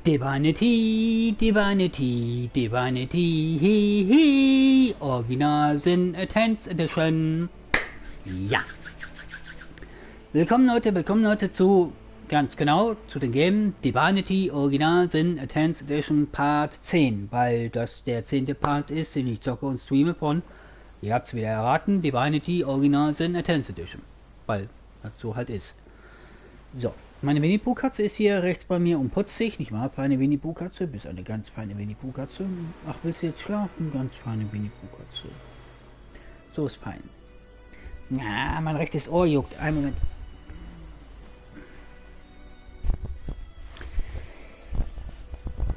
Divinity, Divinity, Divinity, hi, hi. Original Sin Enhanced Edition. Ja. Willkommen Leute zu, ganz genau, zu dem Game Divinity Original Sin Enhanced Edition Part 10, weil das der 10. Part ist, den ich zocke und streame von, ihr habt es wieder erraten, Divinity Original Sin Enhanced Edition, weil das so halt ist. So, meine Winnie-Pooh-Katze ist hier rechts bei mir und putzt sich, nicht wahr, feine Winnie-Pooh-Katze? Bist eine ganz feine Winnie-Pooh-Katze. Ach, willst du jetzt schlafen? Ganz feine Winnie-Pooh-Katze. So ist fein. Na, mein rechtes Ohr juckt. Einen Moment.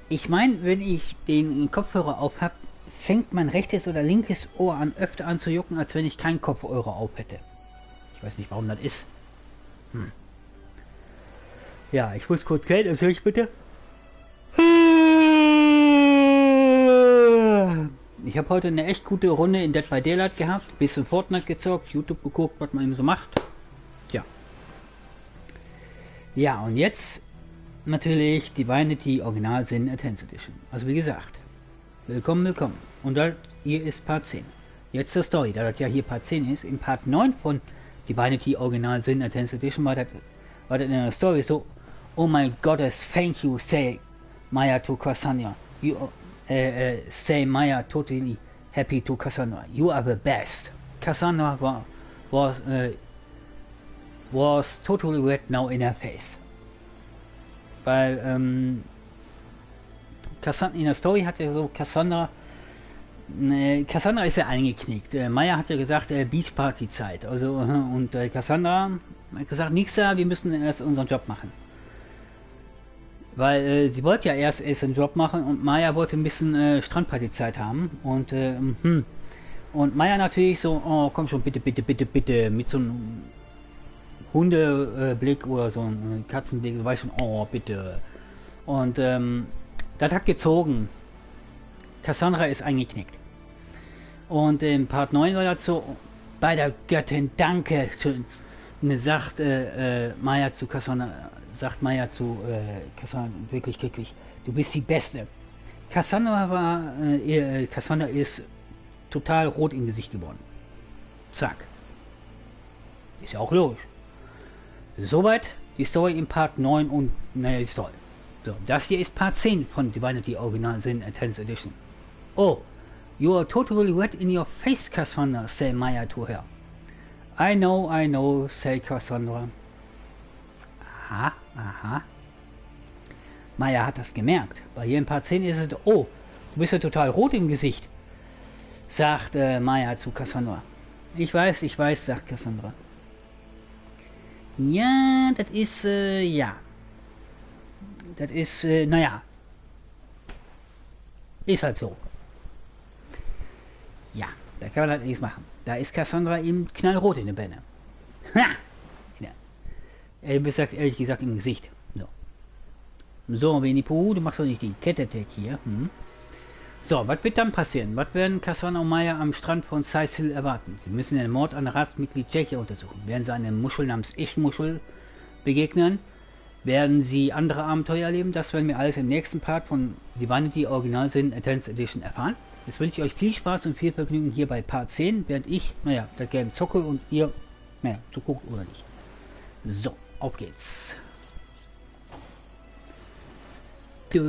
Ich meine, wenn ich den Kopfhörer auf habe, fängt mein rechtes oder linkes Ohr an öfter an zu jucken, als wenn ich keinen Kopfhörer auf hätte. Ich weiß nicht, warum das ist. Ja, ich muss kurz Geld, erzähl ich bitte. Ich habe heute eine echt gute Runde in Dead by Daylight gehabt, bisschen Fortnite gezockt, YouTube geguckt, was man eben so macht. Tja. Ja, und jetzt natürlich Divinity Original Sin Enhanced Edition. Also wie gesagt, willkommen. Und das hier ist Part 10. Jetzt zur Story, da das ja hier Part 10 ist. In Part 9 von Divinity Original Sin Enhanced Edition war das in der Story so: Oh my goddess, thank you, say Maya to Cassandra. You say Maya totally happy to Cassandra. You are the best. Cassandra was totally red now in her face. Weil Cassandra in der Story hat ja so Cassandra ist ja eingeknickt. Maya hat ja gesagt, Beach Party Zeit. Also und Cassandra hat gesagt, nix da, wir müssen erst unseren Job machen. Weil sie wollte ja erst einen Job machen und Maya wollte ein bisschen Strandpartyzeit haben. Und Maya natürlich so, oh komm schon, bitte, mit so einem Hundeblick oder so einem Katzenblick, du weißt schon, oh bitte. Und das hat gezogen. Cassandra ist eingeknickt. Und in Part 9 war das so, bei der Göttin, danke schön. Sagt Maya zu Cassandra, Cassandra wirklich glücklich, du bist die Beste. Cassandra ist total rot im Gesicht geworden. Zack. Ist ja auch logisch. Soweit die Story in Part 9 und naja, ist toll. So, das hier ist Part 10 von Divinity Original Sin Enhanced Edition. Oh, you are totally red in your face, Cassandra, say Maya to her. I know, say Cassandra. Aha. Maya hat das gemerkt. Bei hier in Part 10 ist es, oh, du bist ja total rot im Gesicht, sagt Maya zu Cassandra. Ich weiß, sagt Cassandra. Ja, das ist, ja. Das ist, naja. Ist halt so. Ja, da kann man halt nichts machen. Da ist Cassandra eben knallrot in der Birne. Ha! Ehrlich gesagt im Gesicht. So, Winnie Pooh, du machst doch nicht die Cat-Attack hier. So, was wird dann passieren? Was werden Cassandra und Maya am Strand von Size Hill erwarten? Sie müssen den Mord an Ratsmitglied Tschechia untersuchen. Werden sie eine Muschel namens Ich-Muschel begegnen? Werden sie andere Abenteuer erleben? Das werden wir alles im nächsten Part von Divinity Original Sin Enhanced Edition erfahren. Jetzt wünsche ich euch viel Spaß und viel Vergnügen hier bei Part 10, während ich, naja, das Game zocke und ihr, naja, zuguckt oder nicht. So, auf geht's. Du.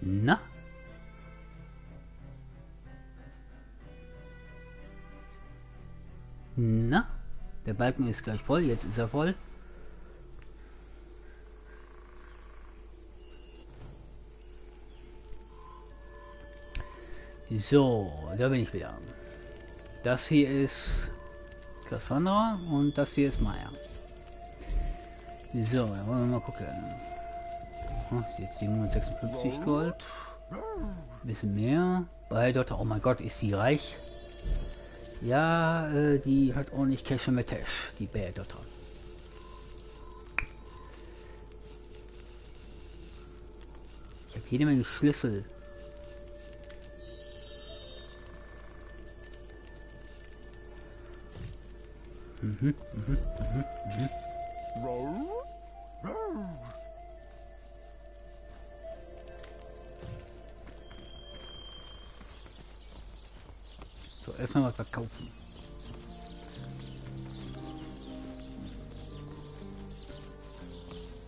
Na? Na? Der Balken ist gleich voll, jetzt ist er voll. So, da bin ich wieder. Das hier ist Cassandra und das hier ist Maya. So, dann wollen wir mal gucken. Jetzt 756 Gold. Ein bisschen mehr. Bei Dotter, oh mein Gott, ist die reich. Ja, die hat ordentlich Cash mit Tash, die Bär Dotter. habe jede Menge Schlüssel. So, erstmal was verkaufen.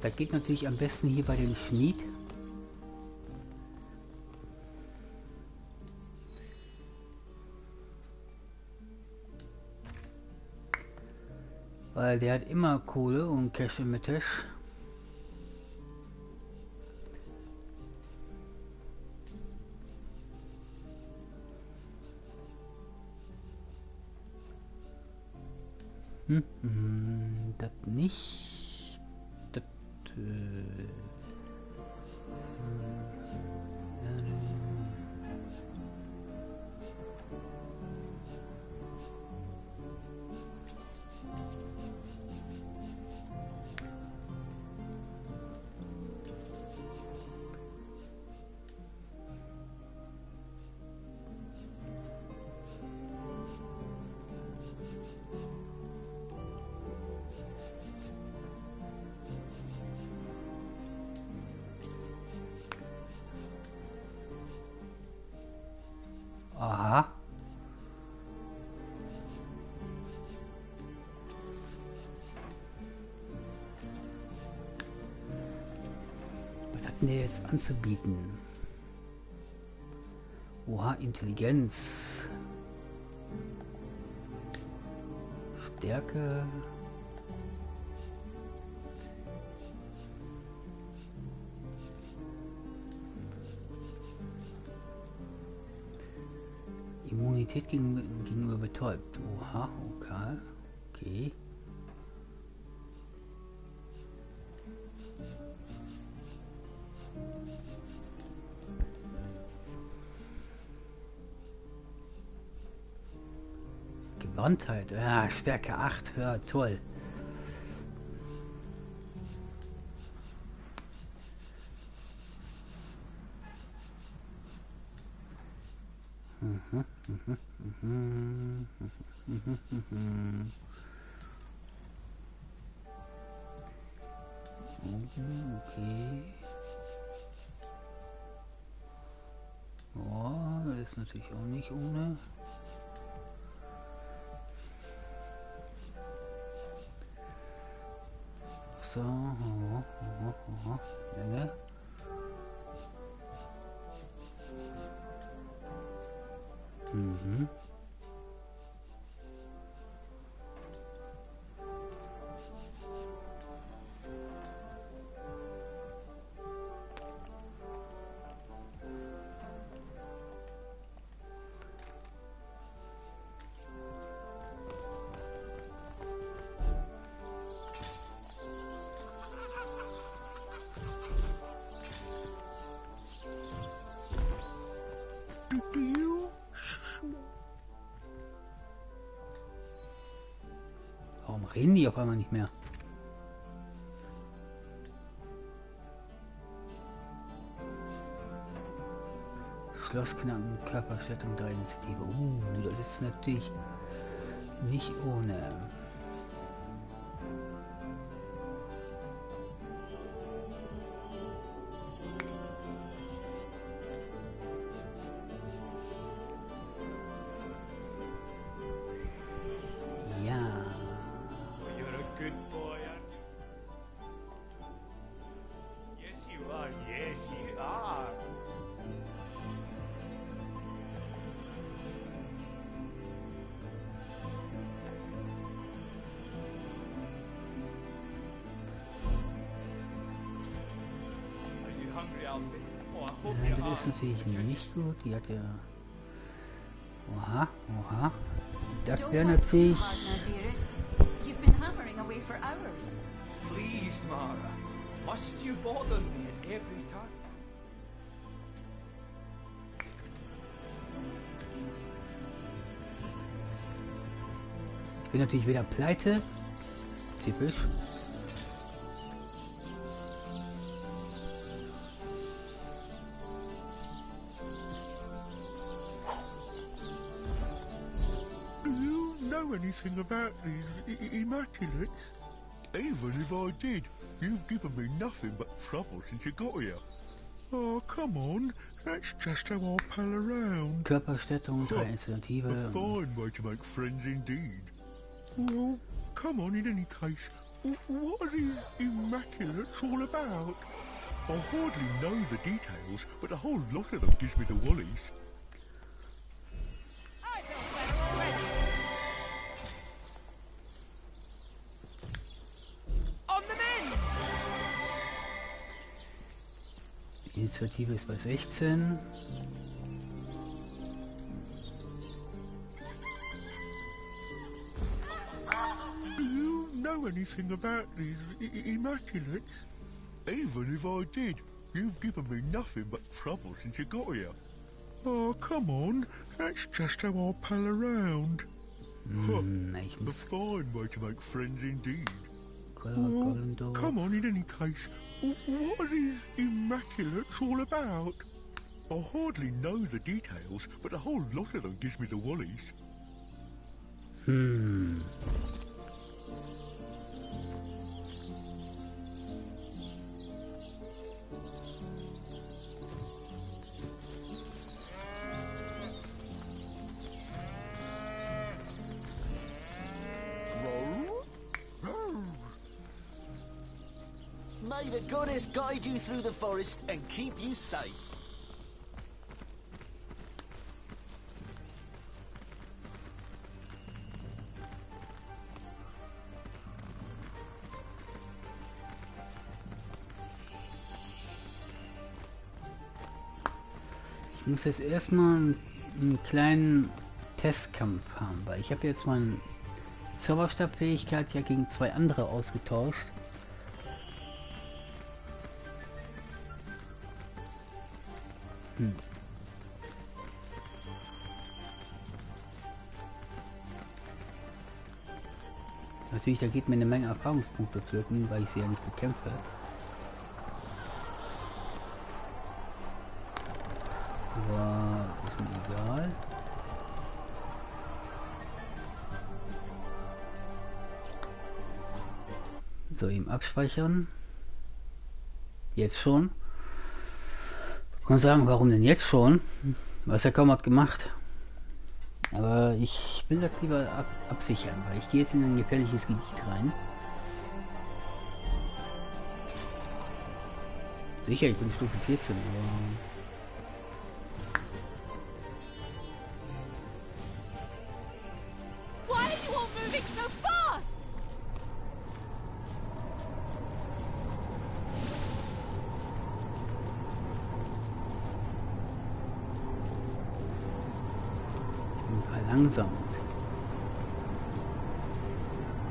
Das geht natürlich am besten hier bei dem Schmied. Weil der hat immer Kohle und Cash im Tasch. Das nicht. Das. Aha. Was hat denn der jetzt anzubieten? Oha, Intelligenz. Stärke. Immunität gegenüber betäubt. Oha, okay. Okay. Gewandtheit. Ja, Stärke 8. Ja, toll. Okay. Oh, das ist natürlich auch nicht ohne. So, Länge. Warum reden die auf einmal nicht mehr? Schlossknacken, Körperstattung 3 Initiative. Das ist natürlich nicht ohne. Das ist natürlich nicht gut. Die hat ja. Oha, oha. Das wäre natürlich. Please, Mara. Must you bother me at every time? Ich bin natürlich wieder pleite. Typisch. anything about these immaculates? Even if I did, you've given me nothing but trouble since you got here. Oh, come on. That's just how I'll pal around. Körperstattung, 3 A Initiative. fine way to make friends indeed. Well, come on, in any case. What are these immaculates all about? I hardly know the details, but a whole lot of them gives me the wallies. I feel better already. On the mend. Die Initiative ist bei 16. Do you know anything about these immaculates? Even if I did, you've given me nothing but trouble since you got here. Oh, come on. That's just how I'll pal around. Ich A muss fine way to make friends indeed. Well, come on, in any case. What are these immaculates all about? I hardly know the details, but a whole lot of them gives me the wallies. May the goddess guide you through the forest and keep you safe. Ich muss jetzt erstmal einen kleinen Testkampf haben, weil ich habe jetzt meine Zauberstabfähigkeit ja gegen 2 andere ausgetauscht. Natürlich, da geht mir eine Menge Erfahrungspunkte flöten, weil ich sie ja nicht bekämpfe. Aber ist mir egal. So, ihm abspeichern. Jetzt schon. Kann sagen, warum denn jetzt schon? Was er kaum hat gemacht. Aber ich will das lieber absichern, weil ich gehe jetzt in ein gefährliches Gebiet rein. Sicher, ich bin Stufe 14, aber... Why are you all moving so fast? Langsam.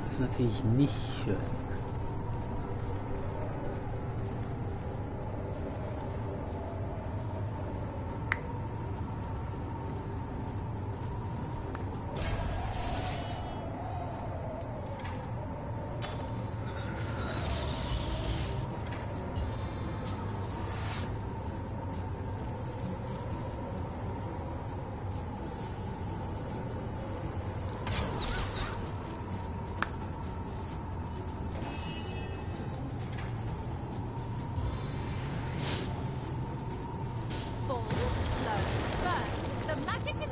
Das ist natürlich nicht schön.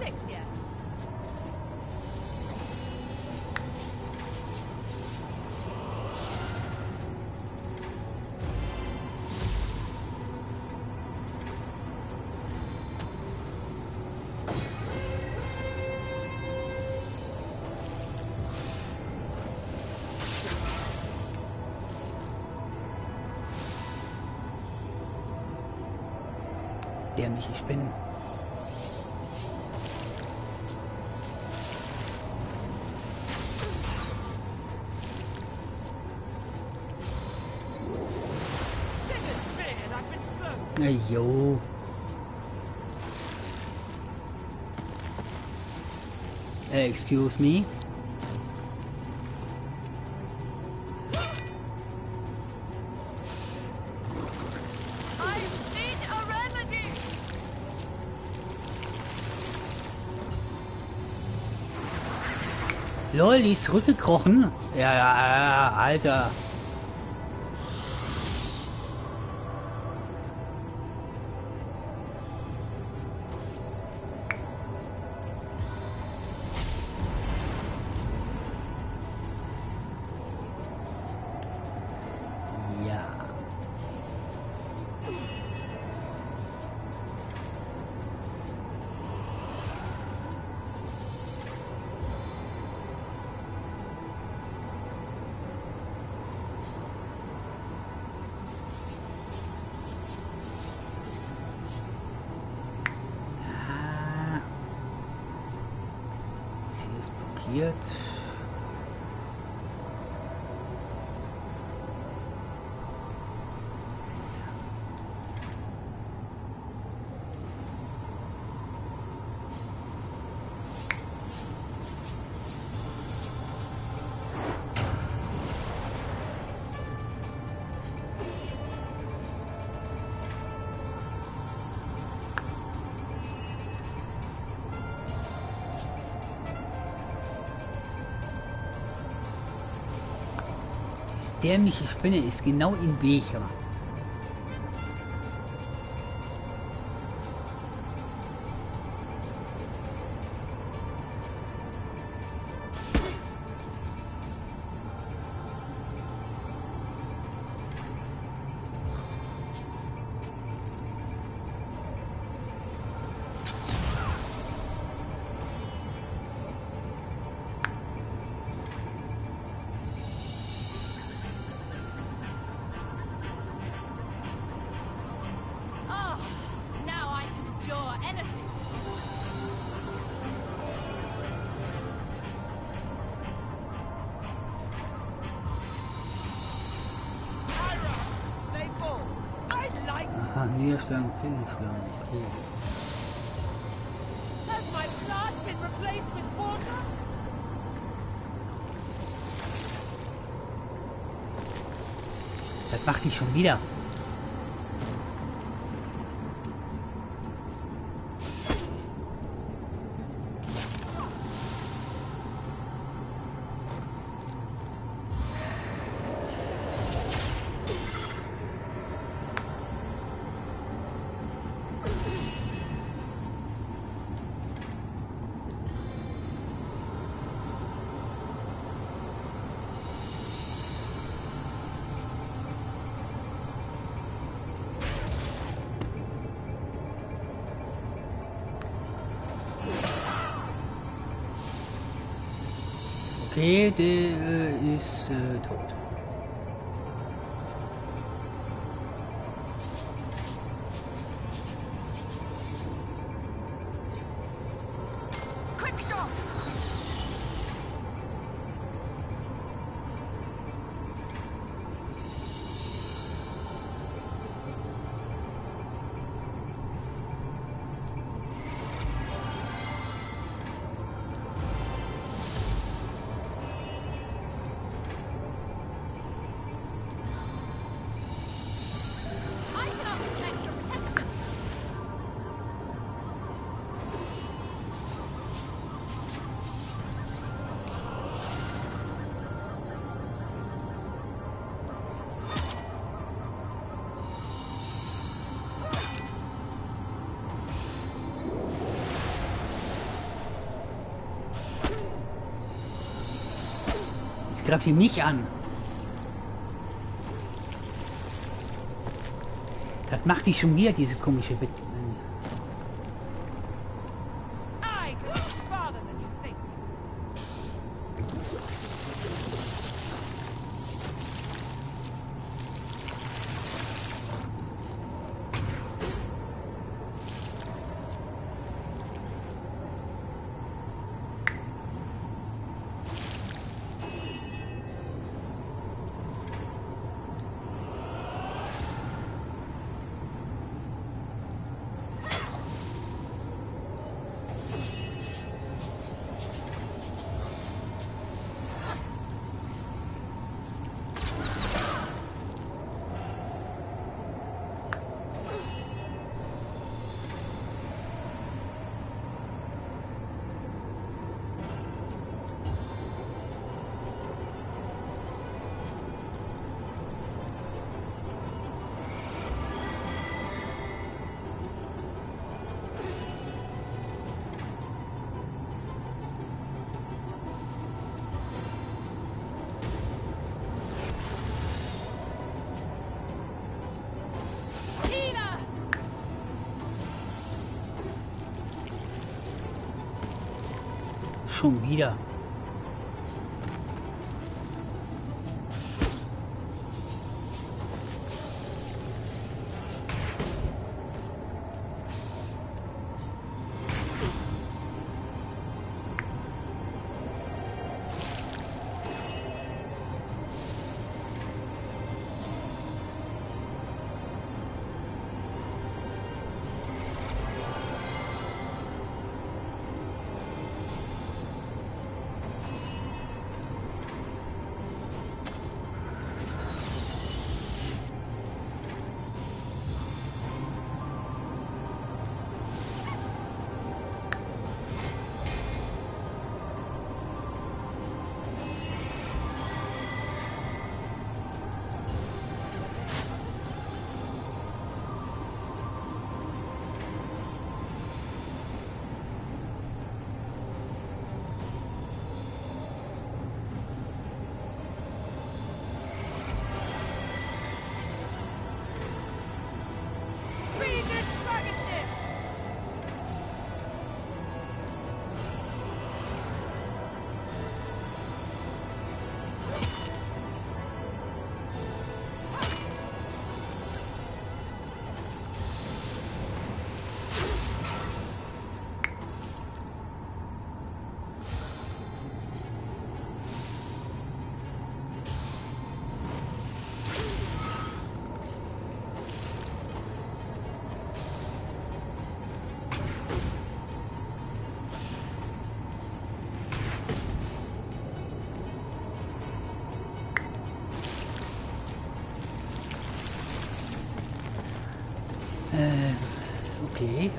Elixir. Dämliche Spinnen. Hey, yo. Excuse me. Lol, die ist zurückgekrochen. Ja, ja, Alter. Ja. Blockiert. Dämliche Spinne ist genau im Weg. Niederschlagen, Fehlschlagen, okay. Has my blood been replaced with water? Das macht die schon wieder. Okay, der ist tot. Quick shot! Greif sie mich an. Das macht die schon wieder, diese komische Bit. I go farther than you think. schon wieder. Feed this sluggishness! Okay.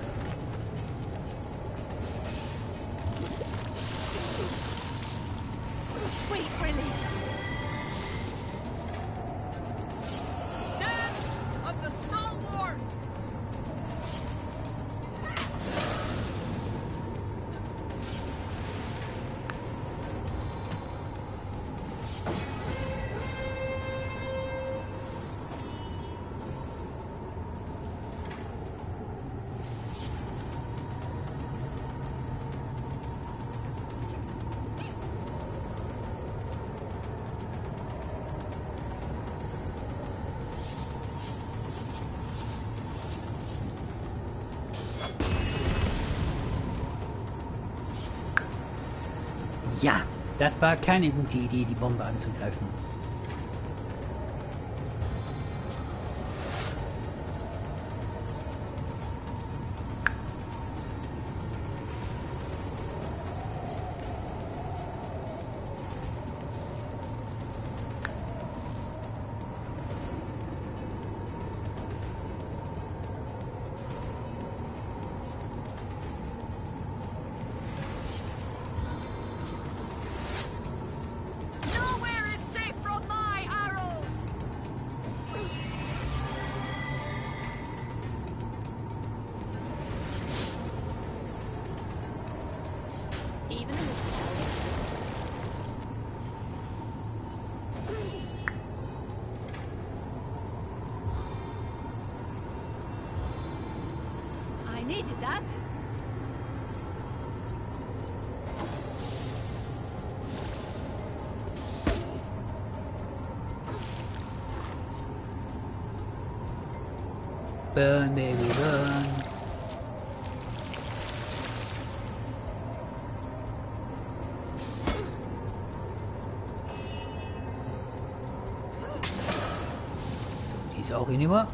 Sweet relief! Stance of the stalwart! Ja, das war keine gute Idee, die Bombe anzugreifen. Nowhere is safe from my arrows! Even in the I needed that. Burn, baby, burn. Die ist auch hinüber.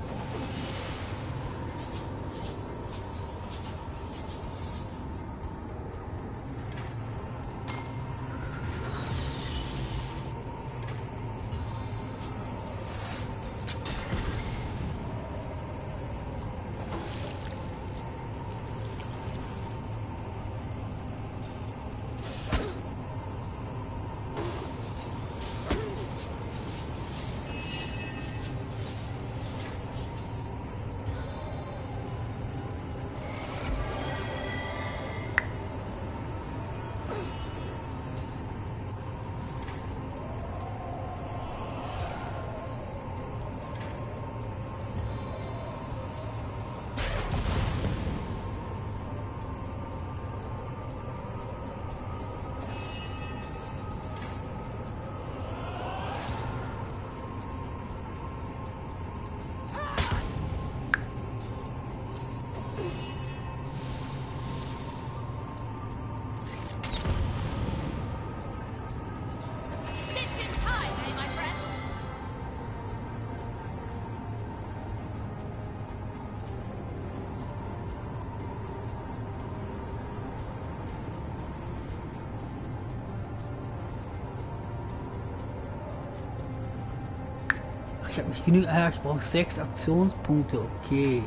Ich habe nicht genug. Ah, ich brauche 6 Aktionspunkte. Okay.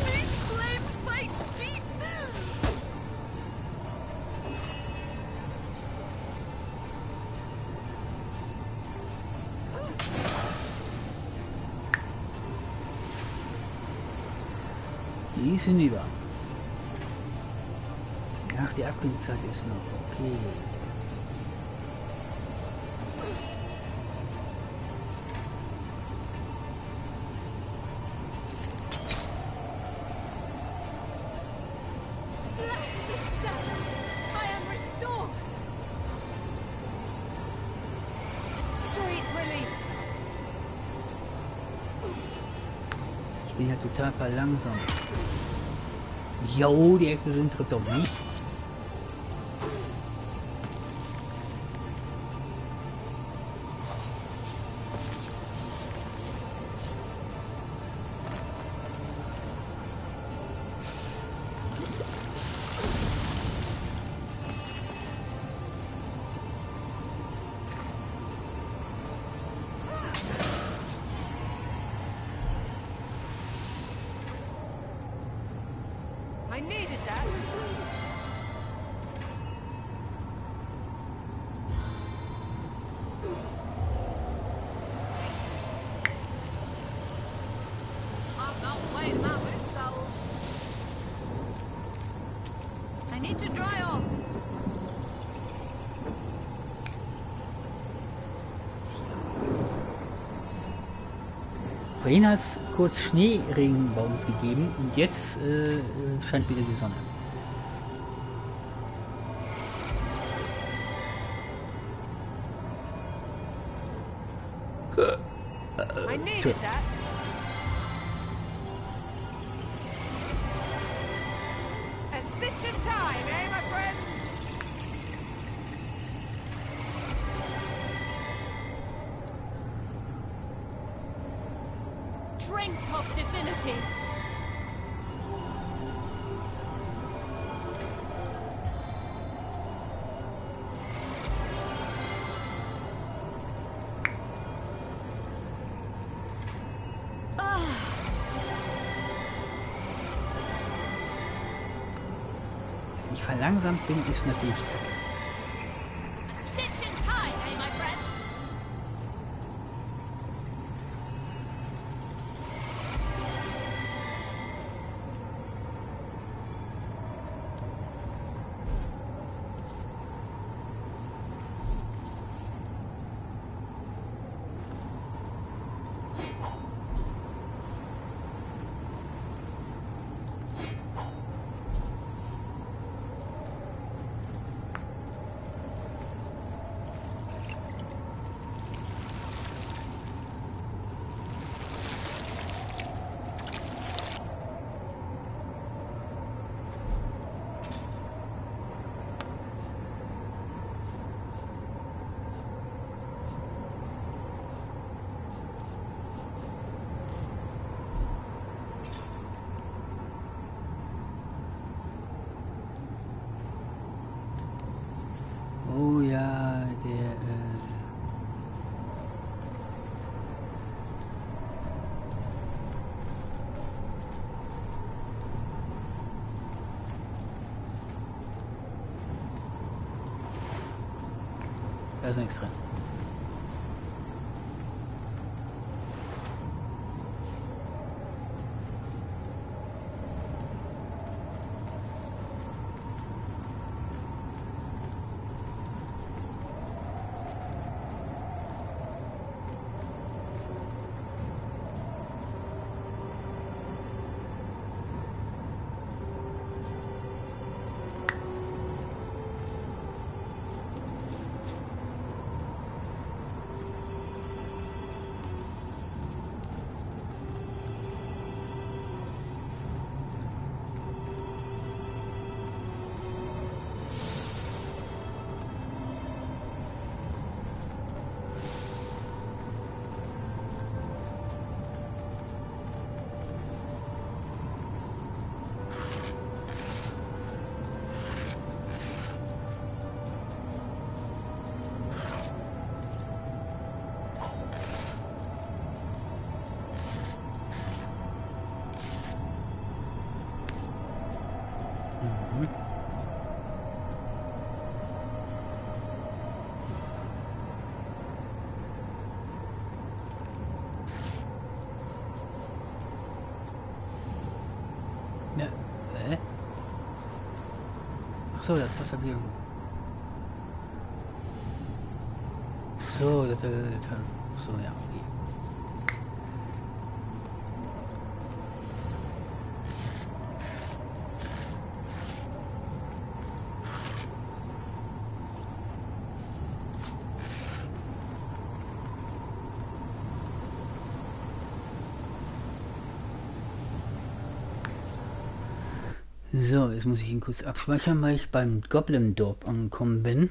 These flames bite deep. Die ist hinüber. Ach, die Abklingzeit ist noch. Okay. Bless the sun. I am restored. Sweet relief. Ich bin ja total verlangsamt. Jo, die Explosion trifft doch nicht. I needed that. I'm not weighing my boot soles. I need to dry off. Vorhin hat es kurz Schneeregen bei uns gegeben und jetzt scheint wieder die Sonne. I needed that. A stitch in time, eh, my friends? Drink of divinity. Wenn ich verlangsamt bin, ist natürlich kacke. A stitch in time, eh, my friends? Oh ja, der da ist nichts drin. So, das Wasser wieder. So, so, ja, okay. So, jetzt muss ich ihn kurz abspeichern, weil ich beim Goblin-Dorf angekommen bin.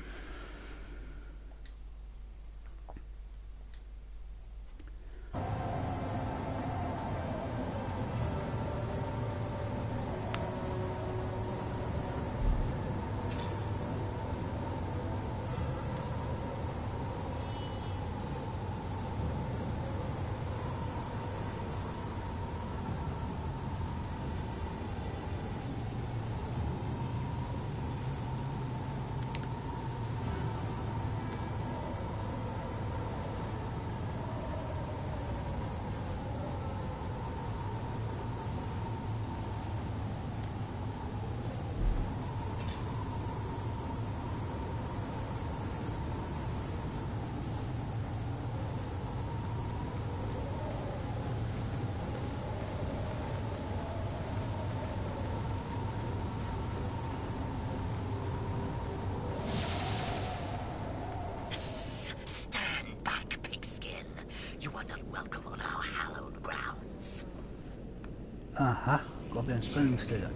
Aha, Goblin Sprengstelle.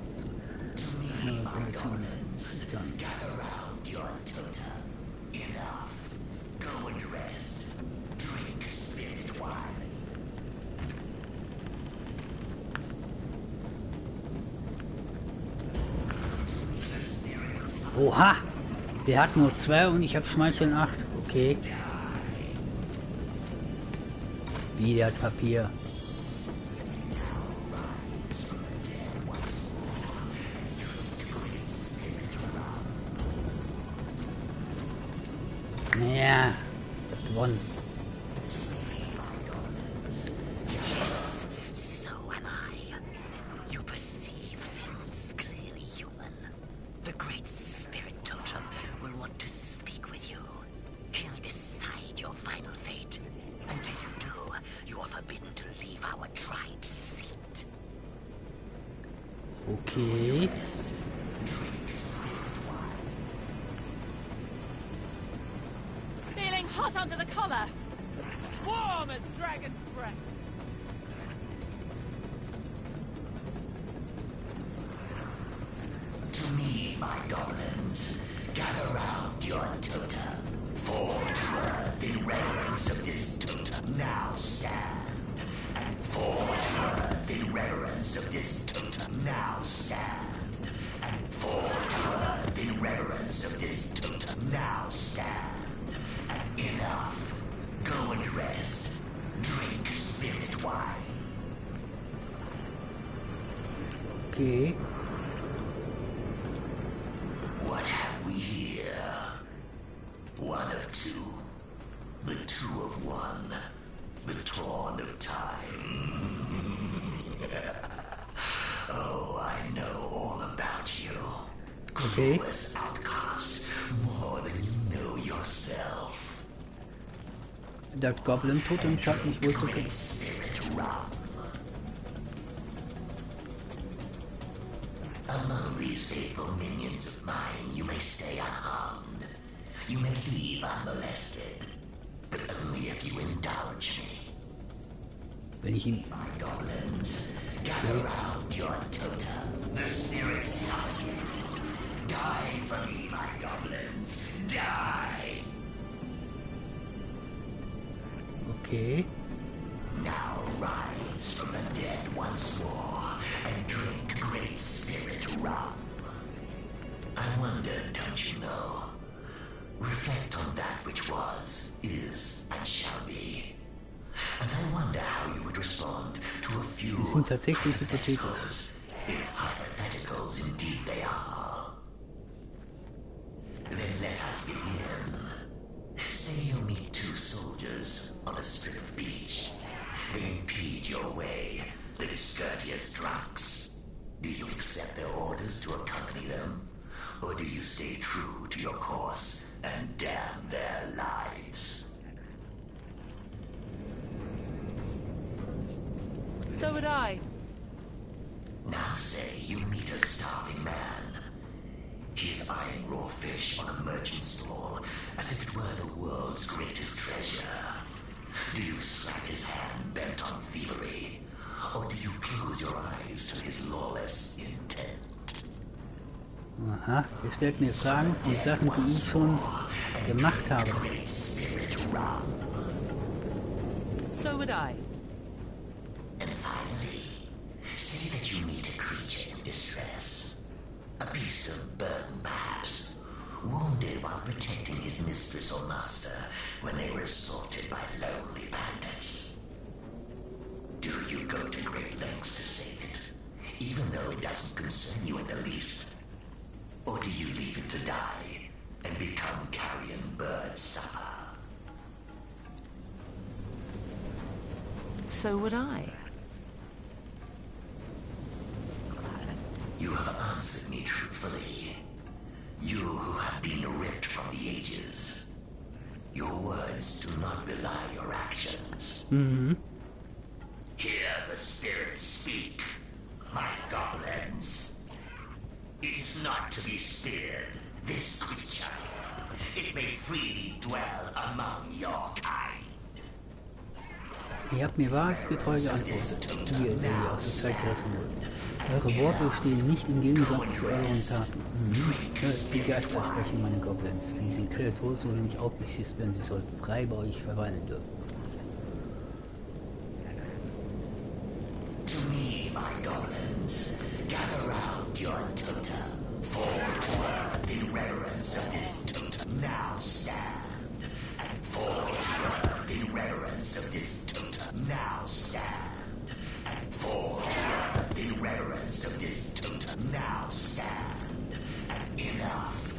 Oha! Der hat nur 2 und ich habe Schmeicheln 8. Okay. Wie, der hat Papier. Ja, gewonnen. So am I. You perceive things clearly, human. The great spirit totem will want to speak with you. He'll decide your final fate. Until you do, you are forbidden to leave our tribe's seat. Okay. Hot under the collar. Warm as dragon's breath. To me, my goblins, gather round your totem. Fall to earth in reverence of this totem. Now stand. And fall to earth in reverence of this totem. Now stand. And fall to earth in reverence of this totem. Now stand. Enough. Go and rest. Drink spirit wine. Okay. What have we here? One of two. The two of one. The torn of time. Oh, I know all about you. Okay. Clueless outcast. More than you know yourself. Das Goblin tut und scheint nicht wohl zu kennen. Among these faithful minions of mine, you may stay unharmed. You may leave unmolested, but only if you indulge me. Wenn ich ihn... My goblins, gather round your totem. The spirits summon you. Die for me, my goblins. Die! Okay. Now rise from the dead once more and drink great spirit rum. I wonder, don't you know? Reflect on that which was, is, and shall be. And I wonder how you would respond to a few Die sind tatsächlich hypothetisch. hypotheticals, if hypotheticals indeed they are. Then let us begin. Say you meet two soldiers on a strip of beach. They impede your way, the discourteous drunks. Do you accept their orders to accompany them? Or do you stay true to your course and damn their lives? So would I. Now say you meet a starving man. He is eyeing raw fish on a merchant stall as if it were the world's greatest treasure. Do you slap his hand bent on thievery? Or do you close your eyes to his lawless intent? Aha, ihr stellt mir Fragen von Sachen, die ich schon gemacht habe. Great spirit rum. So would I. And finally, say that you meet a creature in distress. A beast of burden, perhaps, wounded while protecting his mistress or master when they were assaulted by lonely bandits. Do you go to great lengths to save it, even though it doesn't concern you in the least? Or do you leave it to die and become carrion bird supper? So would I. You have answered me truthfully. You who have been ripped from the ages. Your words do not belie your actions. Hear the spirits speak, my goblins. It is not to be speared, this creature. It may freely dwell among your kind. Ihr habt mir wahrheitsgetreu geantwortet, ihr, der ihr aus der Zeit gerissen wurde. Eure Worte stehen nicht im Gegensatz zu euren Taten. Hört die Geister sprechen, meine Goblins. Diese Kreaturen sollen nicht aufgeschisst werden, sie sollten frei bei euch verweilen dürfen. To me, my goblins, gather round your totem. Fall to earth in reverence of this totem. Now stand. And fall to earth in reverence of this totem. Now stand. And fall to earth in reverence of this totem. Now stand. And enough.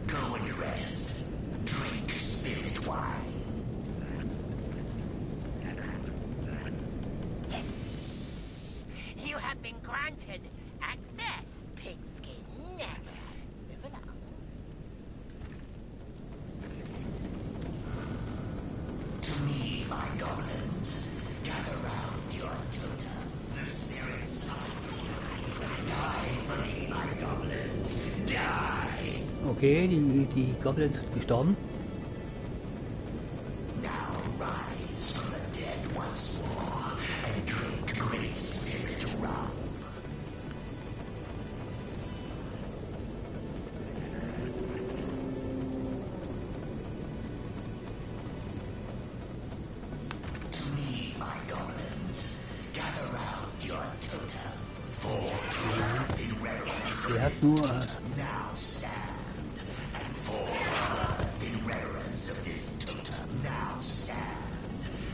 Go and rest. Drink spirit wine. You have been granted access, pigskin. Move along. To me, my goblins, gather round your totem. The spirits die for me, my goblins. Die! Okay, die Goblins sind gestorben. Now rise from the dead once more and drink great spirit rum. To me, my goblins, gather round your totem. For to earth in reverence of Der hat this nur totem. Now stand. And for to earth in reverence of this totem. Now stand.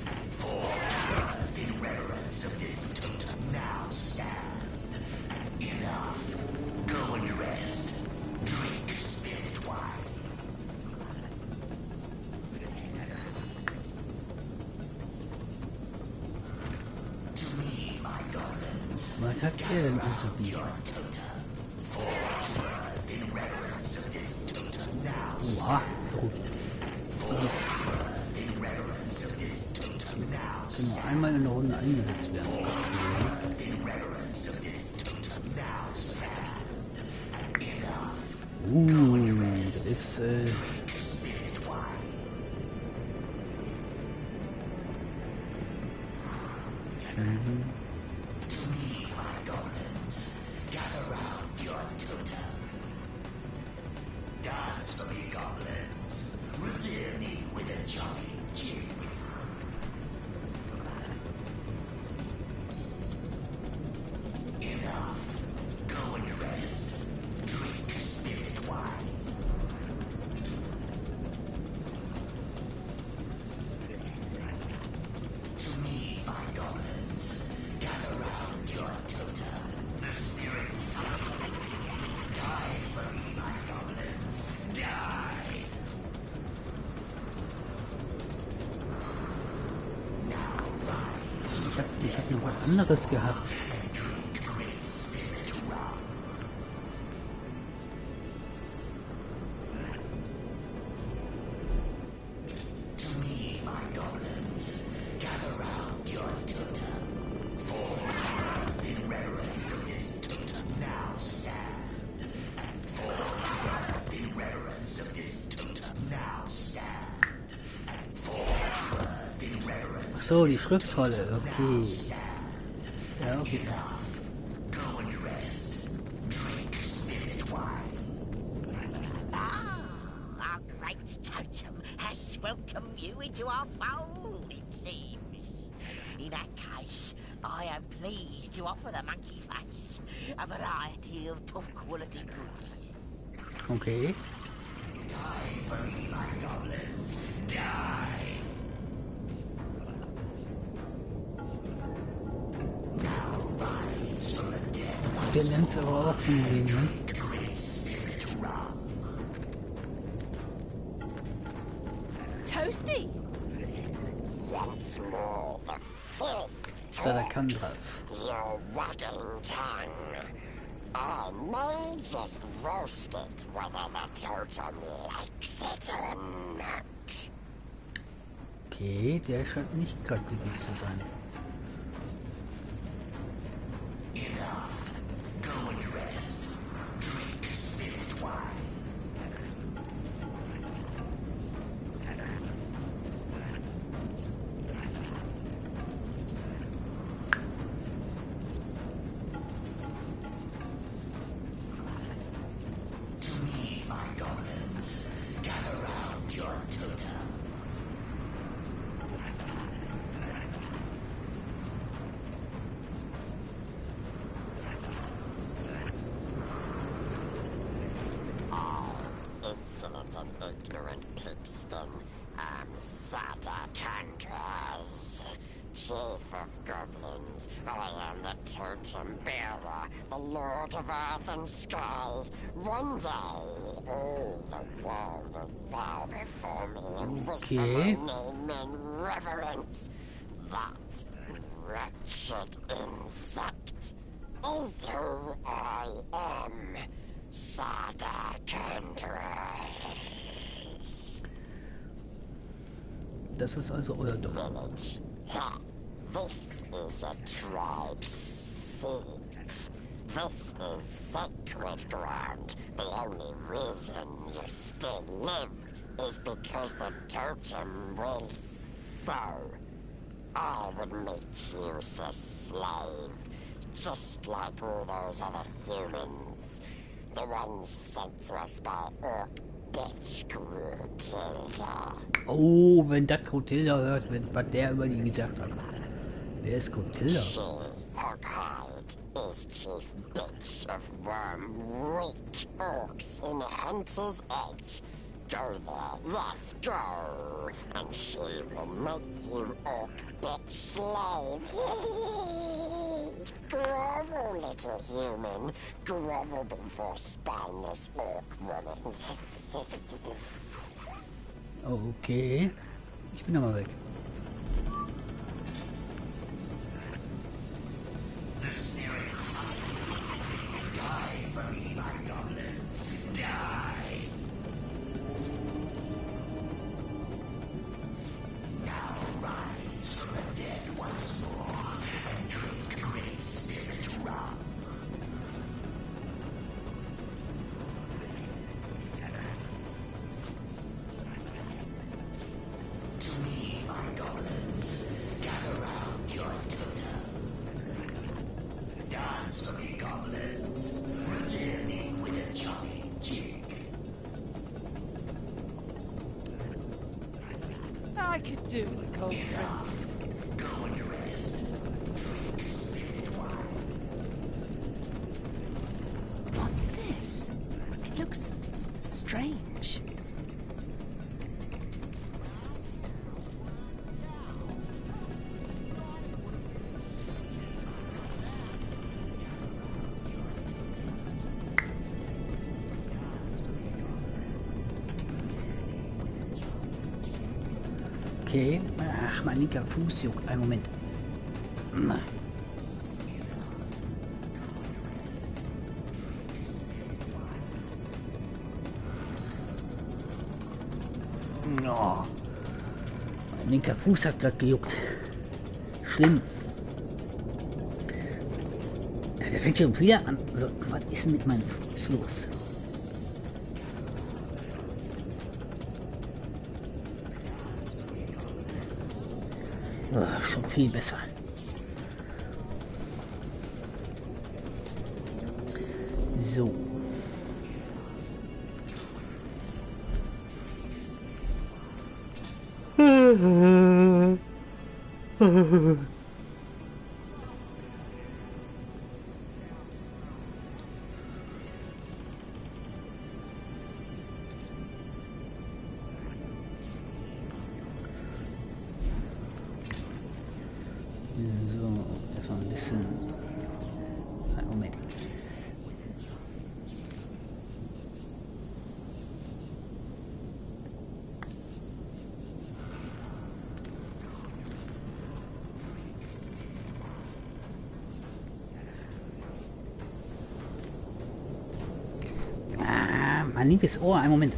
And for to earth in reverence of this totem. Now stand. And enough. Go and rest. Drink spirit wine. To me, my goblins, Was hat er denn anzubieten? your totem. For to earth in reverence of this totem. Now Oha, verrückt. in reverence of this totem. Now Kann nur einmal in der Runde eingesetzt werden. in reverence of this totem. Now stand. And enough. Das ist, Drink spirit wine. To me, my goblins, gather round your totem. Dance for me, goblins. Revere me with a jolly jig. Enough. Go and rest. Drink spirit wine. To me, my goblins, gather round your totem. The spirits die for me, my goblins. Die! Now rise ich hab noch was anderes gehabt. and drink great spirit rum. so, die Schriftrolle, okay. Ja, okay. Go and rest. Drink spirit wine. Our great totem has welcomed you into our fold, it seems. In that case, I am pleased to offer the monkey face a variety of top quality goods. Okay. Die for me, my goblins. Die. Now rise from the dead. Der nimmt es aber auch von dem, ne? Great spirit rum. Toasty! Once more, the fifth Cassandras. your wagging tongue. I may just roast it whether the totem likes it or not. Okay, der scheint nicht gerade glücklich zu sein. Enough. Go and rest. Drink spirit wine. To me, my goblins, gather round your totem. Insolent and ignorant pigskin, Sadakandras, Chief of Goblins. I am the Totem Bearer, the Lord of Earth and Sky. One day, all the world will bow before me and whisper my name in reverence. That wretched insect is who I am. Sadakandra. Das ist also euer Dorf. Village. Ha! This is a tribe seat. This is sacred ground. The only reason you still live is because the totem will so. I would make you a slave, just like all those other humans. The ones sent to us by Orc Bitch Grootilda. Oh, wenn das Grootilda hört, was der über die gesagt hat. Wer ist Grootilda? She, Hoghide, is chief bitch of worm weak orcs in Hunter's Edge. Go there, yes, go, and she will make you orc bitch slave. Grovel, little human. Grovel before spineless orc woman. Okay. Ich bin aber weg. The spirits. Die for me, my goblins. Die. Now rise from the dead once more and drink great spirit rum. To me, my goblins, gather round your totem. Dance for me, goblins. Revere me with a jolly jig. I could do with a cold drink. Enough. Go and rest. Drink spirit wine. What's this? It looks strange. Okay. Ach, mein linker Fuß juckt. Einen Moment. Oh. Mein linker Fuß hat gerade gejuckt. Schlimm. Ja, der fängt schon wieder an. Also, was ist denn mit meinem Fuß los? Schon viel besser. So. Erstmal ein bisschen. Moment. Mein linkes Ohr, einen Moment.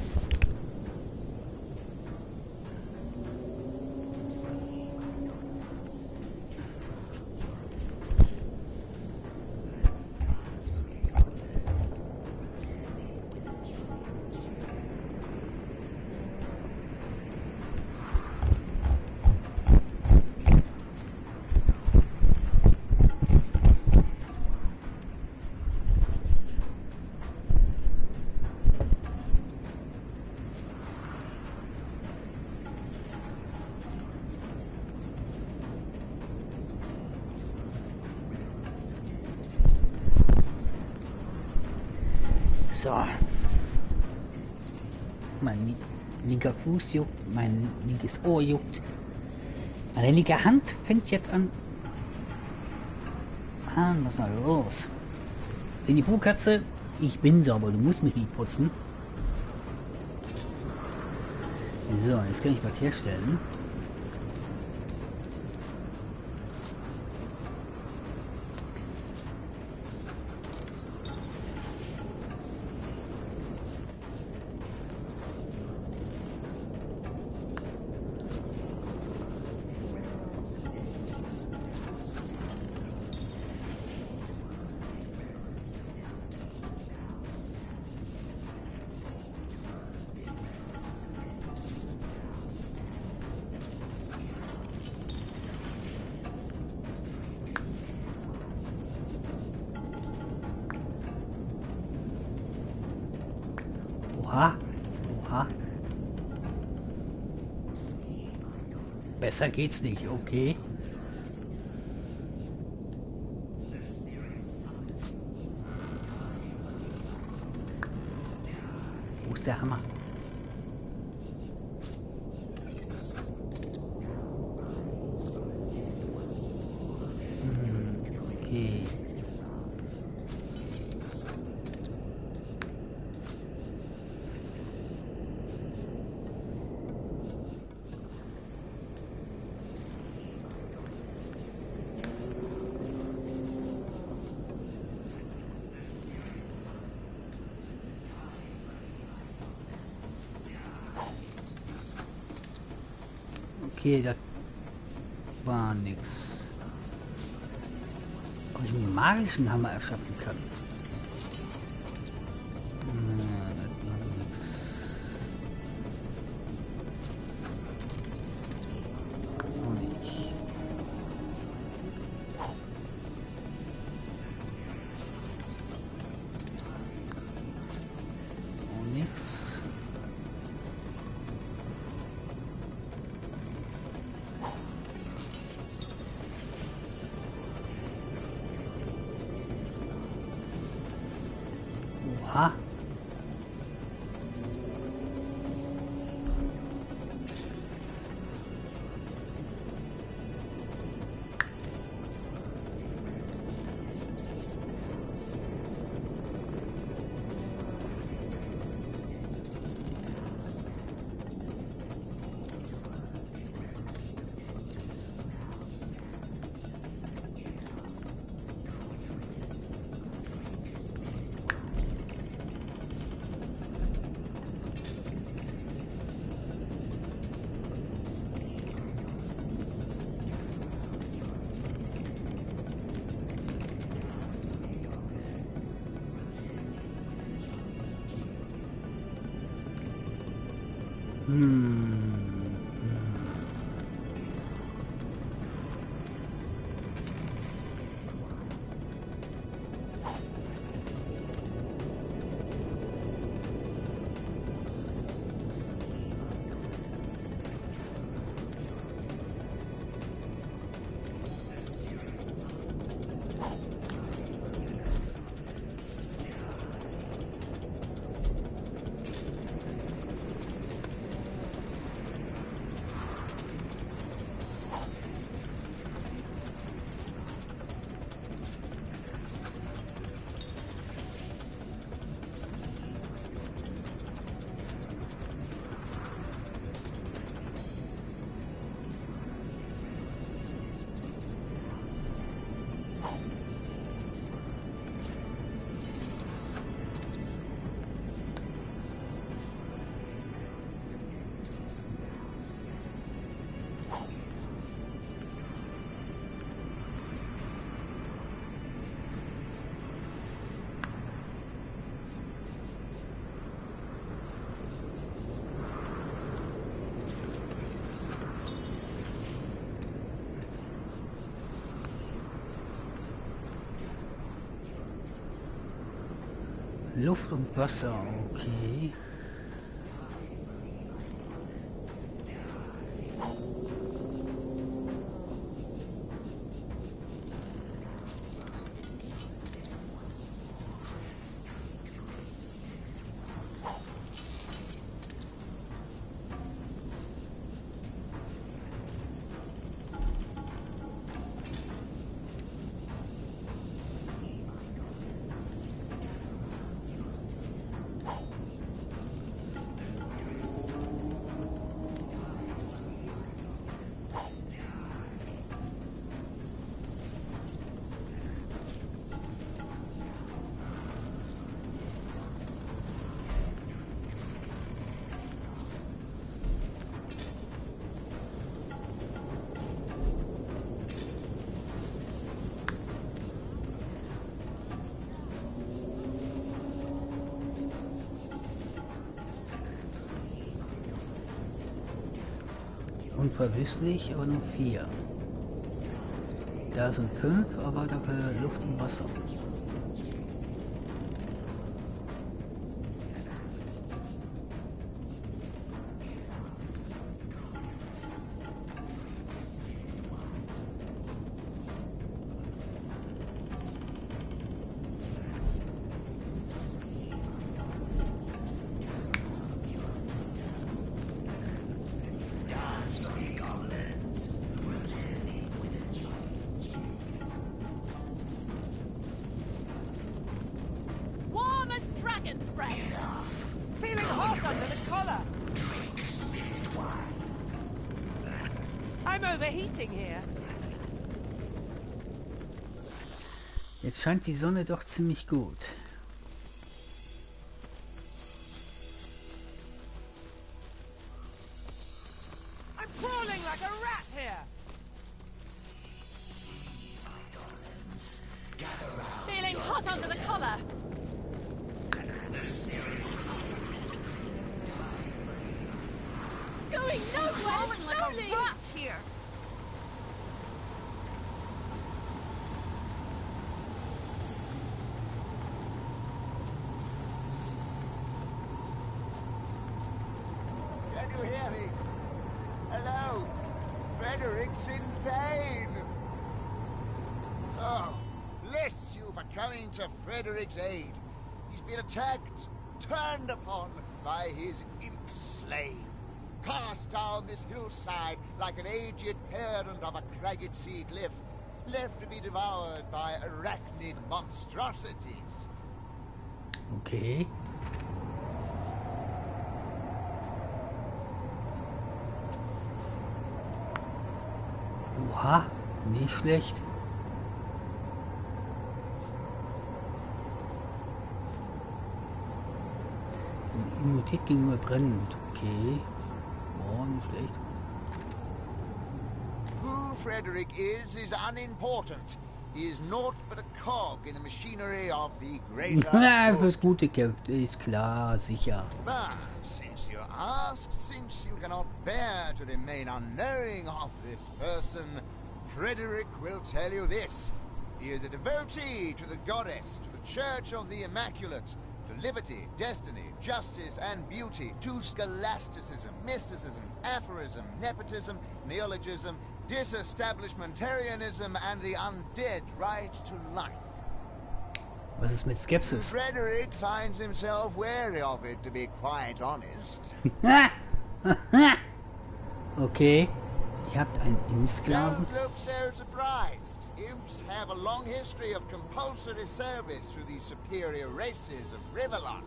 So. Mein linker Fuß juckt, mein linkes Ohr juckt. Meine linke Hand fängt jetzt an. Mann, was ist da los? In die Puhkatze, ich bin sauber, du musst mich nicht putzen. So, jetzt kann ich was herstellen. Oha. Oha. Besser geht's nicht, okay. Wo ist der Hammer? Okay. Okay, das war nix. Ob ich einen magischen Hammer erschaffen kann? Das war nix. Auch nicht. Auch nix. Oha. Luft und Wasser, okay. Unverwüstlich, aber nur 4. Da sind 5, aber dafür Luft und Wasser. Warm as dragon's breath. Feeling hot under the collar. Drink spirit wine. I'm overheating here. Jetzt scheint die Sonne doch ziemlich gut. I'm crawling like a rat here. Feeling hot under the collar. Going nowhere slowly. Like a rat here. Can you hear me? Hello? Frederick's in pain. Oh, bless you for coming to Frederick's aid. He's been attacked, turned upon by his imp slave. Cast down this hillside like an aged parent of a cragged sea cliff, left to be devoured by arachnid monstrosities. Okay. Oha, nicht schlecht. Immunität gegenüber brennend, okay. Oh, nicht schlecht. Who Frederick is unimportant. He is naught but a cog in the machinery of the greater Ja, good. fürs Gute kämpft, ist klar, sicher. But since you asked, since you cannot bear to remain unknowing of this person, Frederick will tell you this. He is a devotee to the goddess, to the Church of the Immaculate, to liberty, destiny, justice, and beauty, to scholasticism, mysticism, aphorism, nepotism, neologism, disestablishmentarianism, and the undead right to life. Was ist mit Skepsis? Frederick finds himself wary of it, to be quite honest. Okay. Ihr habt einen Impfsklaven? Don't look so surprised. Imps have a long history of compulsory service to the superior races of Rivellon.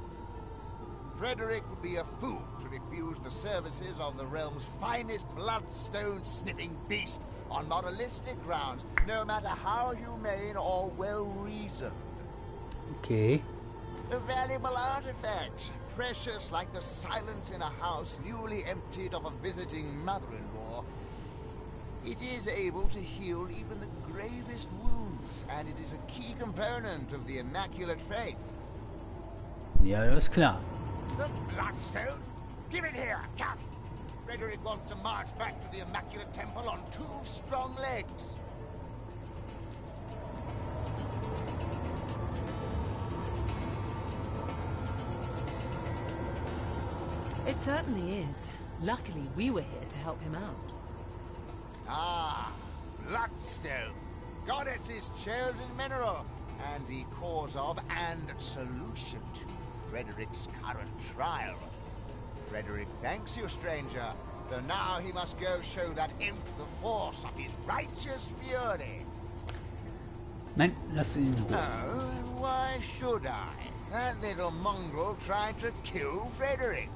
Frederick would be a fool to refuse the services of the realm's finest bloodstone-sniffing beast on moralistic grounds, no matter how humane or well-reasoned. Okay. A valuable artifact, precious like the silence in a house newly emptied of a visiting mother-in-law. It is able to heal even the gravest wounds, and it is a key component of the Immaculate Faith. Ja, das ist klar. The Bloodstone? Give it here, come! Frederick wants to march back to the Immaculate Temple on 2 strong legs. It certainly is. Luckily, we were here to help him out. Ah, bloodstone. Goddess's chosen mineral, and the cause of and solution to Frederick's current trial. Frederick thanks you, stranger, though now he must go show that imp the force of his righteous fury. Nein, lass ihn in Ruhe. Oh, and why should I? That little mongrel tried to kill Frederick.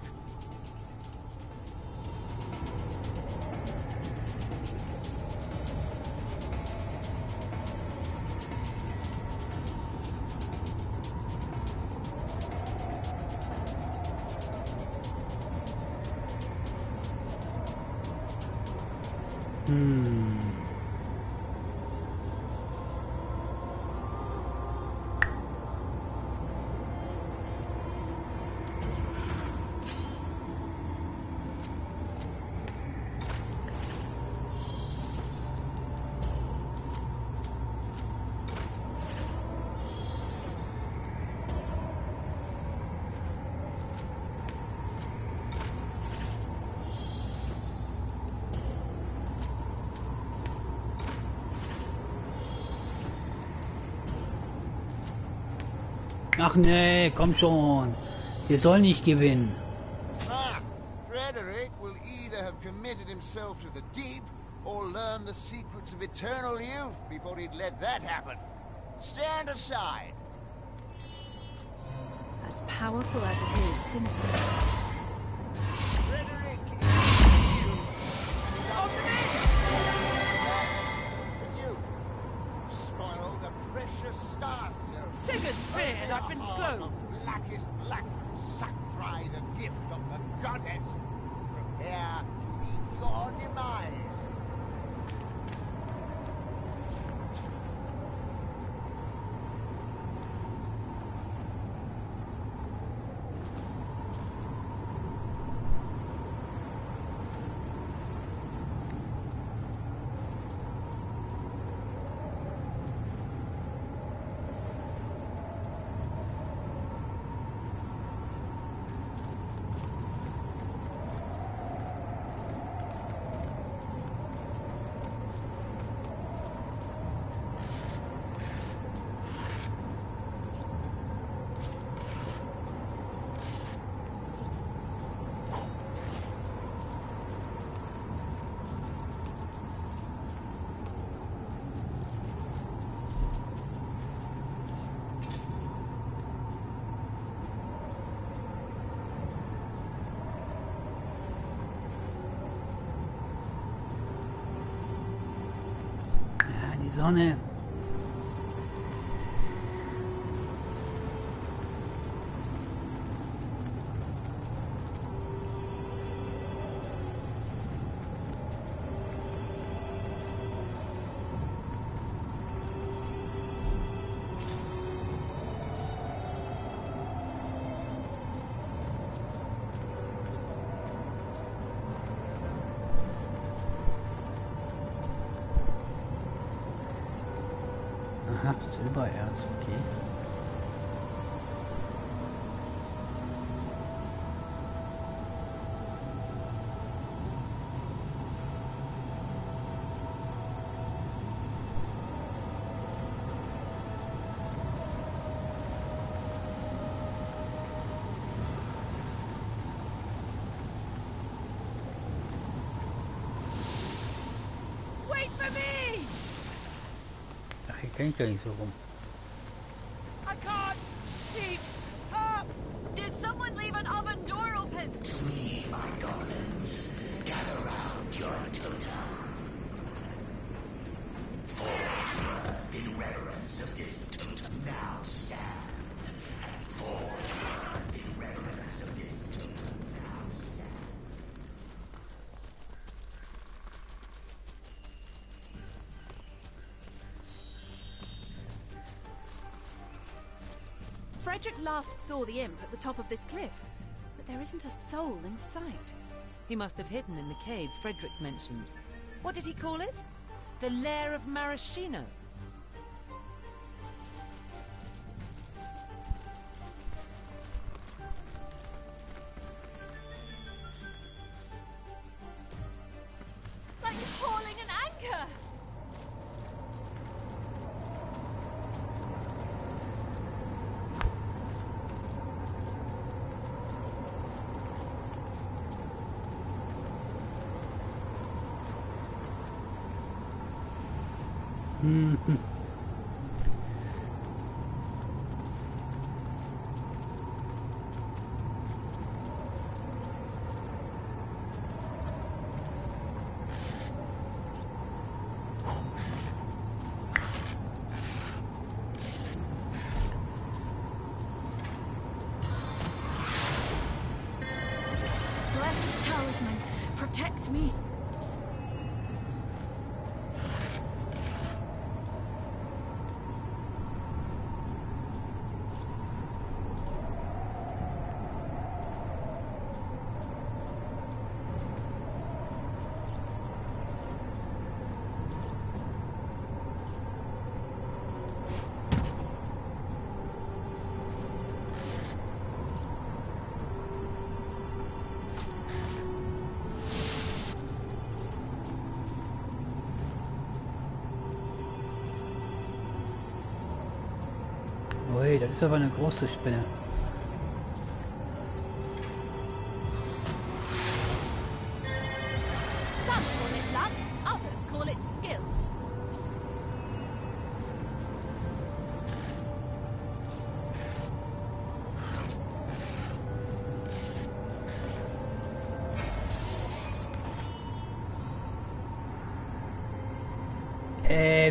Ach nee, komm schon. Wir sollen nicht gewinnen. Ah, Frederick will either have committed himself to the deep or learn the secrets of eternal youth before he'd let that happen. Stand aside. As powerful as it is, Simpson. Frederick is you. But you spoiled a precious star stone. Sigurd's beard, I've been slow. The blackest black suck dry the gift of the goddess. Prepare to meet your demise. Sonne. Aha, Silbererz, okay. Wait for me! Ach, hier kann ich doch nicht so rum. I can't keep up! Did someone leave an oven door open? To me, my goblins, gather round your totem. For the reverence of this totem now stand. And for the reverence of this totem now stand. Frederick last saw the imp at the top of this cliff, but there isn't a soul in sight. He must have hidden in the cave Frederick mentioned. What did he call it? The Lair of Maraschino. Mhm. Blessed talisman, protect me. Ui, das ist aber eine große Spinne. Some call it luck, others call it skill.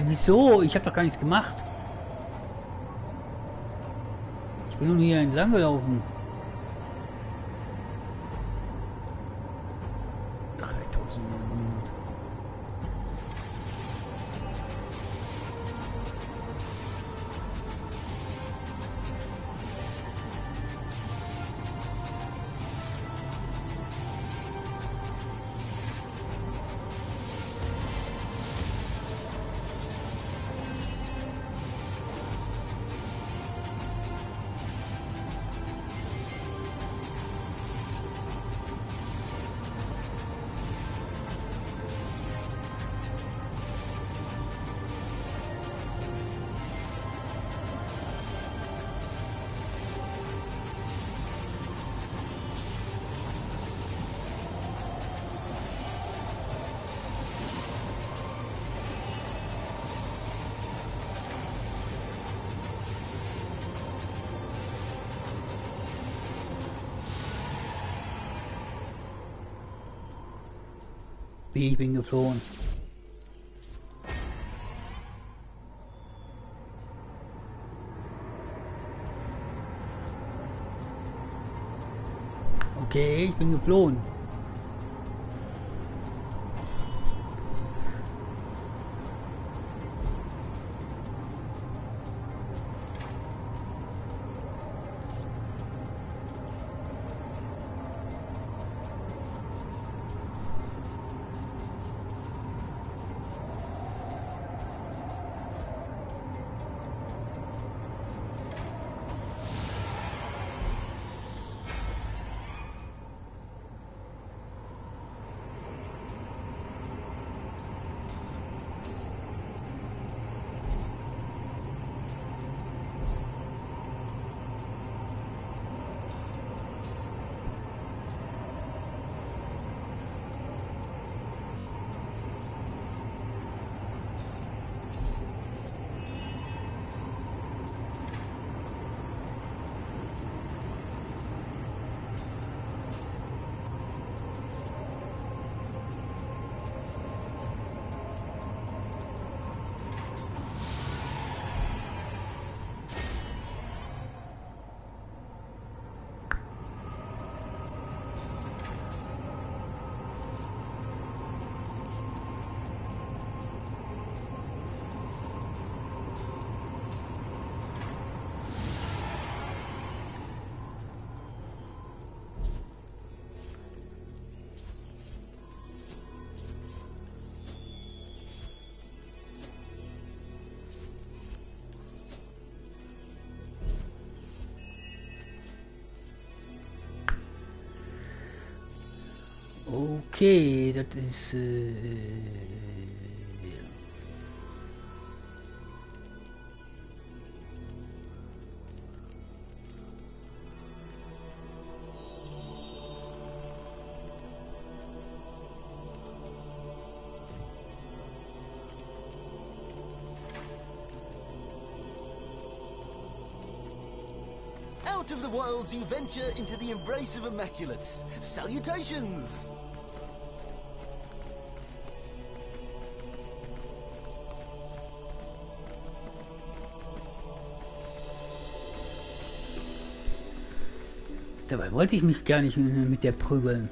Wieso? Ich habe doch gar nichts gemacht. Ich bin nur hier entlang gelaufen. 3900. Wie, ich bin geflohen. Okay, ich bin geflohen. Okay, das ist... sport of the wilds, you venture into the embrace of immaculates. Salutations! Dabei wollte ich mich gar nicht mit der prügeln.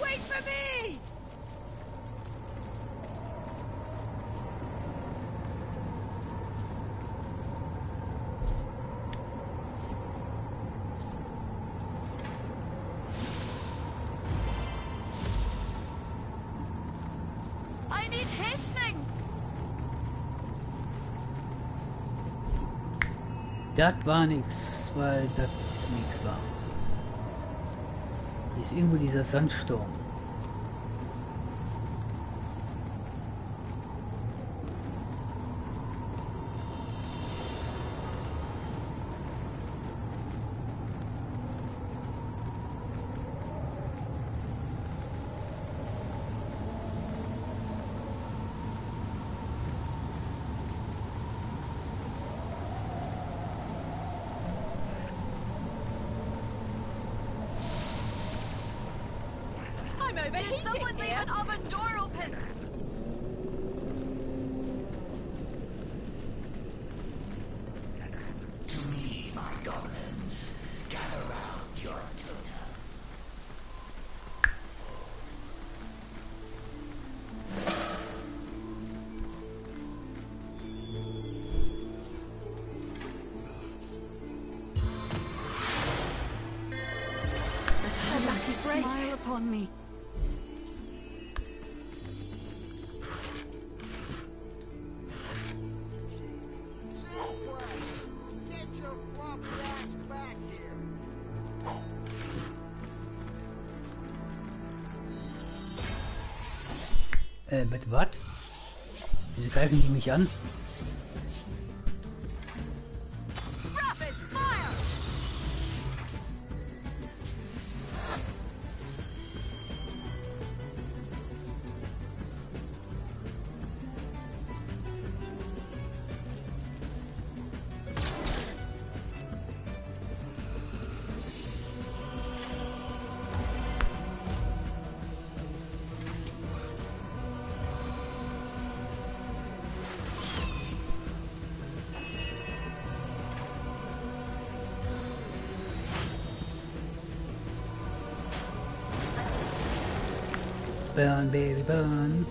Wait for me! I need hastening! Das war nix, weil das nix war. Hier ist irgendwo dieser Sandsturm. I'm overheating. Did someone leave an oven door open? To me, my goblins, gather round your totem. A lucky smile upon me. Get your floppy ass back here. Bitte was? Wieso greifen die mich an? Rapid fire! Burn, baby, burn.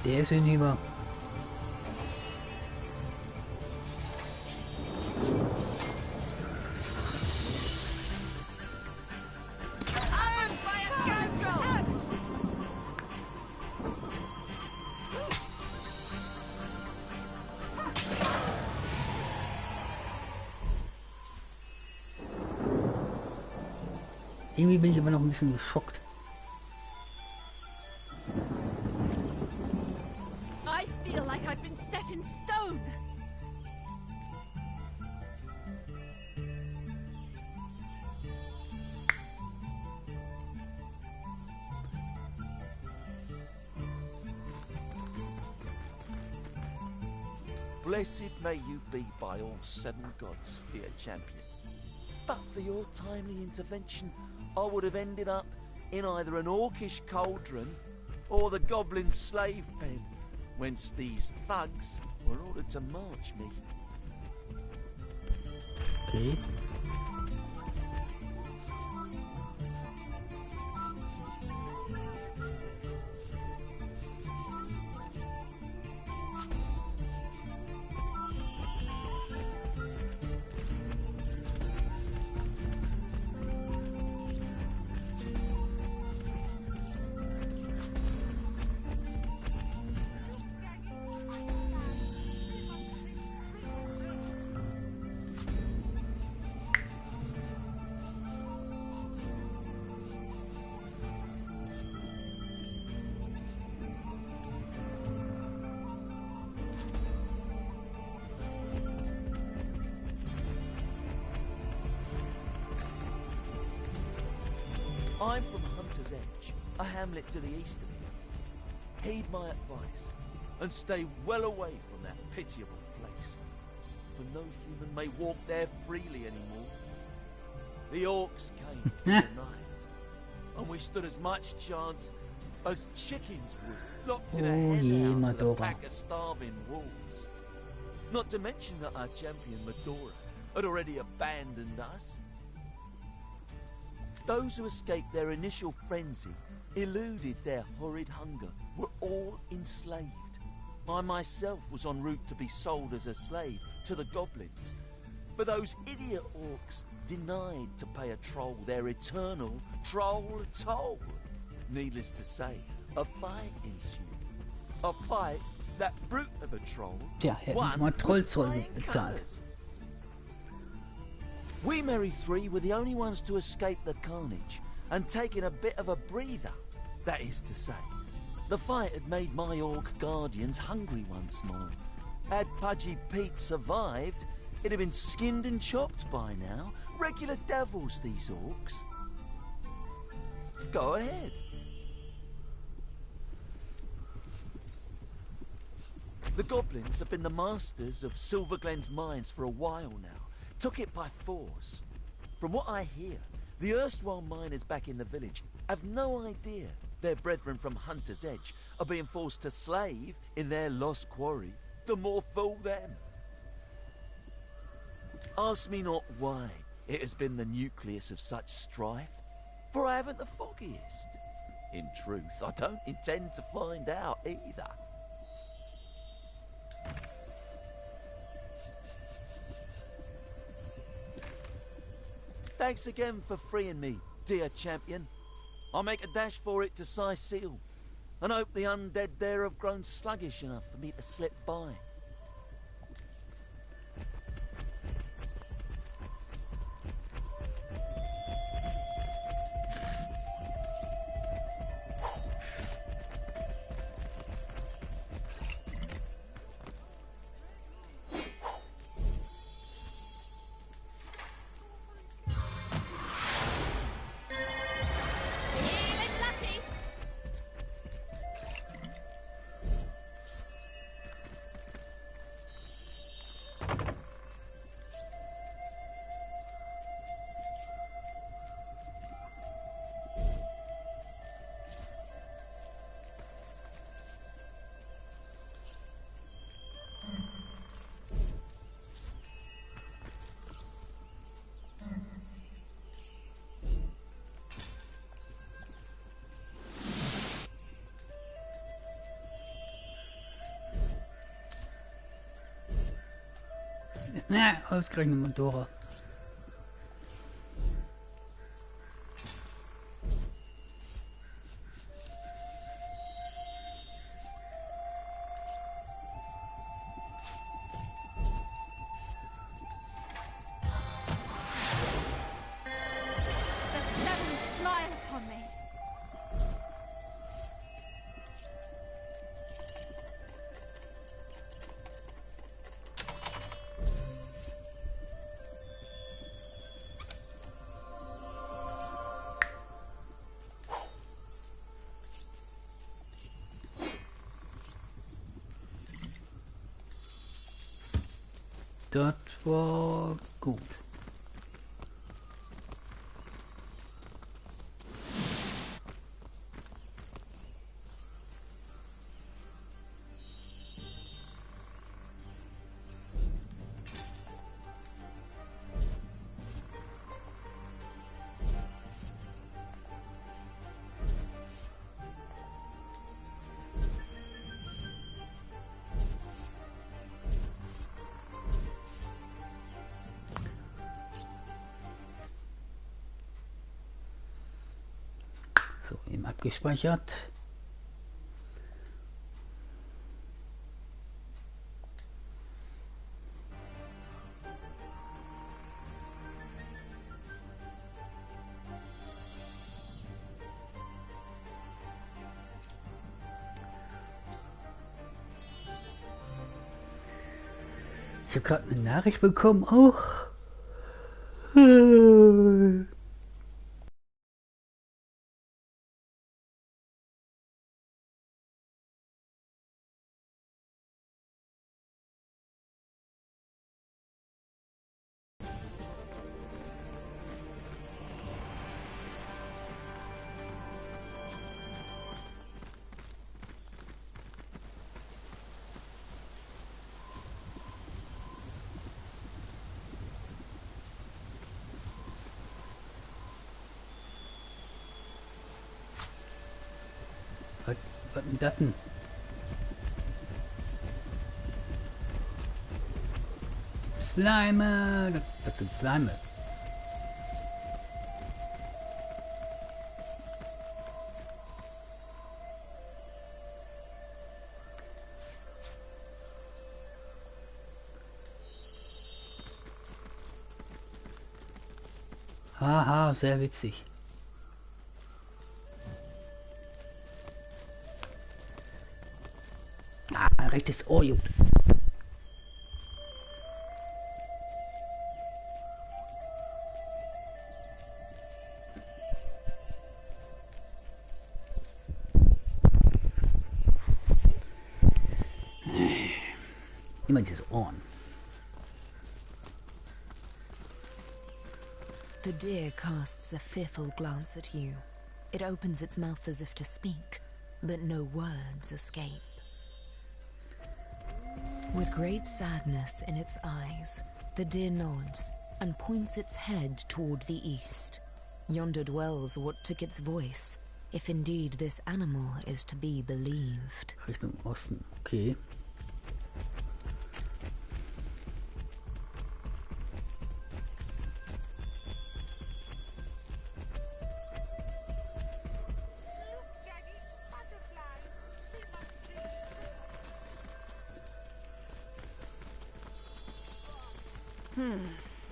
Der ist hinüber. Irgendwie bin ich immer noch ein bisschen geschockt. I feel like I've been set in stone. Blessed may you be by all 7 gods, dear champion. But for your timely intervention, I would have ended up in either an orcish cauldron or the goblin slave pen, whence these thugs were ordered to march me. Okay. I'm from Hunter's Edge, a hamlet to the east of here. Heed my advice, and stay well away from that pitiable place, for no human may walk there freely anymore. The orcs came in the night, and we stood as much chance as chickens would, locked in a hen house with a pack of starving wolves. Not to mention that our champion Medora had already abandoned us. Those who escaped their initial frenzy, eluded their horrid hunger, were all enslaved. I myself was en route to be sold as a slave to the goblins, but those idiot orcs denied to pay a troll their eternal troll toll. Needless to say, a fight ensued. A fight that brute of a troll Tja, hätten uns mal Trollzoll bezahlt. We merry 3 were the only ones to escape the carnage and taking a bit of a breather. That is to say, the fight had made my orc guardians hungry once more. Had Pudgy Pete survived, it'd have been skinned and chopped by now. Regular devils, these orcs. Go ahead. The goblins have been the masters of Silverglen's mines for a while now. Took it by force. From what I hear, the erstwhile miners back in the village have no idea their brethren from Hunter's Edge are being forced to slave in their lost quarry. The more fool them. Ask me not why it has been the nucleus of such strife, for I haven't the foggiest. In truth, I don't intend to find out either. Thanks again for freeing me, dear champion. I'll make a dash for it to Seal, and hope the undead there have grown sluggish enough for me to slip by. Na, ausgerechnet Motorrad. The Seven smile upon me. Das war gut. So, eben abgespeichert. Ich habe gerade eine Nachricht bekommen, auch. Was denn das denn? Slime! Das sind Slime. Haha, sehr witzig. Ah, mein rechtes Ohr juckt. Immer diese Ohren. The deer casts a fearful glance at you. It opens its mouth as if to speak, but no words escape. With great sadness in its eyes, the deer nods and points its head toward the east. Yonder dwells what took its voice, if indeed this animal is to be believed. Richtung Osten, okay.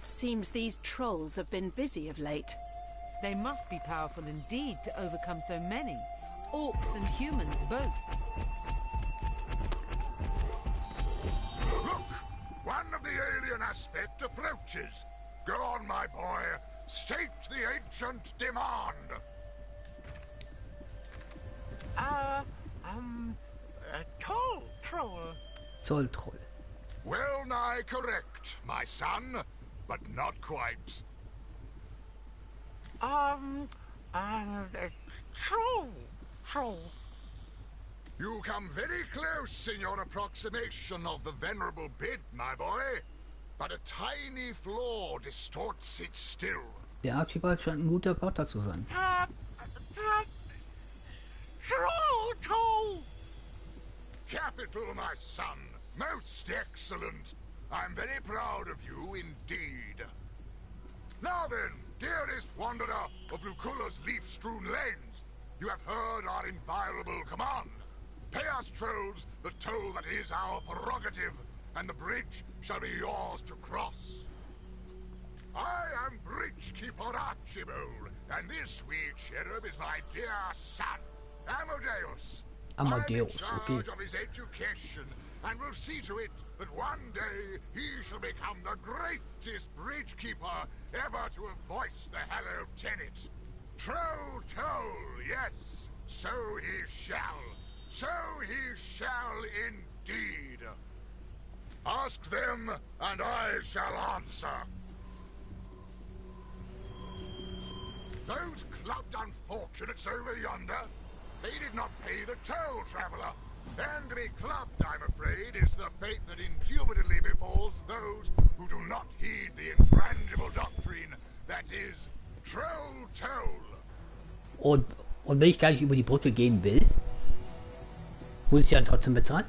Seems these trolls have been busy of late. They must be powerful indeed to overcome so many. Orcs and humans both. Look! One of the alien aspect approaches. Go on, my boy. State the ancient demand. Troll. Zolltroll. Well nigh correct, my son, but not quite. Troll. You come very close in your approximation of the venerable bid, my boy. But a tiny flaw distorts it still. Der Archibald scheint ein guter Vater zu sein. Capital, my son. Most excellent. I'm very proud of you indeed. Now then, dearest wanderer of Lucula's leaf-strewn lanes, you have heard our inviolable command. Pay us, trolls, the toll that is our prerogative, and the bridge shall be yours to cross. I am Bridgekeeper Archibald, and this sweet cherub is my dear son, Amadeus. I'm in charge of his education, and will see to it that one day he shall become the greatest bridgekeeper ever to have voiced the hallowed tenet. Troll toll, yes, so he shall. So he shall indeed. Ask them, and I shall answer. Those clubbed unfortunates over yonder, they did not pay the toll, traveler. And to be clubbed, I'm afraid, is the fate that indubitably befalls those who do not heed the infrangible doctrine that is Troll Toll. Und wenn ich gar nicht über die Brücke gehen will, muss ich dann trotzdem bezahlen?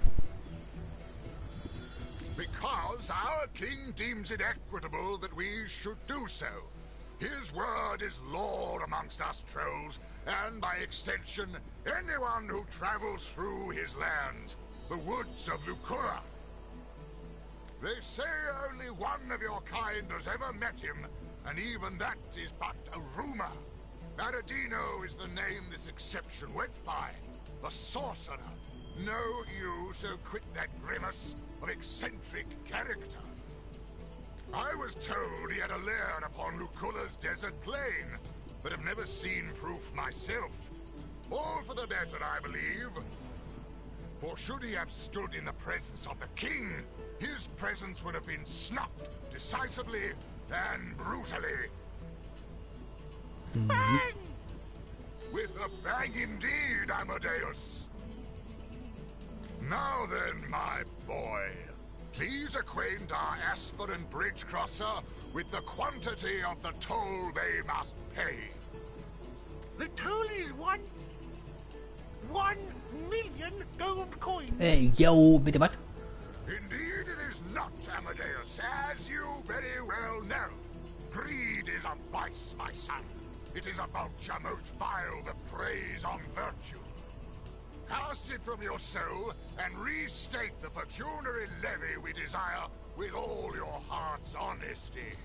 Because our king deems it equitable that we should do so. His word is law amongst us trolls, and by extension, anyone who travels through his lands, the woods of Lucura. They say only one of your kind has ever met him, and even that is but a rumor. Aradino is the name this exception went by, the sorcerer. Know you, so quit that grimace of eccentric character. I was told he had a lair upon Lucula's desert plain, but have never seen proof myself. All for the better, I believe. For should he have stood in the presence of the king, his presence would have been snuffed decisively and brutally. Bang! With a bang indeed, Amadeus. Now then, my boy. Please acquaint our aspirant bridge crosser with the quantity of the toll they must pay. The toll is 1 million gold coins. Yo, bitte was? Indeed it is not, Amadeus, as you very well know. Greed is a vice, my son. It is a vulture most vile that preys on virtue. Cast it from your soul, and restate the pecuniary levy we desire with all your heart's honesty.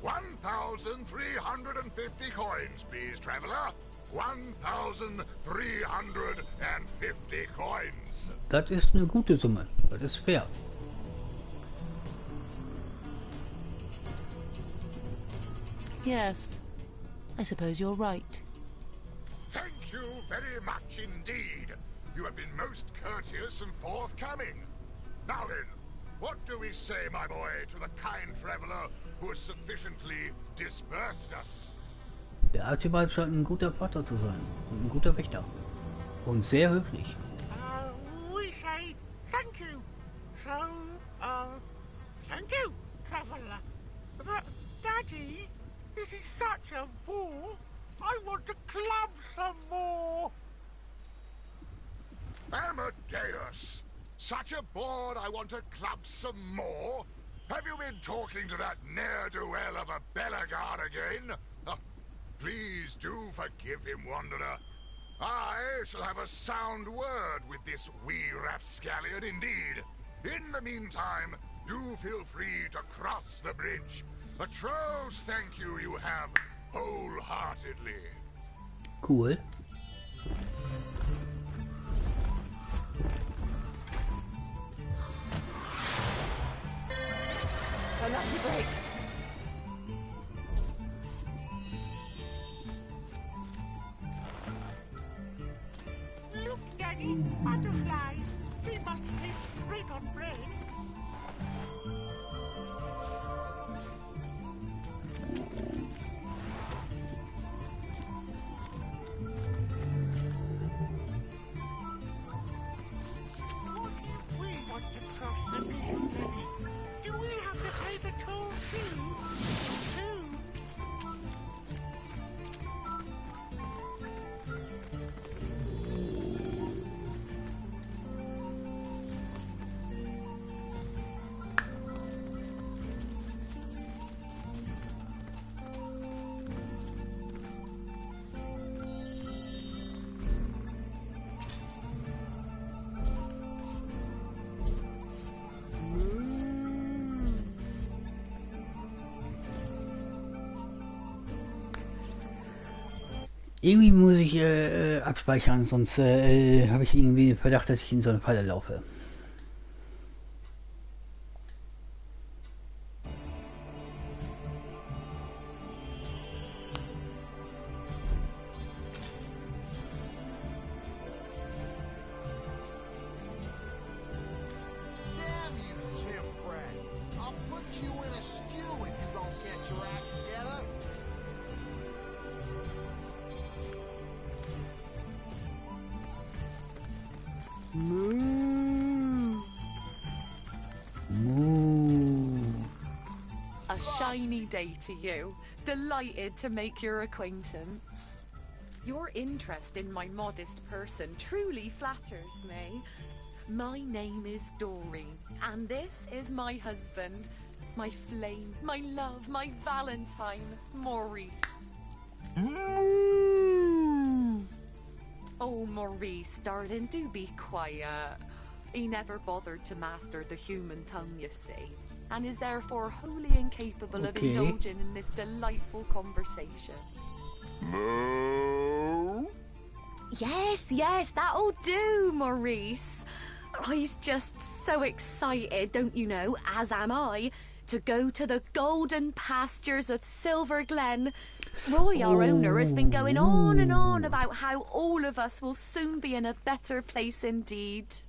1,350 coins, please, traveler. 1,350 coins. Das ist eine gute Summe. Das ist fair. Yes, I suppose you're right. Thank you very much indeed. You have been most courteous and forthcoming. Now then, what do we say, my boy, to the kind traveler who has sufficiently dispersed us? Der Archibald scheint ein guter Vater zu sein. Und ein guter Wächter. Und sehr höflich. We say thank you. So, thank you, traveler. But, Daddy, this is such a bore. I want to club some more! Amadeus! Such a bore I want to club some more? Have you been talking to that ne'er-do-well of a Belagard again? Please do forgive him, Wanderer. I shall have a sound word with this wee rapscallion indeed. In the meantime, do feel free to cross the bridge. A trolls thank you have wholeheartedly. Cool. A lucky break. Look, Daddy, butterflies. They must taste great on bread. What if we want to cross the bridge, Daddy? Do we have to pay the toll too? Irgendwie muss ich abspeichern, sonst habe ich irgendwie den Verdacht, dass ich in so eine Falle laufe. A shiny day to you. Delighted to make your acquaintance. Your interest in my modest person truly flatters me. My name is Doreen, and this is my husband, my flame, my love, my Valentine, Maurice. Oh, Maurice, darling, do be quiet. He never bothered to master the human tongue, you see, and is therefore wholly incapable of indulging in this delightful conversation. Moo? Yes, that'll do, Maurice. He's just so excited, don't you know, as am I, to go to the golden pastures of Silver Glen. Roy, our owner, has been going on and on about how all of us will soon be in a better place indeed.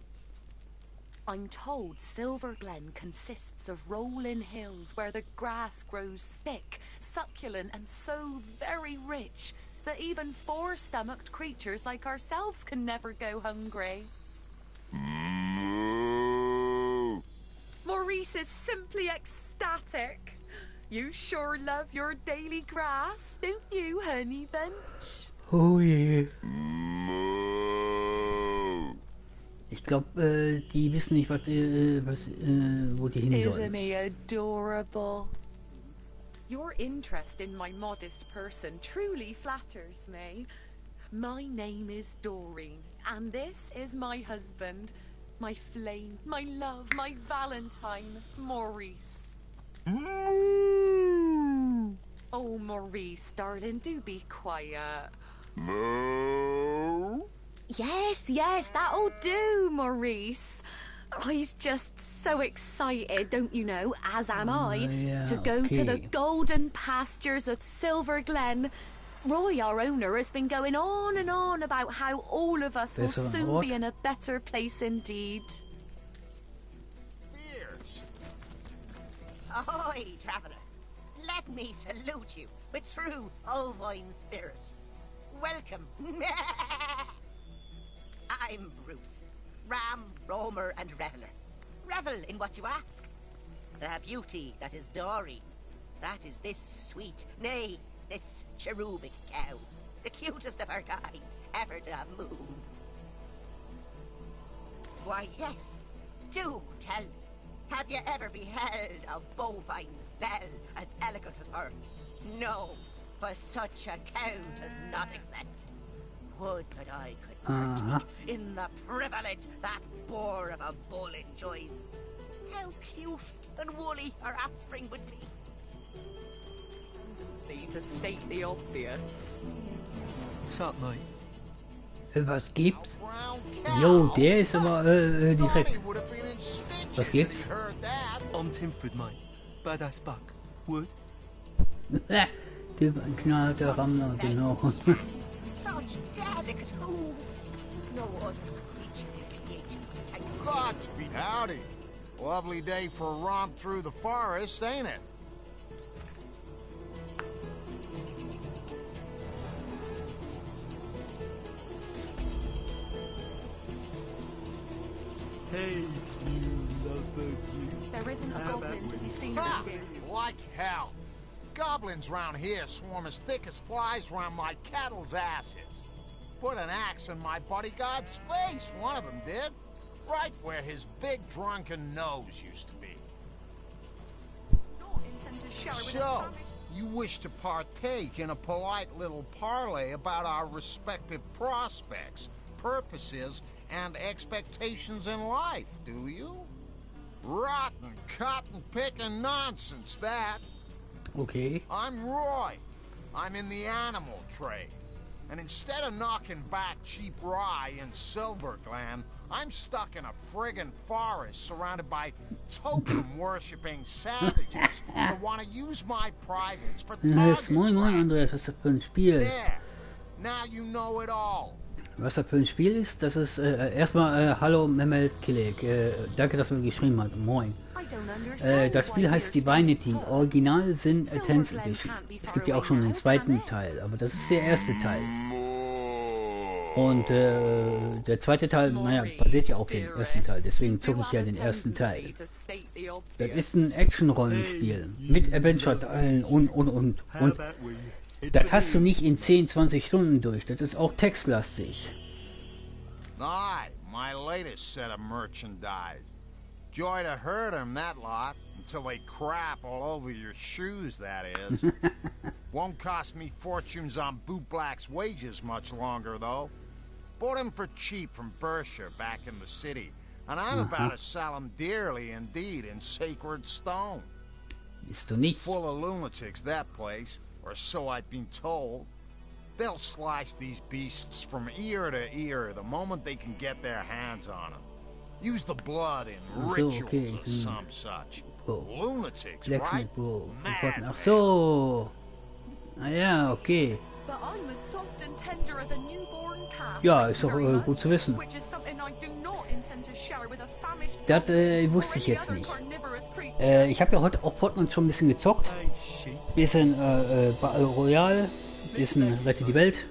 I'm told Silver Glen consists of rolling hills where the grass grows thick, succulent, and so very rich that even four-stomached creatures like ourselves can never go hungry. Maurice is simply ecstatic. You sure love your daily grass, don't you, honey bunch? Oh yeah. Ich glaube, die wissen nicht, wo die hin sollen. Isn't he adorable? Your interest in my modest person truly flatters me. My name is Doreen, and this is my husband, my flame, my love, my Valentine, Maurice. Oh, Maurice, darling, do be quiet. Moo? Yes, that'll do, Maurice. He's just so excited, don't you know, as am I, to go to the golden pastures of Silver Glen. Roy, our owner, has been going on and on about how all of us will soon be in a better place indeed. Fierce. Ahoy, traveller. Let me salute you with true ovine spirit. Welcome. I'm Bruce, ram, roamer, and reveller. Revel in what you ask. The beauty that is Doreen, that is this sweet, nay, this cherubic cow, the cutest of her kind ever to have moved. Why, yes, do tell me, have you ever beheld a bovine belle as elegant as her? No, for such a cow does not exist. Would that I could partake in the privilege that boar of a bull enjoys. How cute and woolly her offspring would be. See, to state the obvious. What's up, mate? Was gibt's? Jo, der ist aber direkt. Was gibt's? I'm Timford, mate. Badass buck. Wood? Der knallte Rammler, genau. Such delicate hooves. No other creature created. Godspeed. Howdy. Lovely day for a romp through the forest, ain't it? Hey, you lovebirds, you. There isn't a goblin to be seen Ha! here. Like hell. Goblins round here swarm as thick as flies round my cattle's asses. Put an axe in my bodyguard's face, one of them did. Right where his big drunken nose used to be. So, you wish to partake in a polite little parley about our respective prospects, purposes, and expectations in life, do you? Rotten, cotton-picking nonsense, that. Okay. I'm Roy. I'm in the animal trade. And instead of knocking back cheap rye in Silverglen, I'm stuck in a friggin' forest surrounded by totem-worshipping savages that want to use my privates for target Moin Moin Andreas, was ist das für ein Spiel? There. Now you know it all. Was das für ein Spiel ist, das ist erstmal hallo Mehmet Kilek, danke, dass du mir geschrieben hast, moin. Das Spiel heißt Divinity, Original Sin 10th Edition. Es gibt ja auch schon den zweiten Teil, aber das ist der erste Teil. Und der zweite Teil, naja, basiert ja auf dem ersten Teil, deswegen zog ich ja den ersten Teil. Das ist ein Action-Rollenspiel mit Adventure-Teilen und. Das hast du nicht in 10-20 Stunden durch, das ist auch textlastig. Aye, my latest set of merchandise. Joy to hurt 'em, that lot, until they crap all over your shoes, that is. Won't cost me fortunes on bootblack's wages much longer, though. Bought him for cheap from Berkshire back in the city, and I'm about to sell him dearly indeed in sacred stone. Bist du nicht? Full of lunatics, that place, or so I've been told. They'll slice these beasts from ear to ear the moment they can get their hands on them. Use the blood in rituals or some such. Lunatics, right? Ach so. Ja, okay. Ja, ist doch gut zu wissen. Das wusste ich jetzt nicht. Ich habe ja heute auch Fortnite schon ein bisschen gezockt. Bisschen Battle Royale, bisschen Rette die Welt.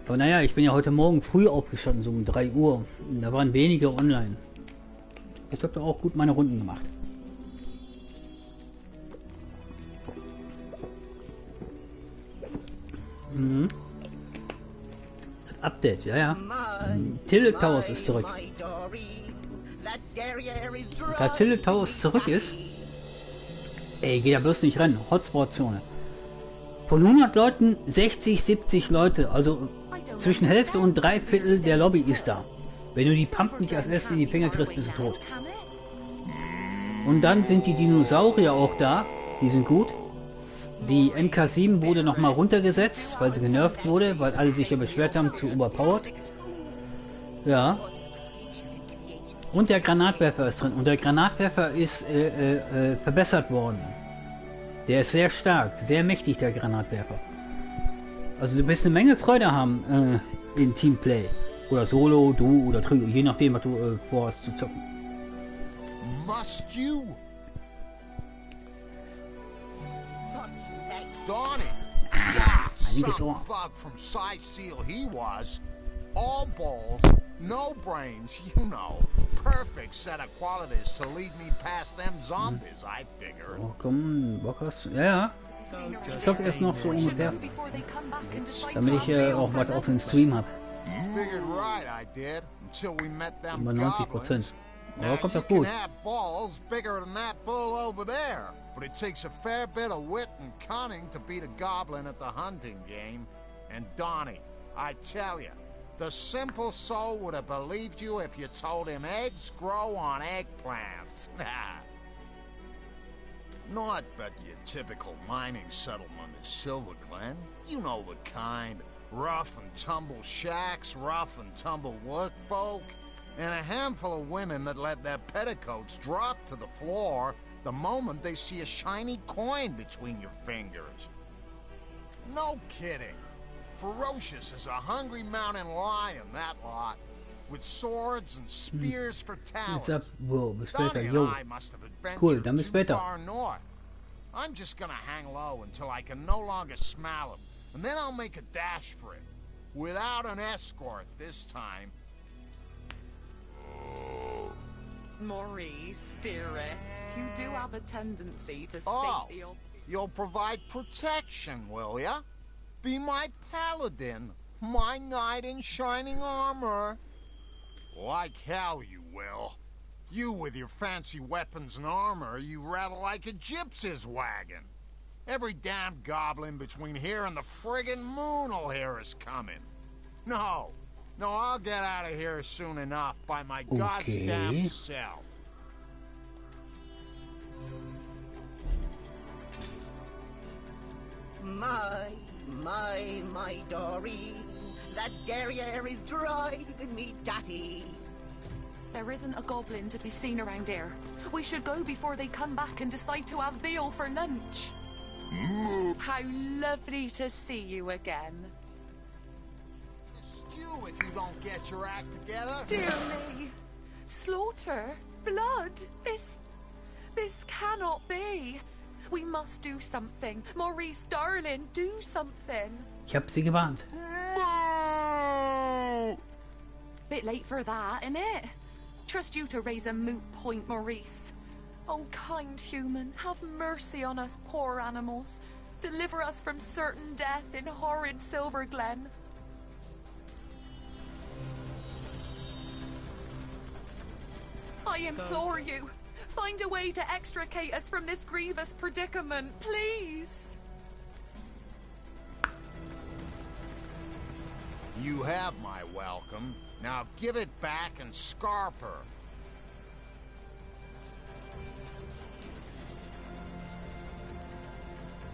Aber naja, ich bin ja heute Morgen früh aufgestanden, so um 3 Uhr. Und da waren wenige online. Ich habe da auch gut meine Runden gemacht. Mhm. Das Update, ja. Tilted Towers ist zurück. Da Tilted Towers zurück ist... Ey, geh da bloß nicht rennen. Hotspot-Zone. Von 100 Leuten 60, 70 Leute. Also zwischen Hälfte und 3/4 der Lobby ist da. Wenn du die Pump nicht als erstes in die Finger kriegst, bist du tot. Und dann sind die Dinosaurier auch da. Die sind gut. Die MK7 wurde nochmal runtergesetzt, weil sie genervt wurde, weil alle sich ja beschwert haben, zu overpowered. Ja. Und der Granatwerfer ist drin. Und der Granatwerfer ist verbessert worden. Der ist sehr stark, sehr mächtig, der Granatwerfer. Also du wirst eine Menge Freude haben in Teamplay. Oder Solo, du oder Trio, je nachdem, was du vorhast zu zocken. Must you? Donnie! Yeah, some thug from Side Seal he was. All balls, no brains, you know. Perfect set of qualities to lead me past them zombies, I figured. Oh, komm, Bock hast du? Ja. Ich zock erst noch so ungefähr. Damit ich auch was auf den Stream habe. Figured right I did, until we met them Über 90%. Ja, kommt doch you gut. can have balls bigger than that bull over there, but it takes a fair bit of wit and cunning to beat a goblin at the hunting game. And Donnie, I tell you, the simple soul would have believed you if you told him eggs grow on eggplants. Not but your typical mining settlement is Silverglen. You know the kind. Rough and tumble shacks, rough and tumble workfolk, and a handful of women that let their petticoats drop to the floor the moment they see a shiny coin between your fingers. No kidding. Ferocious as a hungry mountain lion, that lot. With swords and spears for talons. Donnie and I must have adventured too far north. I'm just gonna hang low until I can no longer smell him, and then I'll make a dash for it. Without an escort this time. Maurice, dearest, you do have a tendency to state the obvious. You'll provide protection, will ya? Be my paladin, my knight in shining armor. Like hell you will. You with your fancy weapons and armor, you rattle like a gypsy's wagon. Every damn goblin between here and the friggin' moon'll hear us coming. No, I'll get out of here soon enough by my god's damn self. My Doreen, that derriere is driving me datty. There isn't a goblin to be seen around here. We should go before they come back and decide to have veal for lunch. How lovely to see you again. Skew if you don't get your act together. Dear me. Slaughter. Blood. This cannot be. We must do something. Maurice, darling, do something. Ich hab sie gewarnt. Bit late for that, innit? Trust you to raise a moot point, Maurice. Oh, kind human, have mercy on us poor animals. Deliver us from certain death in horrid Silver Glen. I implore you, find a way to extricate us from this grievous predicament, please. You have my welcome. Now give it back and scarp her.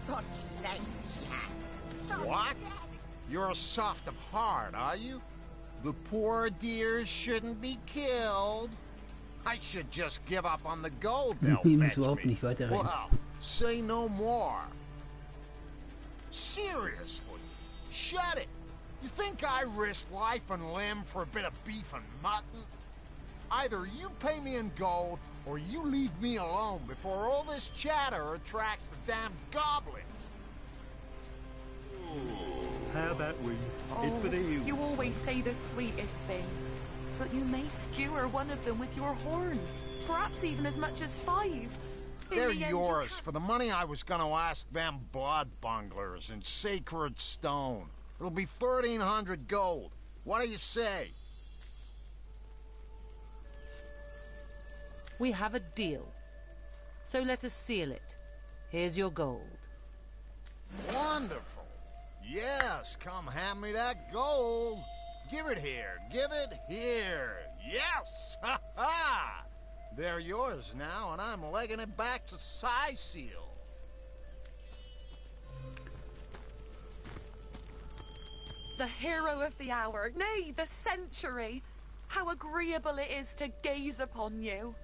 Such legs she has. Such What? You're soft of heart, are you? The poor dears shouldn't be killed. I should just give up on the gold they'll fetch me. Well, say no more. Seriously, shut it. You think I risk life and limb for a bit of beef and mutton? Either you pay me in gold, or you leave me alone before all this chatter attracts the damn goblins. How about we head for the hills? You always say the sweetest things, but you may skewer one of them with your horns, perhaps even as much as 5. They're yours for the money I was gonna ask them blood bunglers in sacred stone. It'll be 1,300 gold. What do you say? We have a deal. So let us seal it. Here's your gold. Wonderful. Yes, come hand me that gold. Give it here. Give it here. Yes! Ha ha! They're yours now, and I'm legging it back to Sicil. The hero of the hour, nay, the century. How agreeable it is to gaze upon you.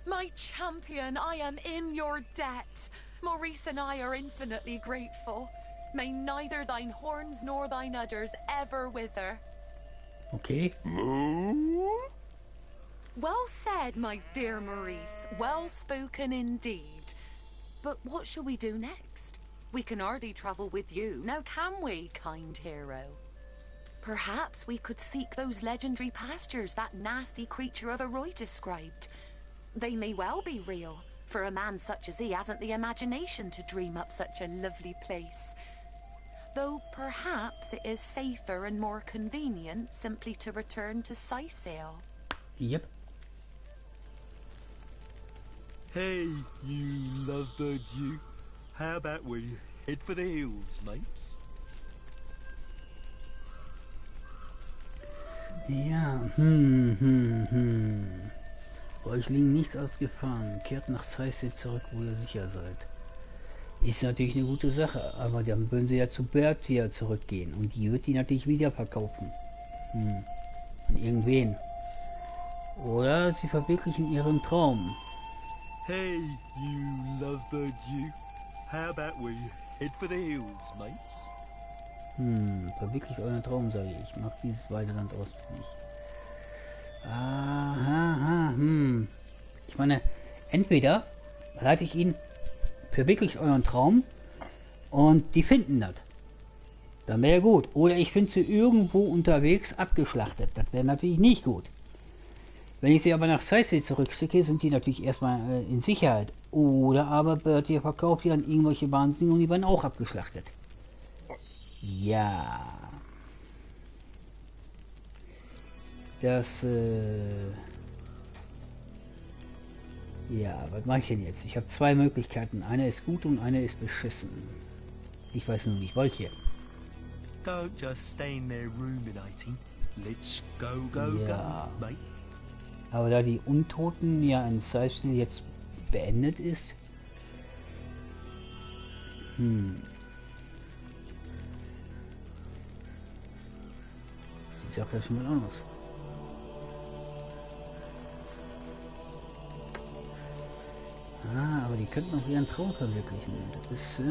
My champion, I am in your debt. Maurice and I are infinitely grateful. May neither thine horns nor thine udders ever wither. Okay. Well said, my dear Maurice. Well spoken indeed. But what shall we do next? We can hardly travel with you, now can we, kind hero? Perhaps we could seek those legendary pastures that nasty creature of a Roy described. They may well be real, for a man such as he hasn't the imagination to dream up such a lovely place. Though perhaps it is safer and more convenient simply to return to Sicil. Yep. Hey, you lovebirds, you. How about we head for the hills, mates? Ja, Euch liegen nichts als Gefahren. Kehrt nach Sicil zurück, wo ihr sicher seid. Ist natürlich eine gute Sache, aber dann würden sie ja zu Bertia zurückgehen und die wird die natürlich wieder verkaufen. An irgendwen. Oder sie verwirklichen ihren Traum. Hey, you lovebirds, you. How about we head for the hills, mates? Verwirklicht euren Traum, sage ich. Ich mag dieses Weideland auswendig. Aha, Ich meine, entweder leite ich ihn verwirklicht euren Traum und die finden das. Dann wäre gut. Oder ich finde sie irgendwo unterwegs abgeschlachtet. Das wäre natürlich nicht gut. Wenn ich sie aber nach Sicil zurückschicke, sind die natürlich erstmal in Sicherheit. Oder aber Bertie verkauft die an irgendwelche Wahnsinnigen und die werden auch abgeschlachtet. Ja. Das, ja, was mache ich denn jetzt? Ich habe 2 Möglichkeiten. Eine ist gut und eine ist beschissen. Ich weiß nur nicht, welche. Don't just stand there ruminating. Let's go, go, Ja. go, mates. Aber da die Untoten ja in Sicil jetzt beendet ist, sag das schon mal aus. Ah, aber die könnten auch ihren Traum verwirklichen. Das ist, ja,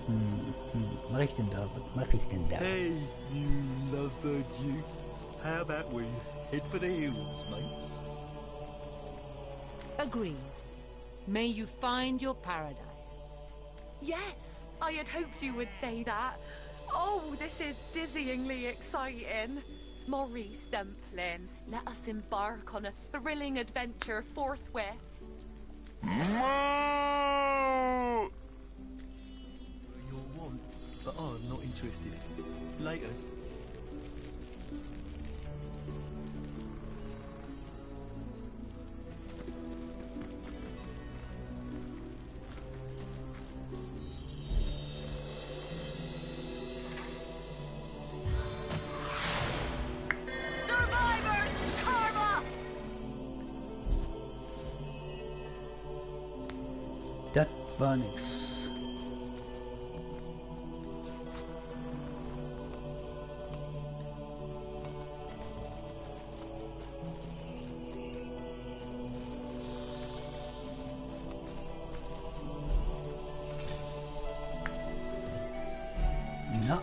Was mach ich denn da? Was mach ich denn da? Hey, you lovebirds, you. How about we head for the hills, mates? Agreed. May you find your paradise. Yes, I had hoped you would say that. Oh, this is dizzyingly exciting. Maurice Dumpling, let us embark on a thrilling adventure forthwith. You'll want, but I'm not interested. Laters. Das war nix. Na.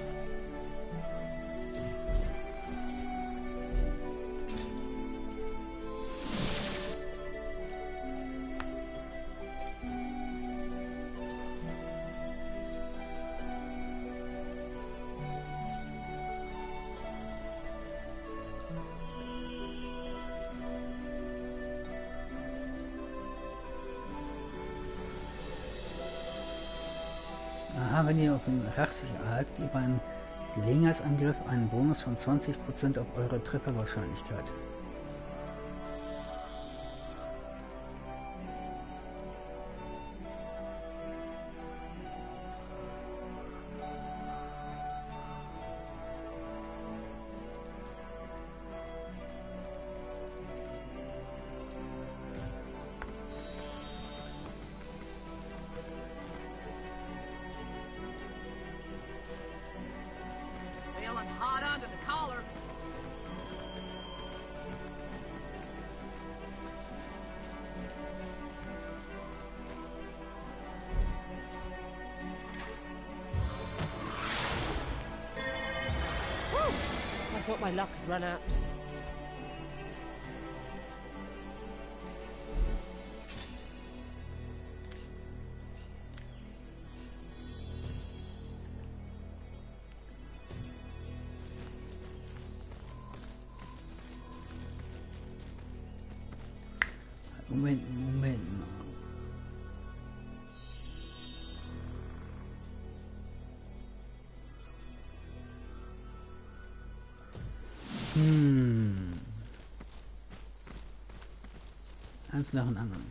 Aha, wenn ihr auf den Rachsich erhaltet ihr beim Gelegenheitsangriff einen Bonus von 20% auf eure Trefferwahrscheinlichkeit. Feeling hot under the collar. I thought my luck had run out. Moment mal. Eins nach dem anderen.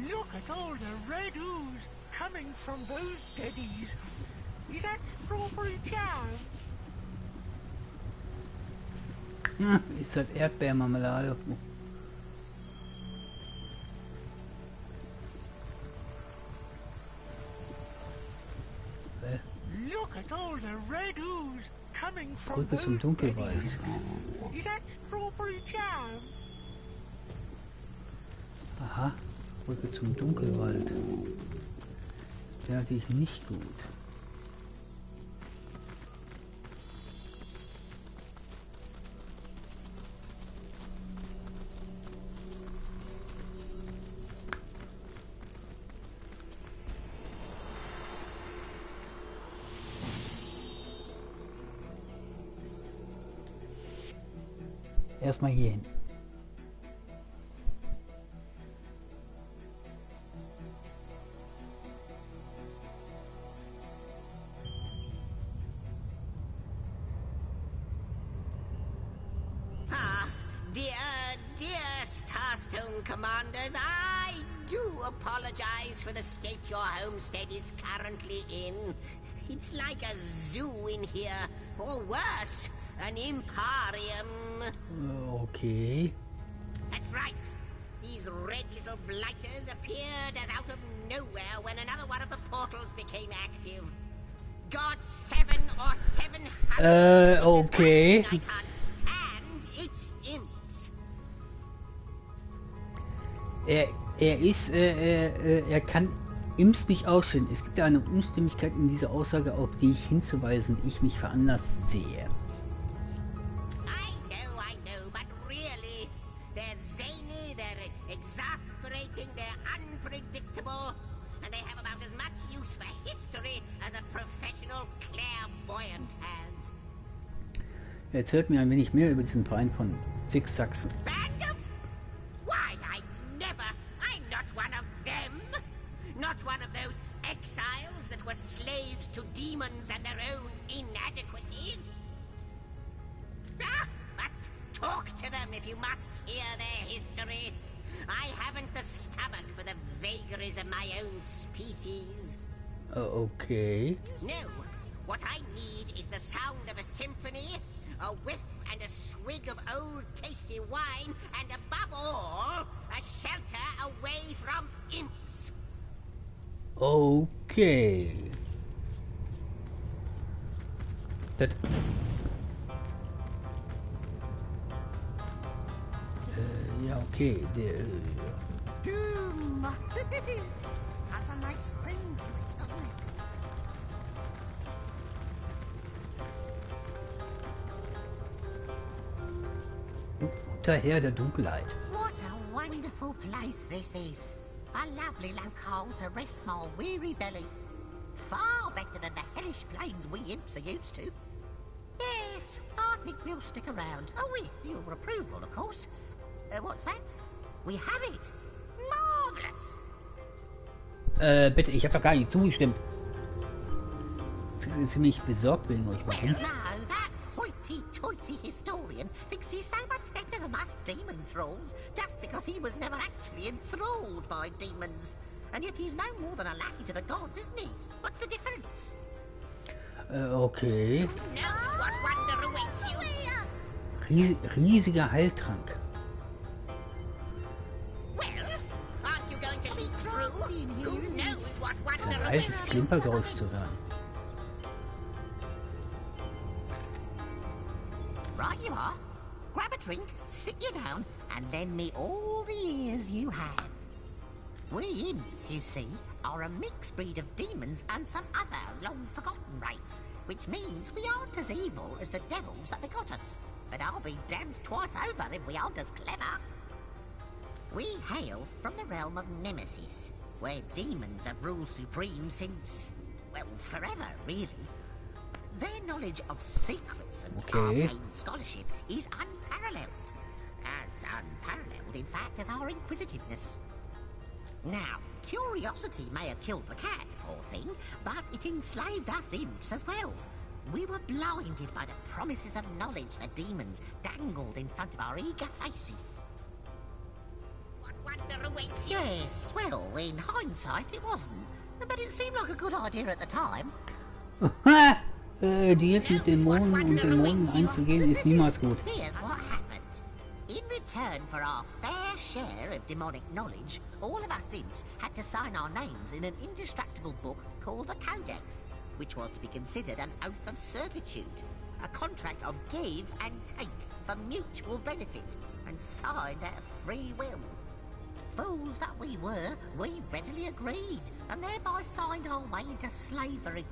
Look at all the red ooze coming from those deadies. Is that strawberry jam? Ist das Erdbeermarmelade? Look at all the red ooze coming from Brücke those zum Dunkelwald. deadies. Is that strawberry jam? Aha, Brücke zum Dunkelwald. Fertig nicht gut. Erstmal hier hin. Dearest Hearthstone Commanders, I do apologize for the state your homestead is currently in. It's like a zoo in here, or worse, an emporium. Okay. That's right. These red little blighters appeared as out of nowhere when another one of the portals became active. God, 7 or 700. Okay. I can't stand its imps. Er kann Imps nicht ausstehen. Es gibt eine Unstimmigkeit in dieser Aussage, auf die ich hinzuweisen, ich mich veranlasst sehe. I know, but really, they're zany, they're exasperating, they're unpredictable, and they have about as much use for history as a professional clairvoyant has. Er erzählt mir ein wenig mehr über diesen Verein von Sachsen. Band of? Why, I'm not one of them. Not one of those exiles that were slaves to demons and their own inadequacies. But talk to them if you must hear their history. I haven't the stomach for the vagaries of my own species. Okay. No, what I need is the sound of a symphony, a whiff and a swig of old tasty wine, and above all, a shelter away from imps. Okay. Das... ja, okay. Doom! Has a nice ring to it, doesn't it? Unter der Dunkelheit. What a wonderful place this is. A lovely locale to rest my weary belly. Far better than the hellish plains we imps are used to. Yes, I think we'll stick around. Oh, with your approval, of course. What's that? We have it. Marvelous. Bitte, ich habe doch gar nicht zugestimmt. Sie sind mich besorgt wegen euch. Warum? No, that hoity-toity historian thinks he's so much better than us demon thralls just because he was never actually enthralled by demons. And yet he's no more than a lackey to the gods, isn't he? What's the difference? Okay. Who knows what wonder awaits you? Riesiger Heiltrank. Well, aren't you going to leak through? Who knows what wonder Ein awaits heißes you? Klimpergeräusch zu hören. Right you are. Grab a drink, sit you down, and lend me all the ears you have. We imps, you see, are a mixed breed of demons and some other long-forgotten race, which means we aren't as evil as the devils that begot us. But I'll be damned twice over if we aren't as clever. We hail from the realm of Nemesis, where demons have ruled supreme since, well, forever, really. Their knowledge of secrets and arcane scholarship is unparalleled. As unparalleled, in fact, as our inquisitiveness. Now, curiosity may have killed the cat, poor thing, but it enslaved us imps as well. We were blinded by the promises of knowledge the demons dangled in front of our eager faces. What wonder awaits you? Yes, well, in hindsight it wasn't, but it seemed like a good idea at the time. Die jetzt mit Dämonen und Dämonen einzugehen, ist niemals gut. Here's what happened. In return for our fair share of demonic knowledge, all of us imps had to sign our names in an indestructible book called a Codex, which was to be considered an oath of servitude, a contract of give and take for mutual benefit, and signed out of free will. Fools that we were, we readily agreed, and thereby signed our way into slavery.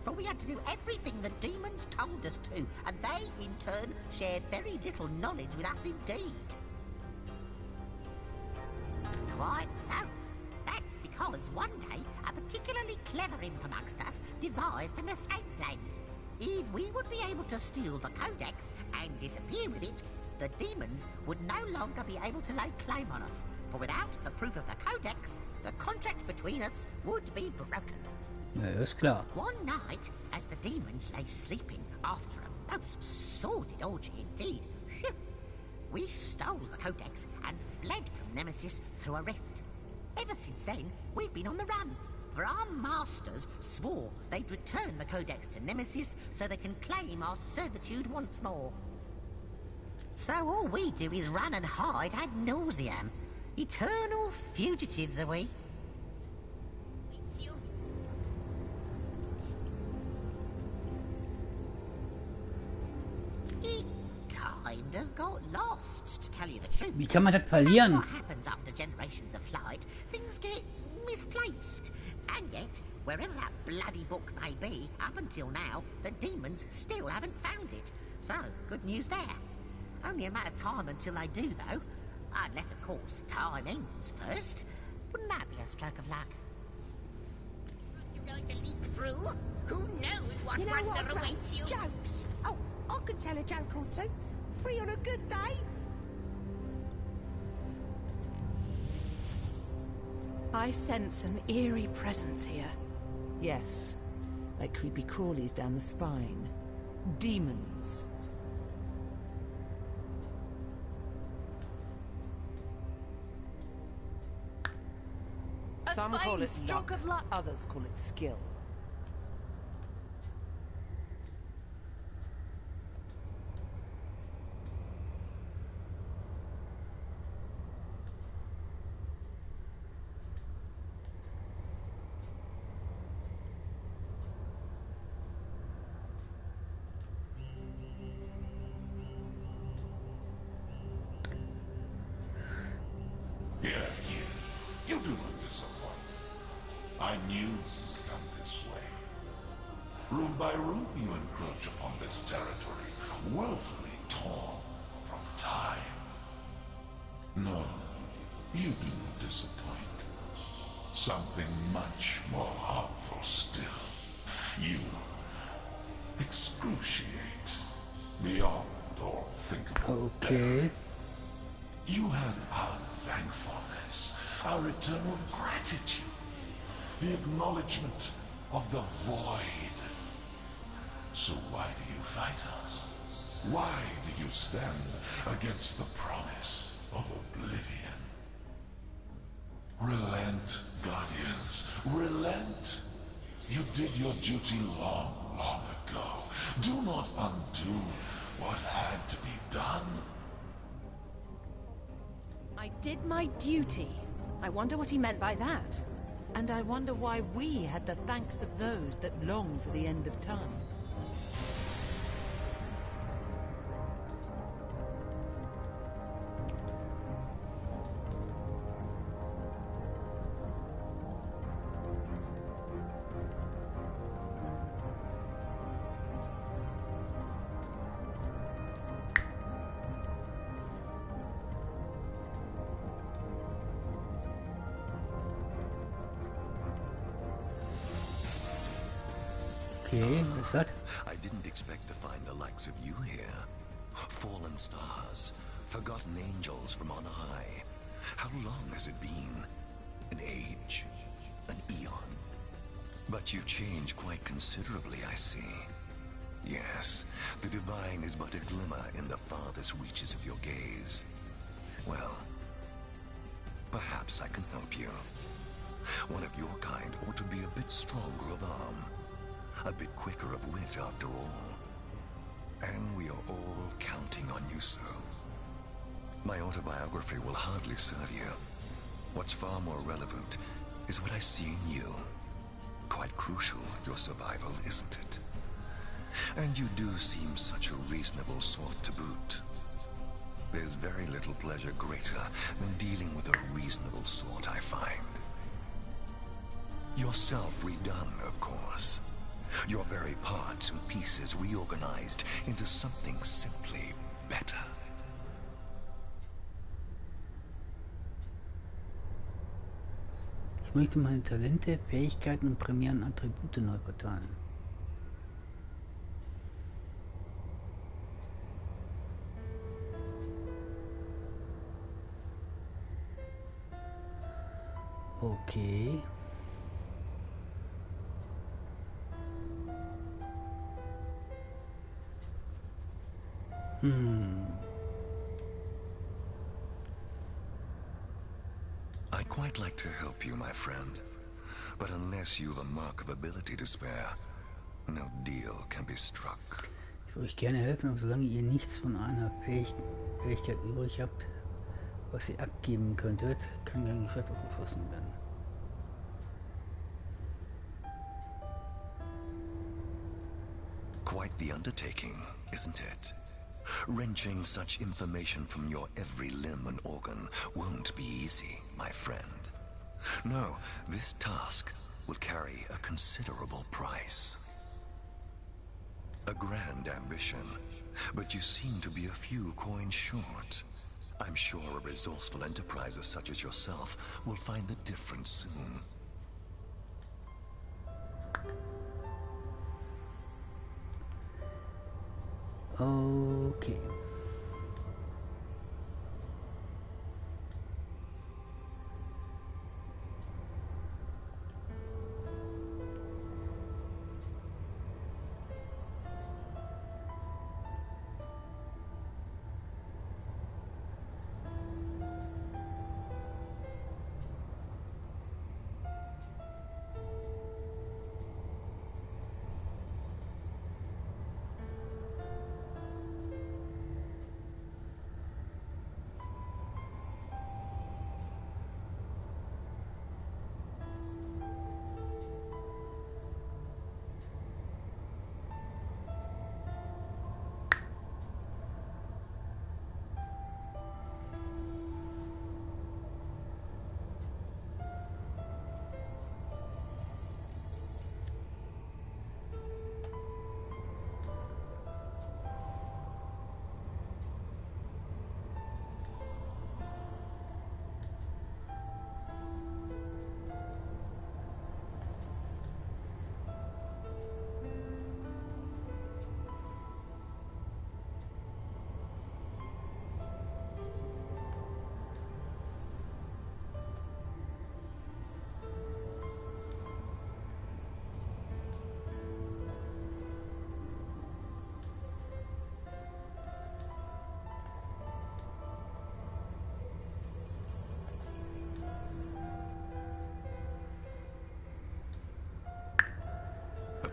For we had to do everything the demons told us to, and they, in turn, shared very little knowledge with us indeed. Quite so. That's because one day, a particularly clever imp amongst us devised an escape plan. If we would be able to steal the Codex and disappear with it, the demons would no longer be able to lay claim on us, for without the proof of the Codex, the contract between us would be broken. Ja, ist klar. One night, as the demons lay sleeping after a most sordid orgy indeed, we stole the Codex and fled from Nemesis through a rift. Ever since since then, we've been on the run. For our masters swore they'd return the Codex to Nemesis so they can claim our servitude once more. So all we do is run and hide ad nauseam. Eternal fugitives are we. It kind of got lost, to tell you the truth. Wie kann man das verlieren? That's what happens after generations of flight. Things get misplaced. And yet, wherever that bloody book may be, up until now, the demons still haven't found it. So, good news there. Only a matter of time until they do, though. Unless, of course, time ends first. Wouldn't that be a stroke of luck? You going to leap through? Who knows what wonder awaits you? Jokes. Oh, I can tell a joke or two. Free on a good day. I sense an eerie presence here. Yes, like creepy crawlies down the spine. Demons. Some call it stroke of luck. Others call it skill. Here, you do not disappoint. I knew you would come this way. Room by room, you encroach upon this territory, willfully torn from time. No, you do not disappoint. Something much more harmful still. You excruciate beyond all thinkable Okay. You have our thankfulness, our eternal gratitude, the acknowledgement of the void. So why do you fight us? Why do you stand against the promise of oblivion? Relent, Guardians, relent. You did your duty long, long ago. Do not undo what had to be done. I did my duty. I wonder what he meant by that. And I wonder why we had the thanks of those that long for the end of time. Okay, was ist das? I didn't expect to find the likes of you here. Fallen stars, forgotten angels from on high. How long has it been? An age, an eon. But you've changed quite considerably, I see. Yes, the divine is but a glimmer in the farthest reaches of your gaze. Well, perhaps I can help you. One of your kind ought to be a bit stronger of arm. A bit quicker of wit, after all. And we are all counting on you, sir. My autobiography will hardly serve you. What's far more relevant is what I see in you. Quite crucial, your survival, isn't it? And you do seem such a reasonable sort to boot. There's very little pleasure greater than dealing with a reasonable sort, I find. Yourself redone, of course. Your very parts and pieces reorganized into something simply better. Ich möchte meine Talente, Fähigkeiten und primären Attribute neu verteilen. Okay. I quite quite like to help you, my friend. But unless you've a mark of ability to spare, no deal can be struck. Ich würde euch gerne helfen, aber solange ihr nichts von einer Fähigkeit übrig habt, was ihr abgeben könntet, kann kein Geschäft abgeschlossen werden. Quite the undertaking, isn't it? Wrenching such information from your every limb and organ won't be easy, my friend. No, this task will carry a considerable price. A grand ambition, but you seem to be a few coins short. I'm sure a resourceful enterpriser such as yourself will find the difference soon. Okay.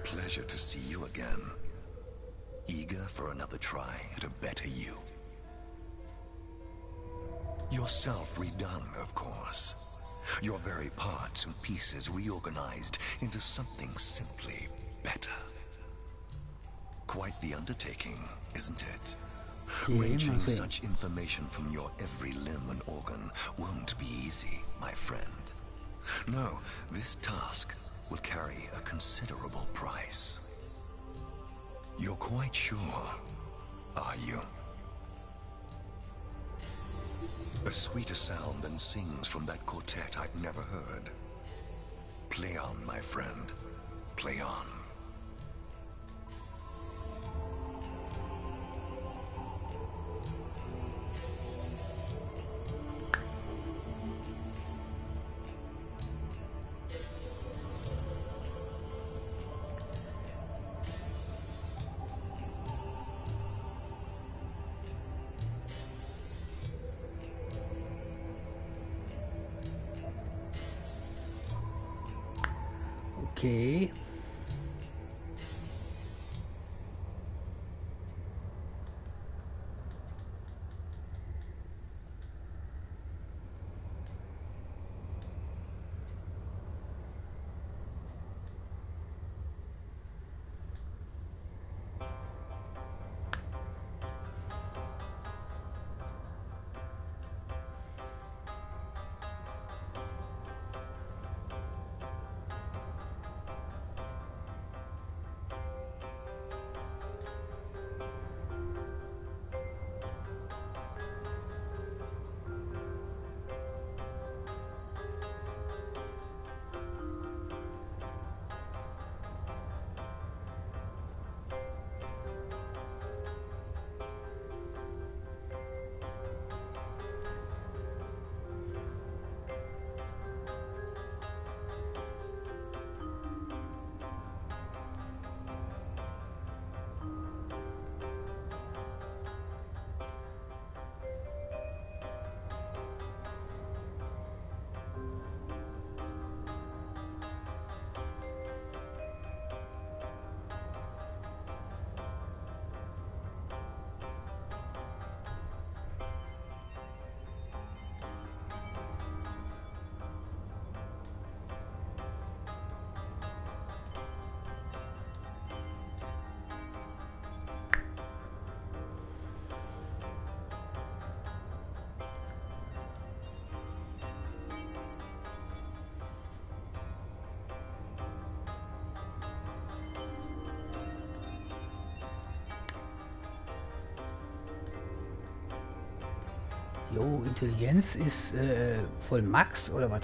Pleasure to see you again. Eager for another try at a better you. Yourself redone, of course. Your very parts and pieces reorganized into something simply better. Quite the undertaking, isn't it? Wrenching such information from your every limb and organ won't be easy, my friend. No, this task will carry a considerable price. You're quite sure, are you? A sweeter sound than sings from that quartet I've never heard. Play on, my friend. Play on. Okay. Jo, Intelligenz ist voll Max oder was?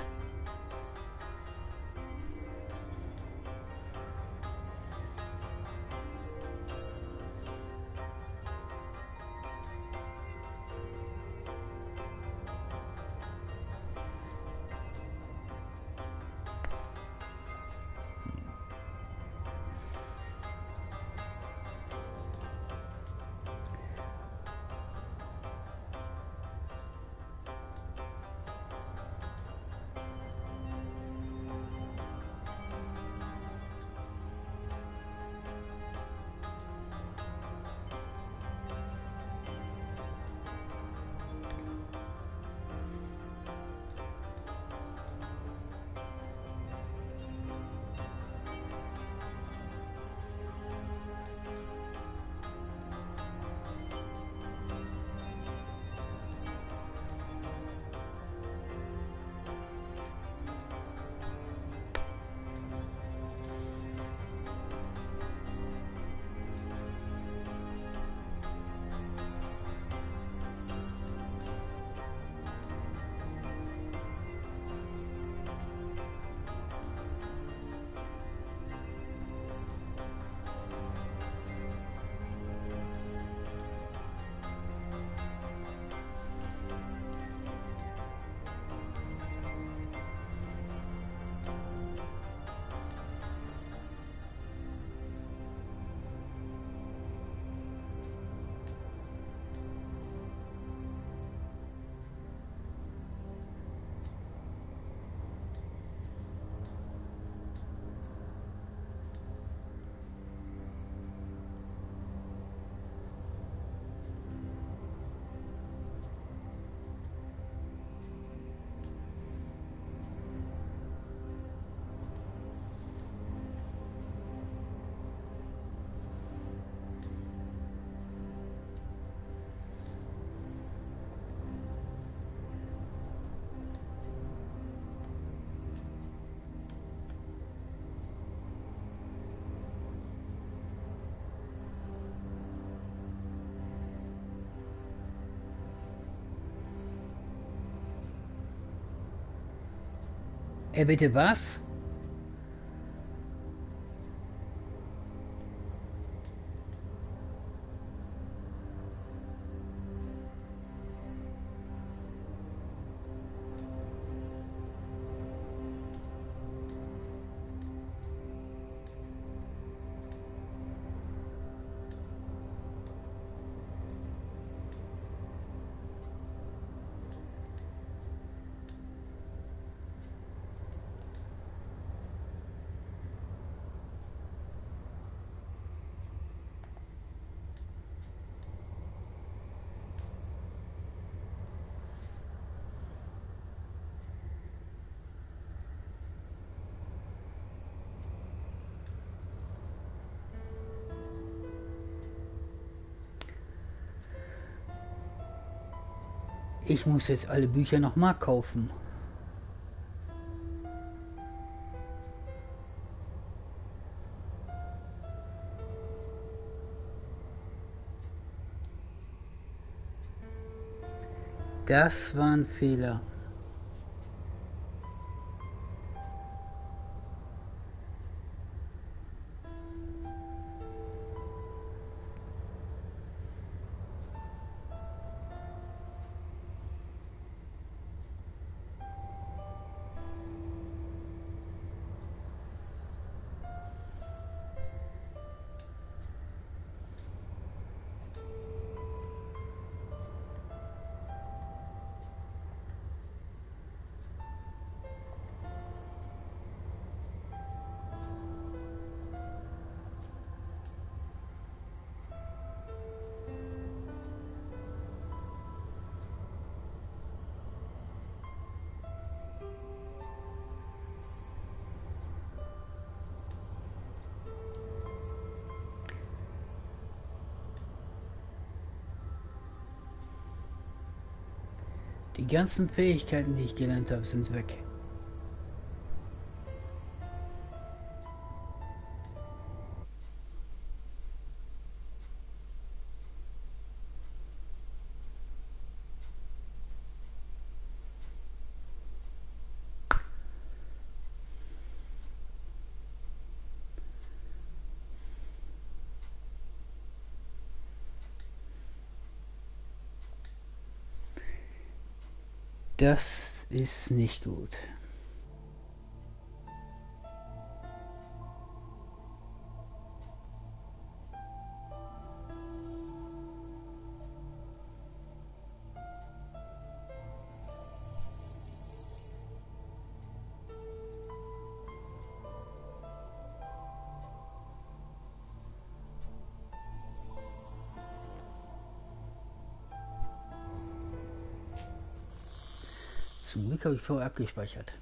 Bitte was? Ich muss jetzt alle Bücher nochmal kaufen. Das war ein Fehler. Die ganzen Fähigkeiten, die ich gelernt habe, sind weg. Das ist nicht gut. Zum Glück habe ich vorher abgespeichert.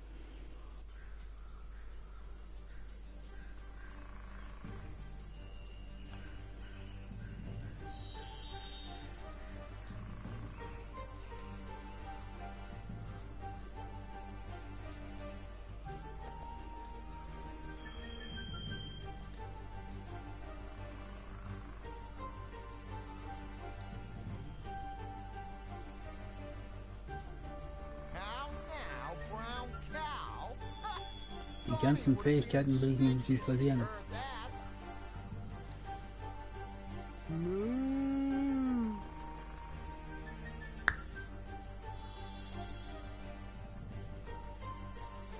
Die ganzen Fähigkeiten will ich nicht verlieren.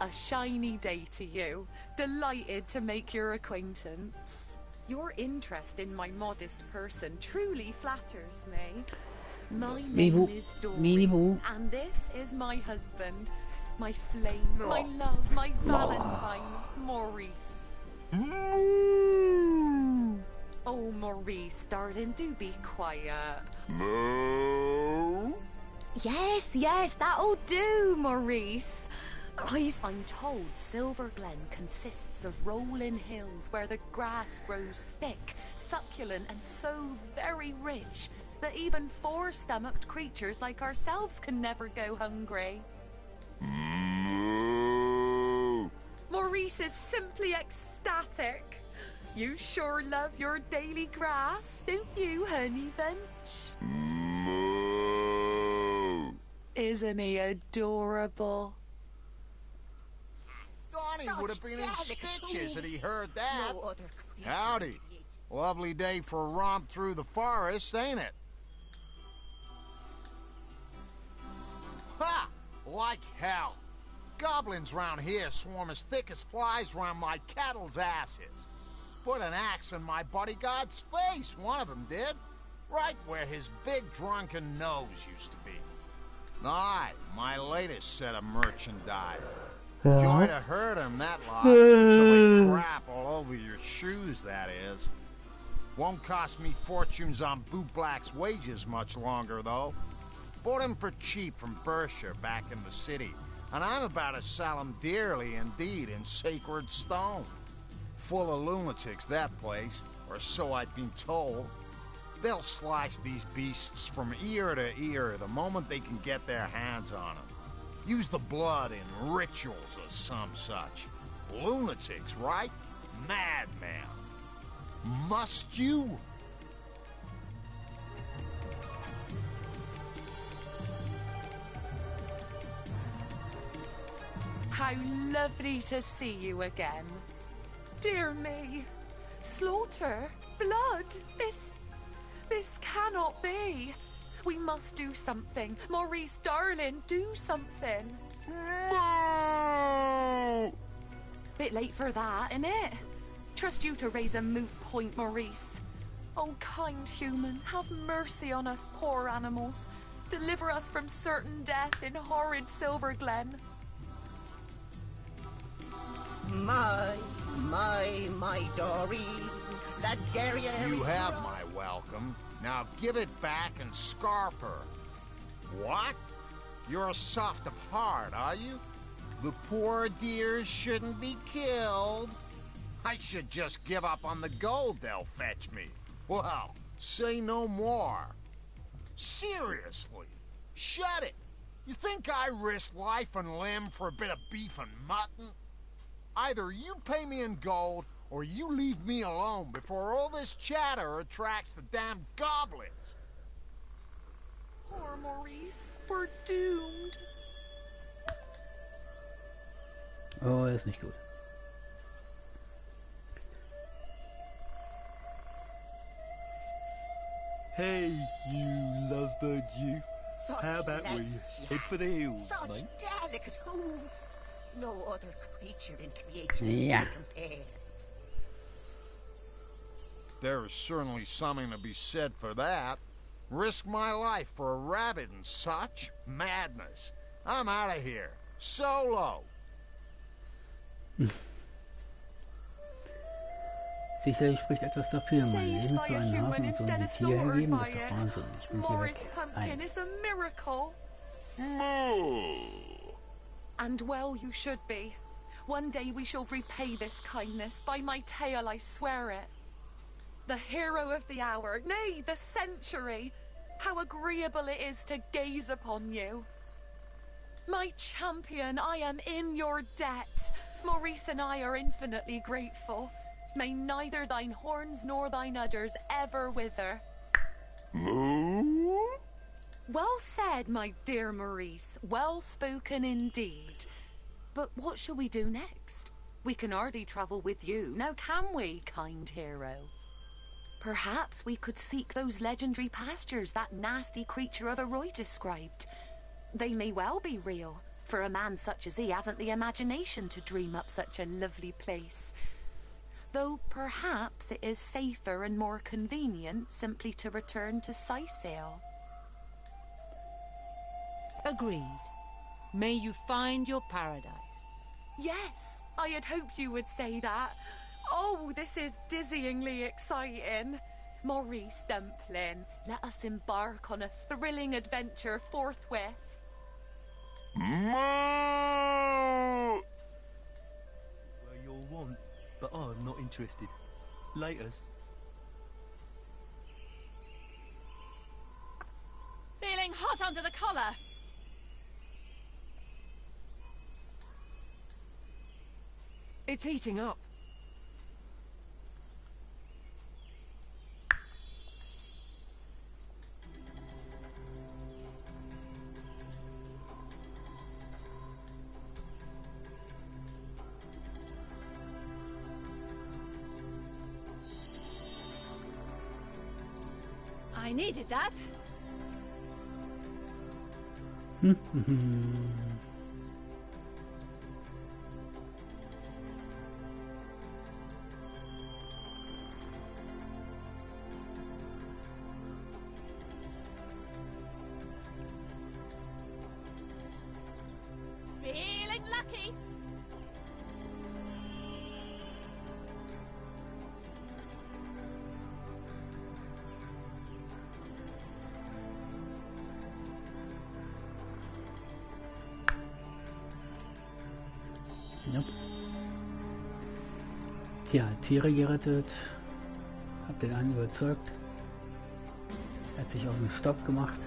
A shiny day to you. Delighted to make your acquaintance. Your interest in my modest person truly flatters me. My name is Dory, and this is my husband. My flame, my love, my Valentine, Maurice. Oh, Maurice, darling, do be quiet. Yes, that'll do, Maurice. I'm told Silver Glen consists of rolling hills where the grass grows thick, succulent, and so very rich that even four-stomached creatures like ourselves can never go hungry. Maurice is simply ecstatic. You sure love your daily grass, don't you, honey bunch? Isn't he adorable? Donnie would have been in stitches had he heard that. Howdy. Lovely day for a romp through the forest, ain't it? Ha! Like hell. Goblins round here swarm as thick as flies round my cattle's asses. Put an axe in my bodyguard's face, one of them did. Right where his big drunken nose used to be. Aye, my latest set of merchandise. Joy to hurt him, that lot, until they crap all over your shoes, that is. Won't cost me fortunes on bootblack's wages much longer, though. Bought him for cheap from Berkshire back in the city, and I'm about to sell him dearly indeed in sacred stone. Full of lunatics, that place, or so I've been told. They'll slice these beasts from ear to ear the moment they can get their hands on them. Use the blood in rituals or some such. Lunatics, right? Madman. Must you? How lovely to see you again. Dear me. Slaughter. Blood. This cannot be. We must do something. Maurice, darling, do something. No! Bit late for that, innit? Trust you to raise a moot point, Maurice. Oh, kind human, have mercy on us poor animals. Deliver us from certain death in horrid Silver Glen. My Dory, that derriere... You have my welcome. Now give it back and scarp her. What? You're soft of heart, are you? The poor dears shouldn't be killed. I should just give up on the gold they'll fetch me. Well, say no more. Seriously, shut it. You think I risk life and limb for a bit of beef and mutton? Either you pay me in gold, or you leave me alone before all this chatter attracts the damn goblins. Poor Maurice, we're doomed. Oh, das ist nicht gut. Hey, you lovebird, you. How about we head for the hills, Such mate? delicate hooves. No other creature in creation Yeah. can compare. There is certainly something to be said for that. Risk my life for a rabbit and such madness. I'm out of here. Solo. Sicherlich spricht etwas dafür, mein Saved Leben by für a einen human Hasen und so instead die of Tier slaughtered hergeben, by das ist doch it. Wahnsinn. Ich bin hier Morris weg. Pumpkin is a miracle. And well you should be. One day we shall repay this kindness. By my tail I swear it. The hero of the hour, nay, the century. How agreeable it is to gaze upon you. My champion, I am in your debt. Maurice and I are infinitely grateful. May neither thine horns nor thine udders ever wither. Moo? Well said, my dear Maurice. Well spoken indeed. But what shall we do next? We can hardly travel with you, now can we, kind hero? Perhaps we could seek those legendary pastures that nasty creature of the Roy described. They may well be real, for a man such as he hasn't the imagination to dream up such a lovely place. Though perhaps it is safer and more convenient simply to return to Sicil. Agreed. May you find your paradise. Yes, I had hoped you would say that. Oh, this is dizzyingly exciting. Maurice Dumpling, let us embark on a thrilling adventure forthwith. Moo! Well, you'll want, but I'm not interested. Laters. Feeling hot under the collar. It's heating up. I needed that. Feeling lucky. Nope. Tja, Tiere gerettet. Hab den einen überzeugt. Hat sich aus dem Stopp gemacht.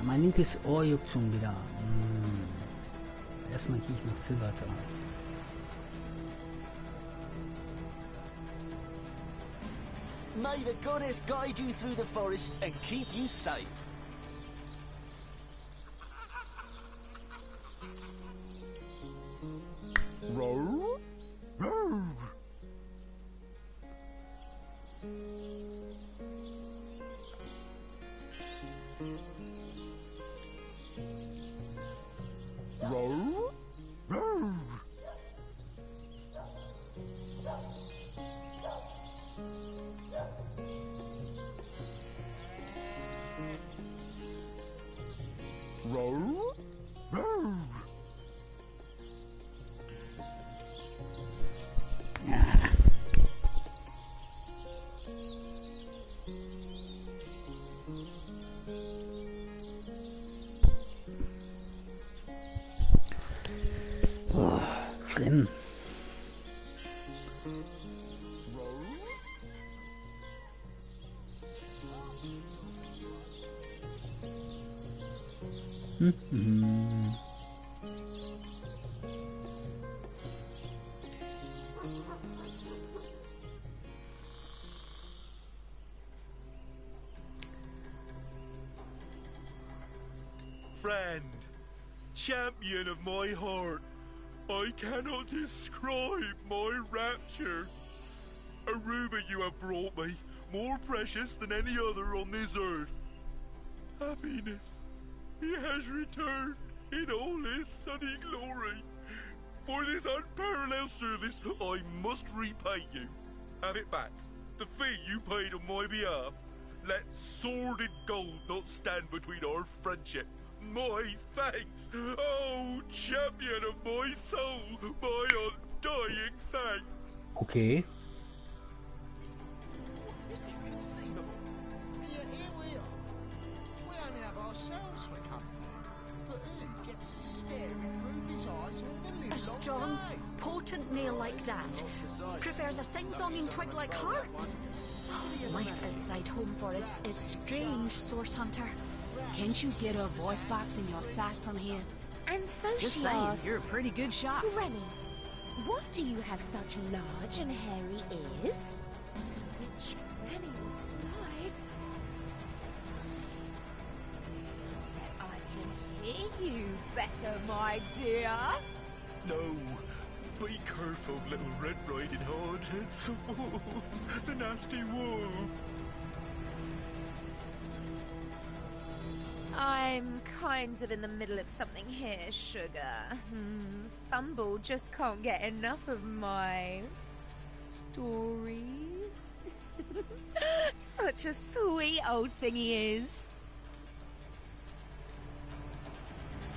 Mein linkes Ohr juckt schon wieder. Erstmal gehe ich nach Silverton. May the goddess guide you through the forest and keep you safe. Row? Row! Row? Row! Row? Row! Oh, schlimm. friend, champion of my heart. I cannot describe my rapture. A ruby you have brought me, more precious than any other on this earth. Happiness, it has returned in all its sunny glory. For this unparalleled service, I must repay you. Have it back, the fee you paid on my behalf. Let sordid gold not stand between our friendship. My thanks, oh champion of my soul, my undying thanks. Okay. This is inconceivable. Here we are. We only have ourselves for company. But he gets to stare in Ruby's eyes all the A livelong strong, day. potent male like that prefers a sing-songing twig like her. Life outside home for us is strange, Source Hunter. Can't you get a voice box in your sack from here? And so Just she saying, asked, you're a pretty good shot. Granny, what do you have such large and hairy ears? To which Granny replied, so that I can hear you better, my dear. No, be careful, little Red Riding Hood. It's the wolf, the nasty wolf. I'm kind of in the middle of something here, sugar. Fumble just can't get enough of my stories. Such a sweet old thing he is.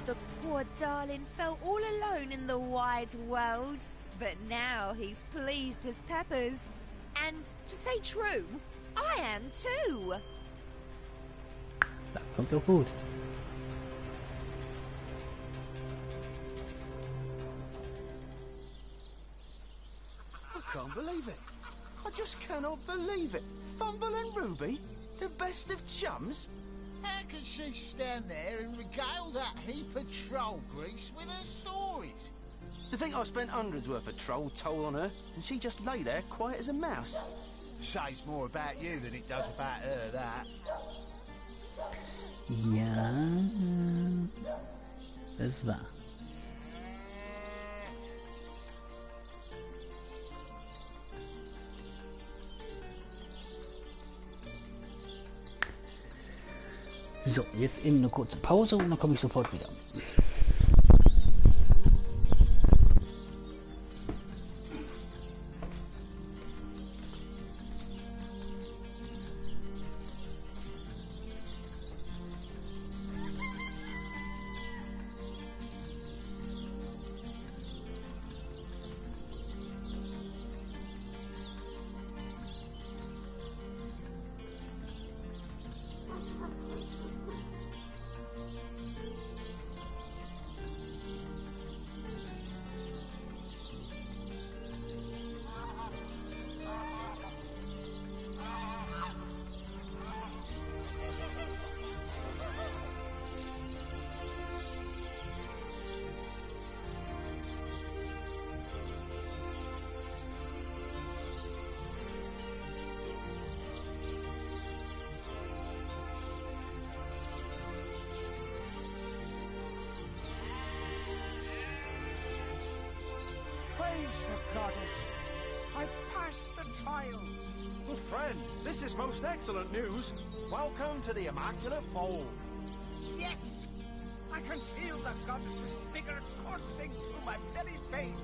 The poor darling felt all alone in the wide world, but now he's pleased as peppers. And to say true, I am too. Das kommt doch gut. I can't believe it. I just cannot believe it. Fumble and Ruby, the best of chums? How could she stand there and regale that heap of troll grease with her stories? To think I spent hundreds worth of troll toll on her, and she just lay there quiet as a mouse. Says more about you than it does about her, that. Ja, das war. So, jetzt eben eine kurze Pause und dann komme ich sofort wieder. I've passed the trial. Well, friend, this is most excellent news. Welcome to the Immaculate Fold. Yes! I can feel the goddess's vigor coursing through my very veins.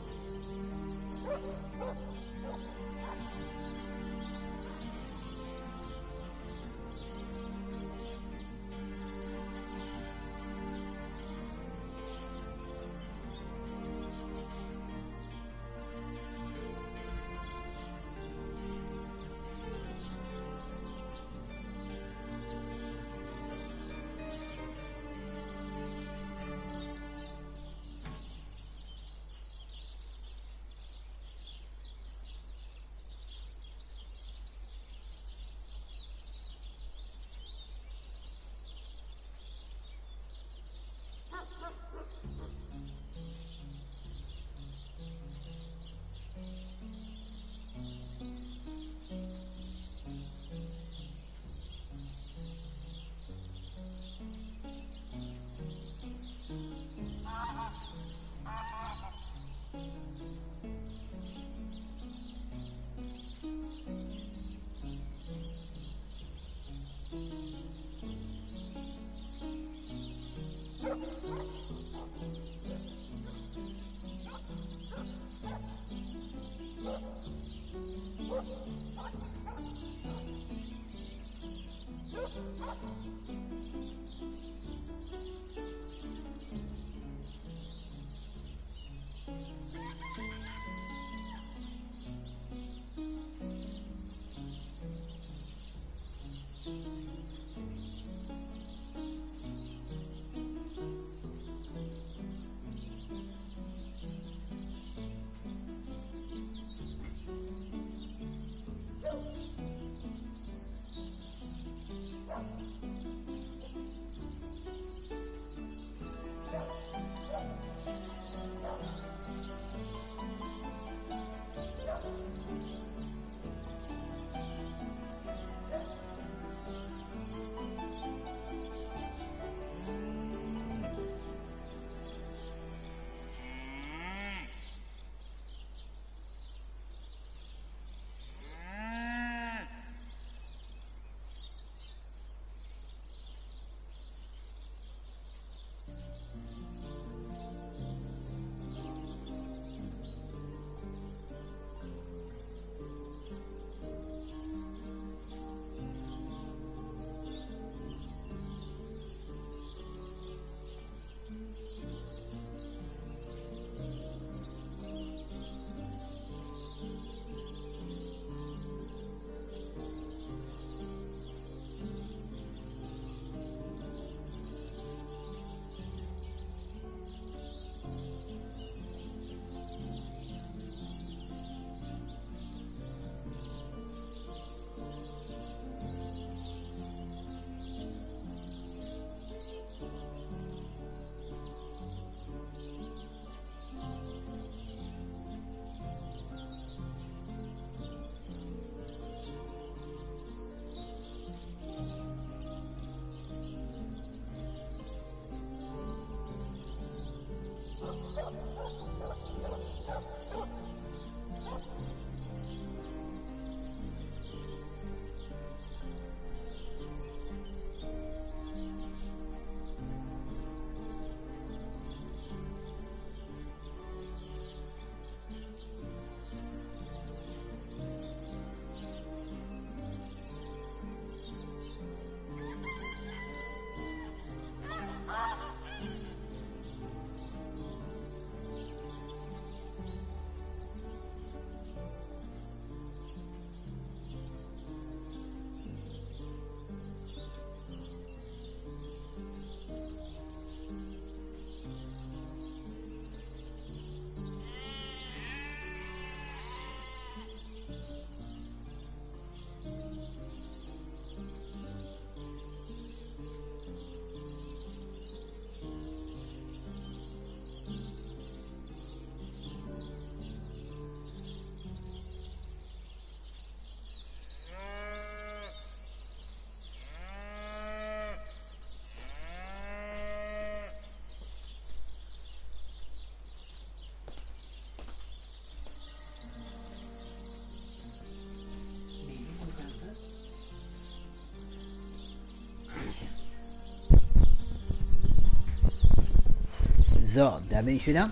So, da bin ich wieder.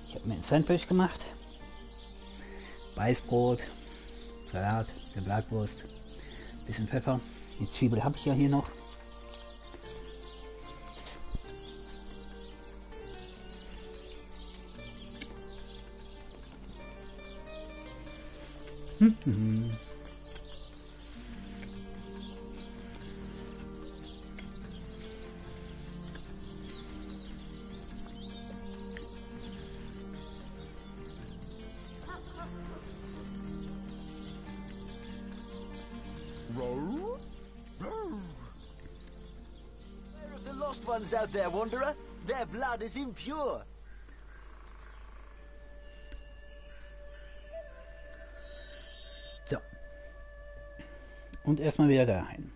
Ich habe mir ein Sandwich gemacht. Weißbrot, Salat, eine Bratwurst, bisschen Pfeffer. Die Zwiebel habe ich ja hier noch. Lost ones out there, Wanderer. Their blood is impure. So. Und erstmal wieder da rein.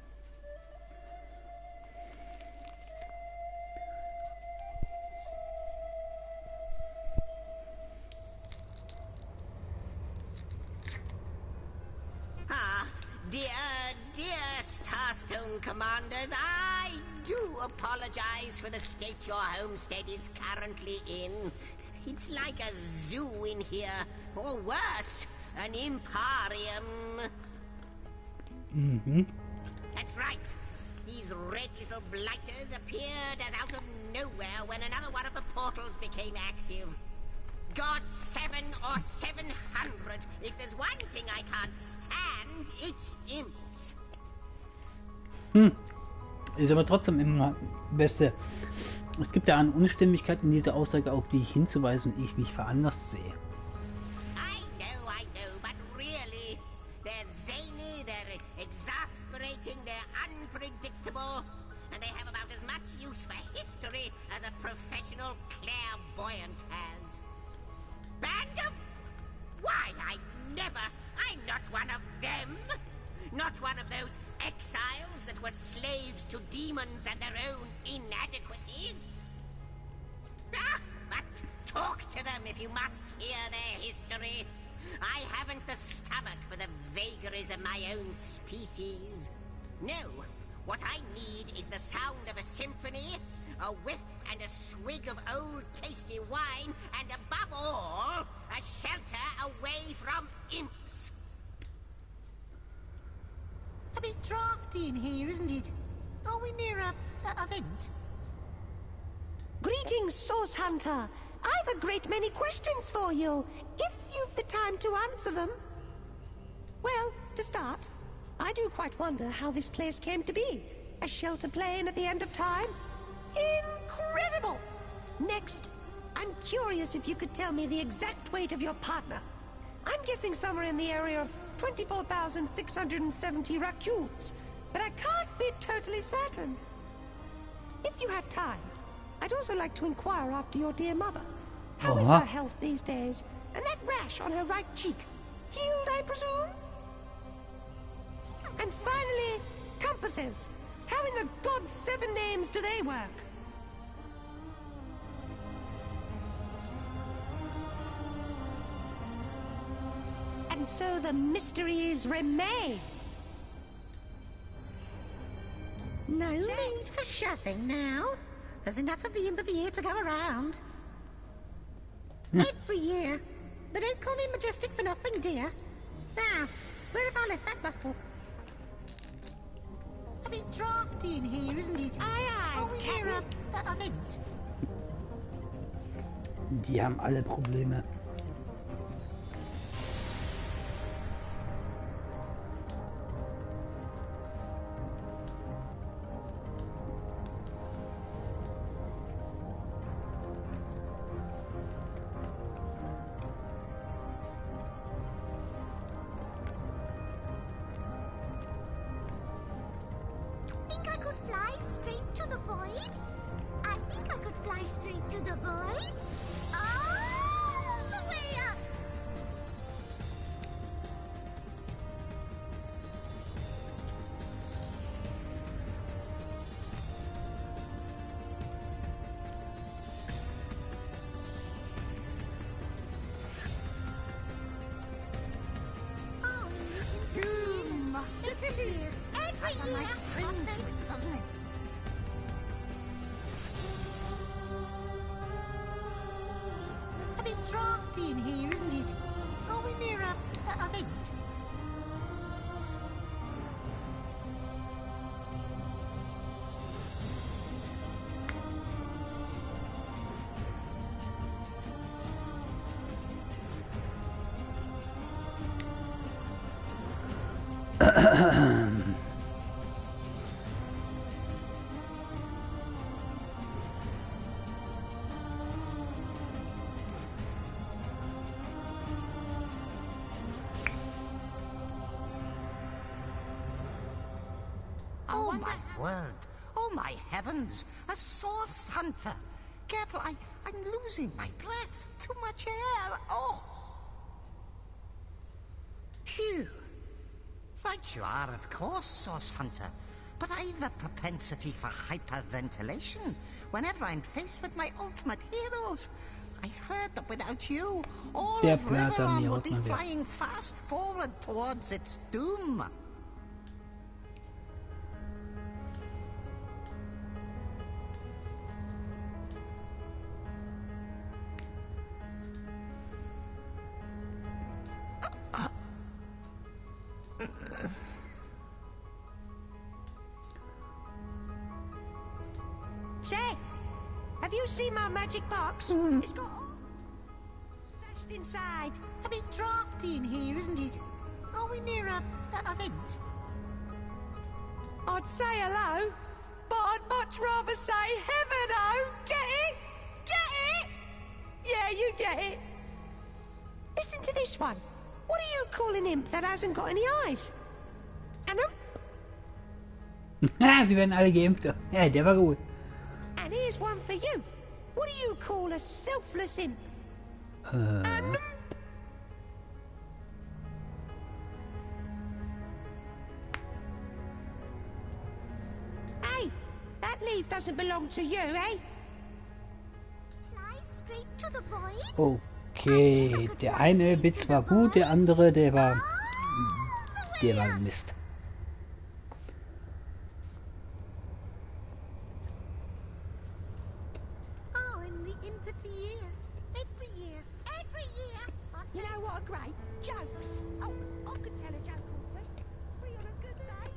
Commanders, I do apologize for the state your homestead is currently in. It's like a zoo in here, or worse, an Imparium. Mhm. That's right. These red little blighters appeared as out of nowhere when another one of the portals became active. God 7 or 700. If there's one thing I can't stand, it's imps. Ist aber trotzdem immer Beste. Es gibt ja eine Unstimmigkeit in dieser Aussage, auf die ich hinzuweisen und ich mich veranlasst sehe. I know, but really, they're zany, they're exasperating, they're unpredictable, and they have about as much use for history as a professional clairvoyant has. Band of... Why, I'm not one of them. Not one of those exiles that were slaves to demons and their own inadequacies. But talk to them if you must hear their history. I haven't the stomach for the vagaries of my own species. No, what I need is the sound of a symphony, a whiff and a swig of old tasty wine, and above all, a shelter away from imps. A bit drafty in here, isn't it? Are we near a event? Greetings, Source Hunter. I've a great many questions for you, if you've the time to answer them. Well, to start, I do quite wonder how this place came to be. A shelter plane at the end of time? Incredible! Next, I'm curious if you could tell me the exact weight of your partner. I'm guessing somewhere in the area of 24,670 raccoons, but I can't be totally certain. If you had time, I'd also like to inquire after your dear mother. How is her health these days? And that rash on her right cheek? Healed, I presume? And finally, compasses. How in the God's 7 names do they work? And so the mysteries remain. No need for shoving now. There's enough of the imp of the year to go around. Every year. They don't call me majestic for nothing, dear. Now, where have I left that bottle? A bit drafty in here, isn't it? Aye, are we near a event? Die haben alle Probleme. Think I could fly straight to the void? I think I could fly straight to the void. All the way up! Doom! That's a nice ring to it, doesn't it? A bit drafty in here, isn't it? Are we near a event? Oh, my word. Oh, my heavens. A source hunter. Careful, I'm losing my breath. Too much air. Oh. Phew. Right you are, of course, source hunter. But I've a propensity for hyperventilation whenever I'm faced with my ultimate heroes. I've heard that without you, all of Riverrun would be flying fast forward towards its doom. Say, have you seen my magic box? It's got all stashed inside. A bit drafty in here, isn't it? Are we near a event? I'd say hello, but I'd much rather say heaven oh. Get it? Get it? Yeah, you get it. Listen to this one. What do you call an imp that hasn't got any eyes? An imp? Sie werden alle geimpft. Ja, der war gut. And here's one for you. What do you call a selfless imp? Hey, that leaf doesn't belong to you, eh? Fly straight to the void. Okay, der eine Witz war gut, der andere, der war Mist. I'm the imp of the year. Every year. You know what are great? Jokes. Oh, I could tell a joke or two. We on a good day.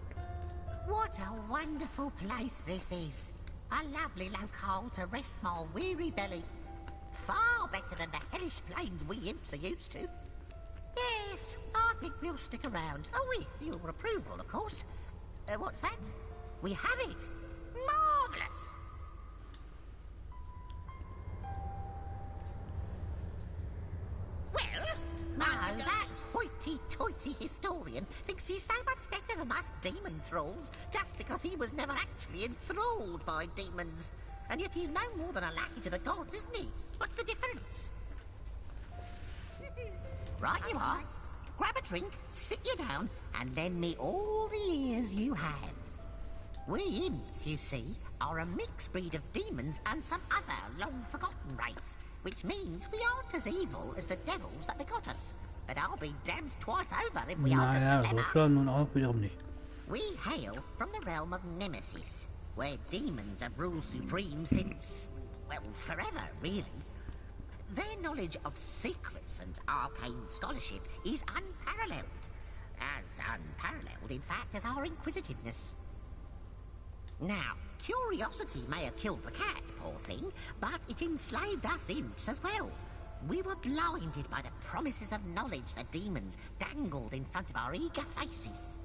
What a wonderful place this is. A lovely locale to rest my weary belly. Far better than the hellish plains we imps are used to. Yes, I think we'll stick around. Oh, with your approval, of course. What's that? We have it. Marvellous. Well, no, that hoity-toity historian thinks he's so much better than us demon thralls just because he was never actually enthralled by demons. And yet he's no more than a lackey to the gods, isn't he? What's the difference? Right you are. Grab a drink, sit you down, and lend me all the ears you have. We imps, you see, are a mixed breed of demons and some other long-forgotten race, which means we aren't as evil as the devils that begot us. But I'll be damned twice over if we aren't as clever. So nun auch wiederum nicht. We hail from the realm of Nemesis, where demons have ruled supreme since, well, forever, really. Their knowledge of secrets and arcane scholarship is unparalleled. As unparalleled, in fact, as our inquisitiveness. Now, curiosity may have killed the cat, poor thing, but it enslaved us imps as well. We were blinded by the promises of knowledge the demons dangled in front of our eager faces.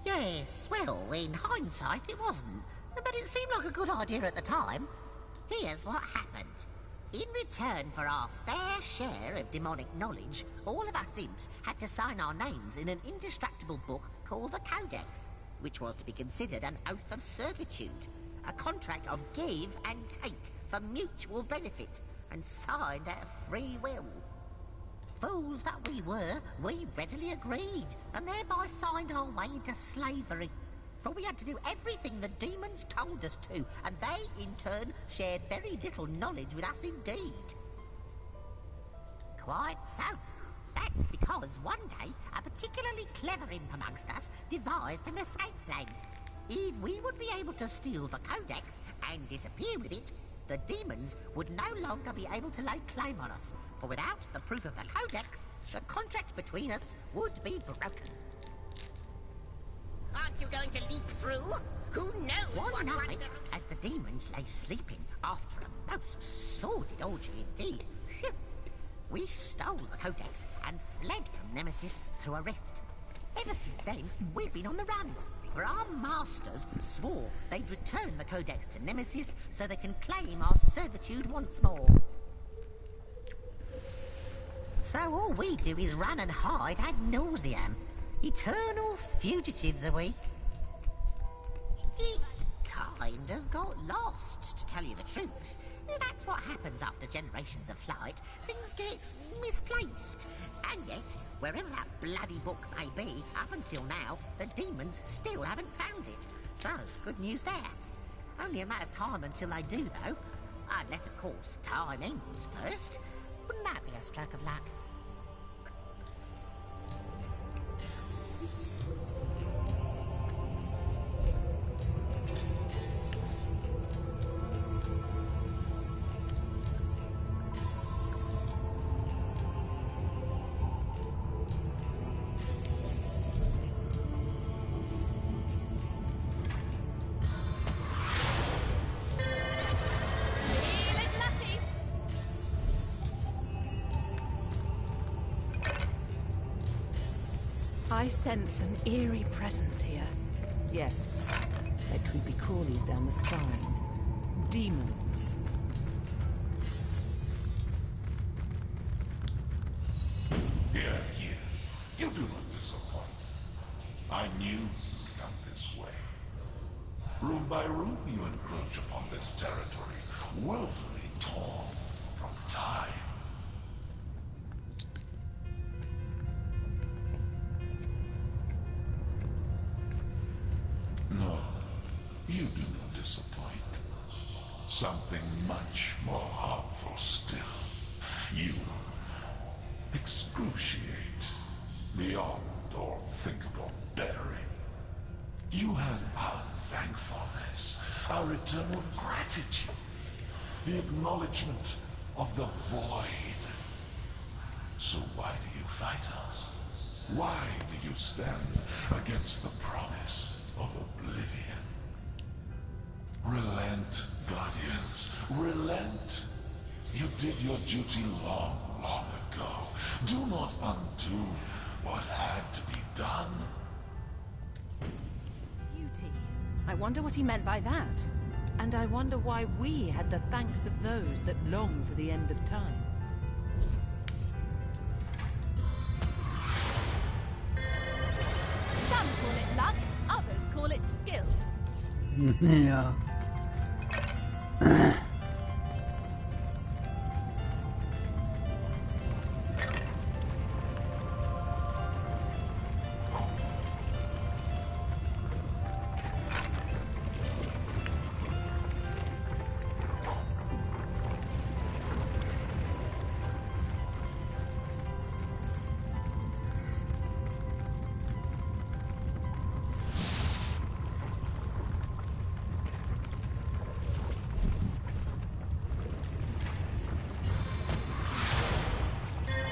Yes, well, in hindsight it wasn't, but it seemed like a good idea at the time. Here's what happened. In return for our fair share of demonic knowledge, all of us imps had to sign our names in an indestructible book called the Codex, which was to be considered an oath of servitude, a contract of give and take for mutual benefit, and signed out of free will. Fools that we were, we readily agreed, and thereby signed our way into slavery. For we had to do everything the demons told us to, and they, in turn, shared very little knowledge with us indeed. Quite so. That's because one day, a particularly clever imp amongst us devised an escape plan. If we would be able to steal the Codex and disappear with it, the demons would no longer be able to lay claim on us, for without the proof of the Codex, the contract between us would be broken. Aren't you going to leap through? Who knows One what night, as the demons lay sleeping after a most sordid orgy indeed, we stole the Codex and fled from Nemesis through a rift. Ever since then, we've been on the run, for our masters swore they'd return the Codex to Nemesis so they can claim our servitude once more. So all we do is run and hide ad nauseam. Eternal fugitives are we. It kind of got lost, to tell you the truth. That's what happens after generations of flight. Things get misplaced. And yet, wherever that bloody book may be, up until now, the demons still haven't found it. So, good news there. Only a matter of time until they do, though. Unless, of course, time ends first. Wouldn't that be a stroke of luck? I sense an eerie presence here. Yes. They're creepy crawlies down the spine. Demons. Here, here. You do not disappoint. I knew you'd come this way. Room by room you encroach upon this territory, willfully torn from time. No, you do not disappoint. Something much more harmful still. You excruciate beyond all thinkable bearing. You have our thankfulness, our eternal gratitude, the acknowledgement of the void. So why do you fight us? Why do you stand against the promise of oblivion? Relent, Guardians, relent. You did your duty long, long ago. Do not undo what had to be done. Duty. I wonder what he meant by that. And I wonder why we had the thanks of those that long for the end of time. Some call it luck, others call it skill. Ja.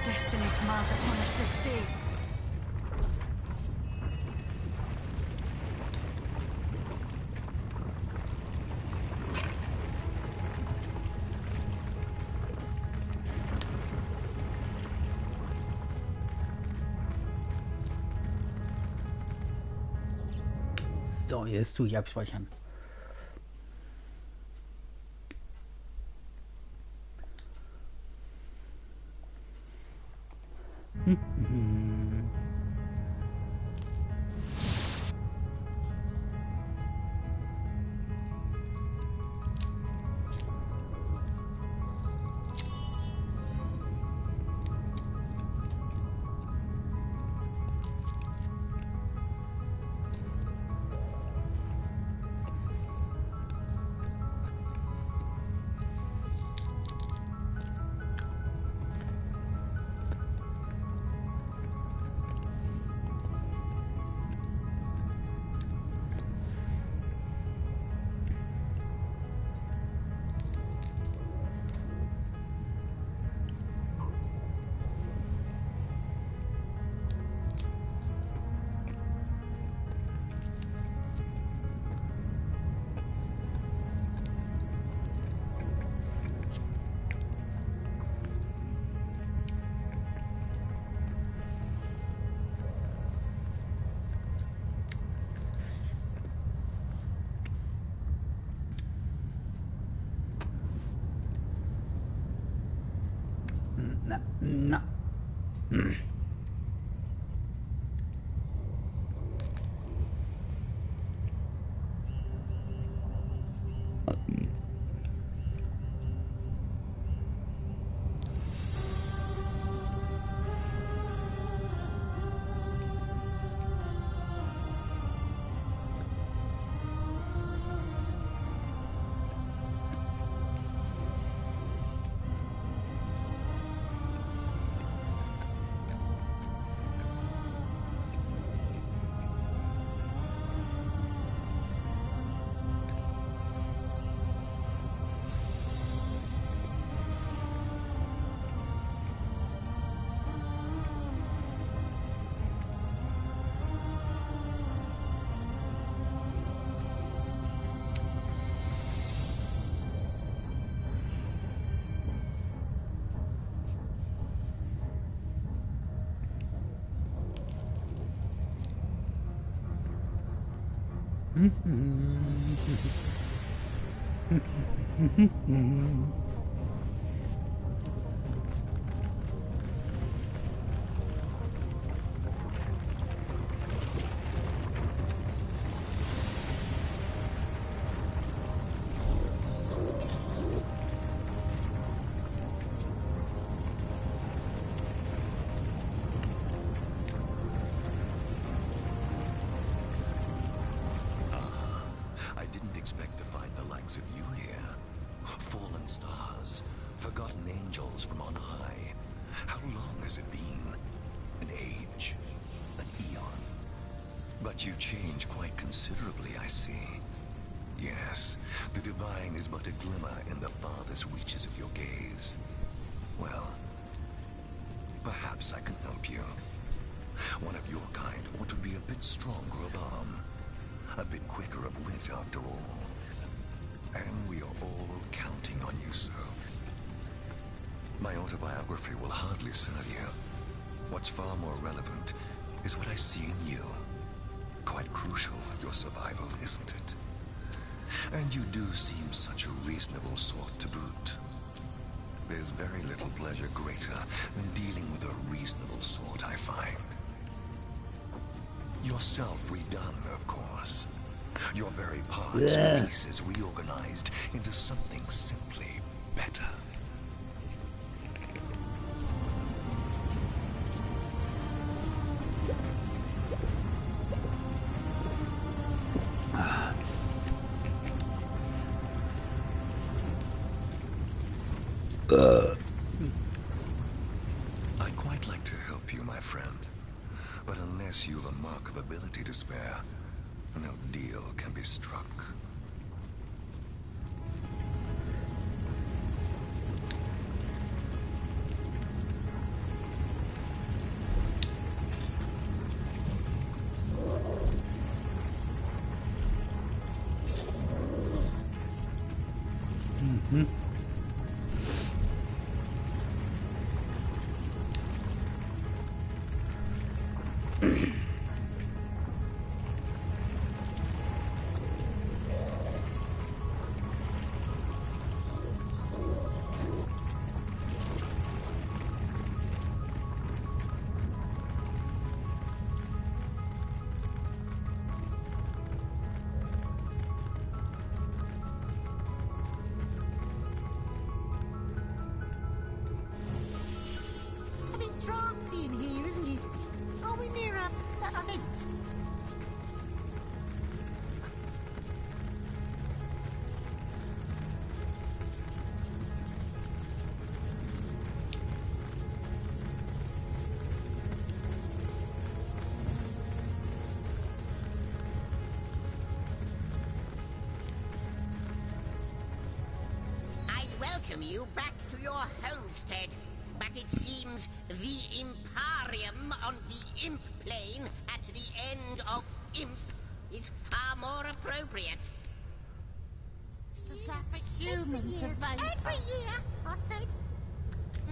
Destiny smiles upon us this day. So, jetzt tue ich abspeichern. Na. I didn't expect to find the likes of you here. Fallen stars, forgotten angels from on high. How long has it been? An age, an eon. But you changed quite considerably, I see. Yes, the divine is but a glimmer in the farthest reaches of your gaze. Well, perhaps I can help you. One of your kind ought to be a bit stronger of arm. A bit quicker of wit, after all. And we are all counting on you, sir. My autobiography will hardly serve you. What's far more relevant is what I see in you. Quite crucial, your survival, isn't it? And you do seem such a reasonable sort to boot. There's very little pleasure greater than dealing with a reasonable sort, I find. Yourself redone, of course. Your very parts and pieces reorganized into something simply better. I'd quite like to help you, my friend. But unless you've a mark of ability to spare, no deal can be struck. A bit drafty in here, isn't it? Are we near a vent? I'd welcome you back to your homestead, but it seems the Imparium on the Imp plane at the end of Imp is far more appropriate. Does that make human to vape? Every year, I said.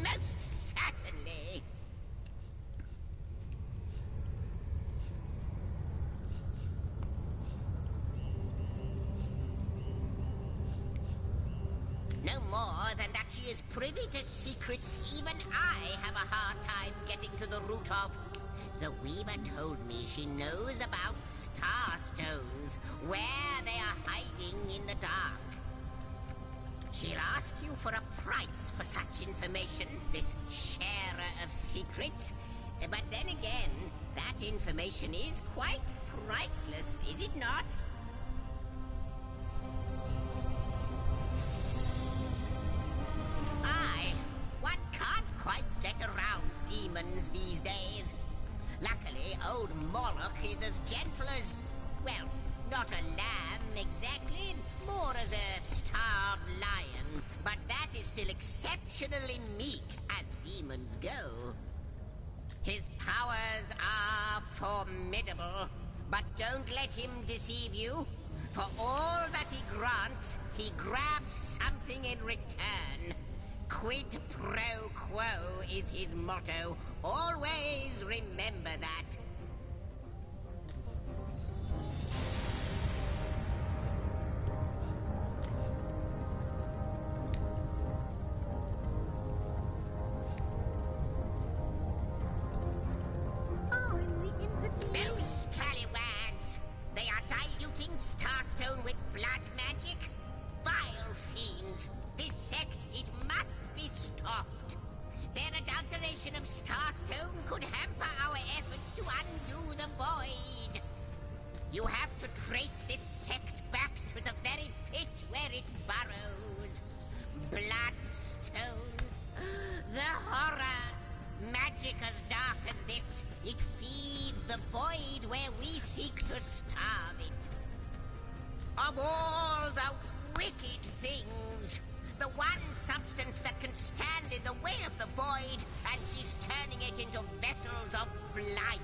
Most certainly. No more than that she is privy to secrets even I have a hard time getting to the root of. The Weaver told me she knows about starstones, where they are hiding in the dark. She'll ask you for a price for such information, this sharer of secrets. But then again, that information is quite priceless, is it not? Aye, one can't quite get around demons these days. Luckily, old Moloch is as gentle as, well, not a lamb exactly, more as a starved lion, but that is still exceptionally meek as demons go. His powers are formidable, but don't let him deceive you. For all that he grants, he grabs something in return. Quid pro quo is his motto. Always remember that. the void where we seek to starve it. Of all the wicked things, the one substance that can stand in the way of the void, and she's turning it into vessels of blight.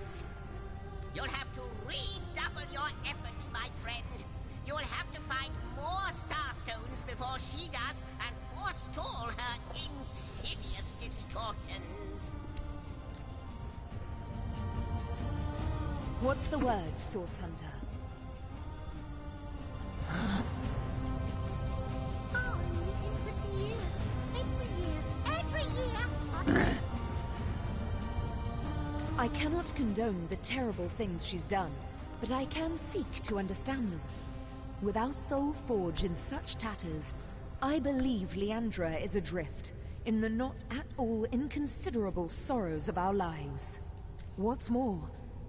You'll have to redouble your efforts, my friend. You'll have to find more starstones before she does, and forestall her insidious distortions. What's the word, Source Hunter? I cannot condone the terrible things she's done, but I can seek to understand them. With our soul forged in such tatters, I believe Leandra is adrift in the not at all inconsiderable sorrows of our lives. What's more,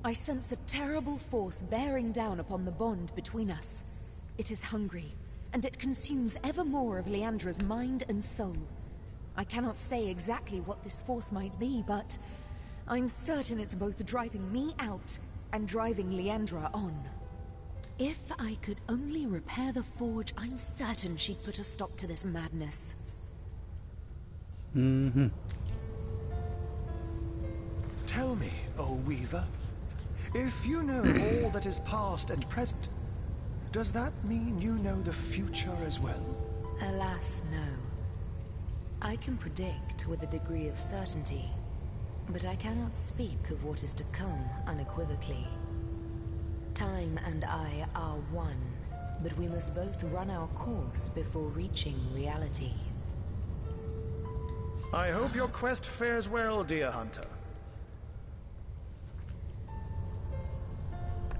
I sense a terrible force bearing down upon the bond between us. It is hungry, and it consumes ever more of Leandra's mind and soul. I cannot say exactly what this force might be, but I'm certain it's both driving me out and driving Leandra on. If I could only repair the forge, I'm certain she'd put a stop to this madness. Tell me, O Weaver, if you know all that is past and present, does that mean you know the future as well? Alas, no. I can predict with a degree of certainty, but I cannot speak of what is to come unequivocally. Time and I are one, but we must both run our course before reaching reality. I hope your quest fares well, dear hunter.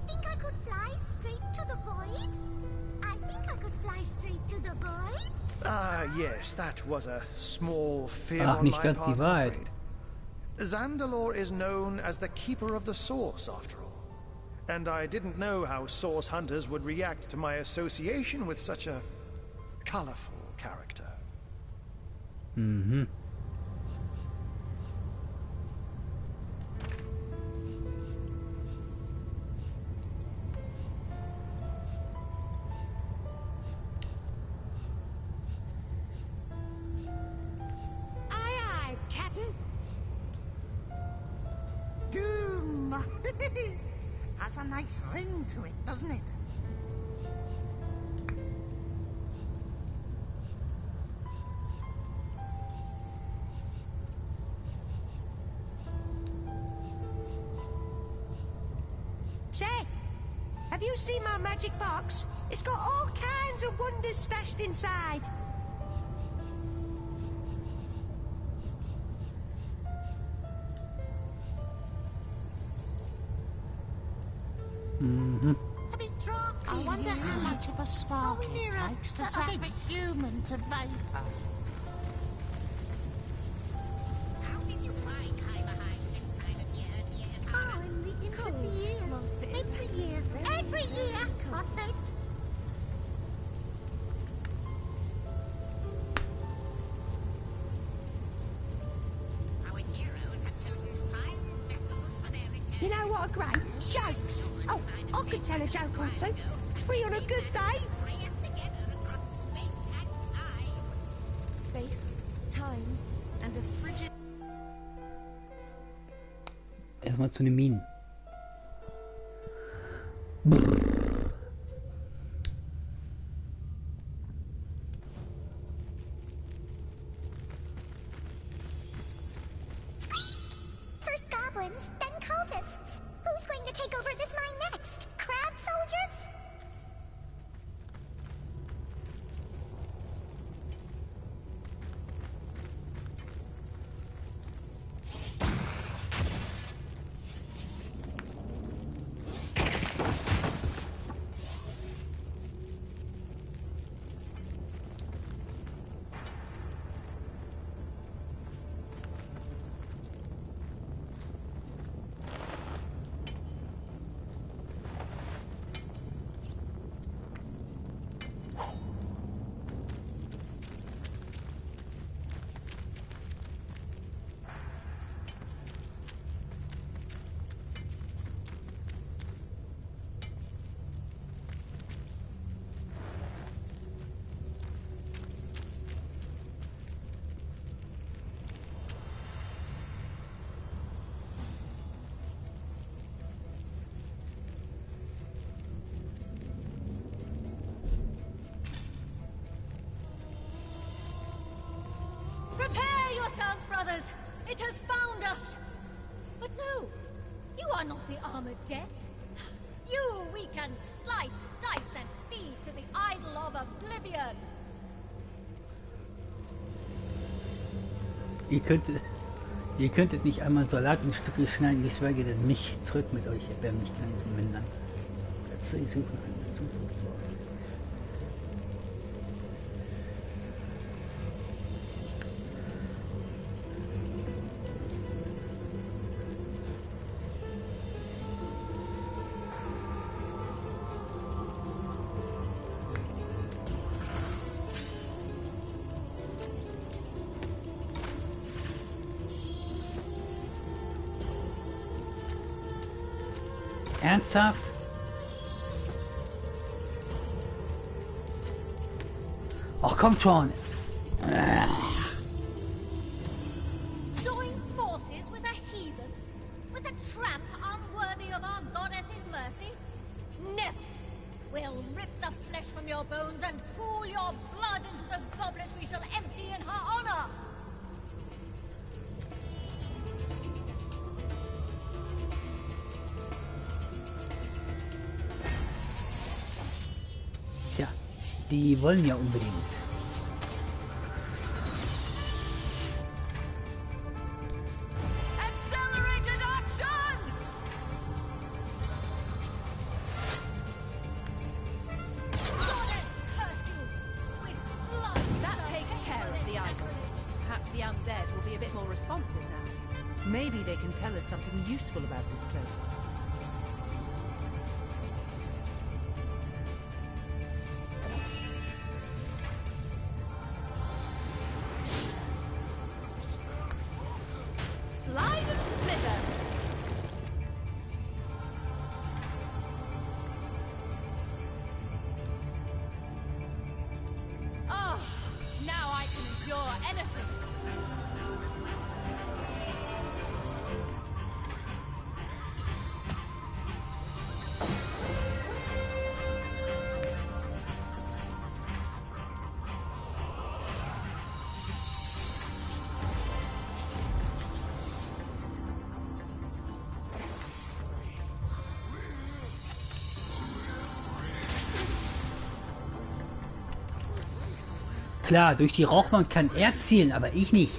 Think I could fly straight to the void? I think I could fly straight to the void? Ah, yes, that was a small fear Ach, on nicht my ganz part, die I'm Wahrheit. afraid. Zandalore is known as the Keeper of the Source, after all. And I didn't know how Source Hunters would react to my association with such a colorful character. Aye, Captain. Doom. Has a nice ring to it, doesn't it? Say, have you seen my magic box? It's got all kinds of wonders stashed inside. A bit drafty. I wonder how much of a spark it takes to zap a human to vapor. How did you find Heimerheim this time of year, dear? Oh, in the end of the year. Every year. Every year. I say. Our heroes have chosen 5 vessels for their return. You know what a great jokes. Oh, I could tell a joke or two. Free on a good day. Space, time, and a frigid... Erstmal zu den Minen. First goblins, then cultists. Who's going to take over this mine next? Crab soldiers? chance, brothers! It has found us! But no, you are not the armored death. You we can slice, dice, and feed to the idol of oblivion. Ihr könntet nicht einmal Salat in Stücke schneiden, geschweige denn mich zurück mit euch erbärmlich kleinen Männern. Plätze suchen eines Zufluchtsortes. Ernsthaft? Ach, kommt schon. Join forces with a heathen? With a tramp unworthy of our goddess's mercy? Never! We'll rip the flesh from your bones and pool your blood into the goblet we shall empty in her honor! Tja, die wollen ja unbedingt. Accelerated action! Goddess curse you! With blood That takes care of the idol. Perhaps the undead will be a bit more responsive now. Maybe they can tell us something useful about this place. Slide and slither! Oh, now I can endure anything. Klar, durch die Rauchwand kann er zielen, aber ich nicht.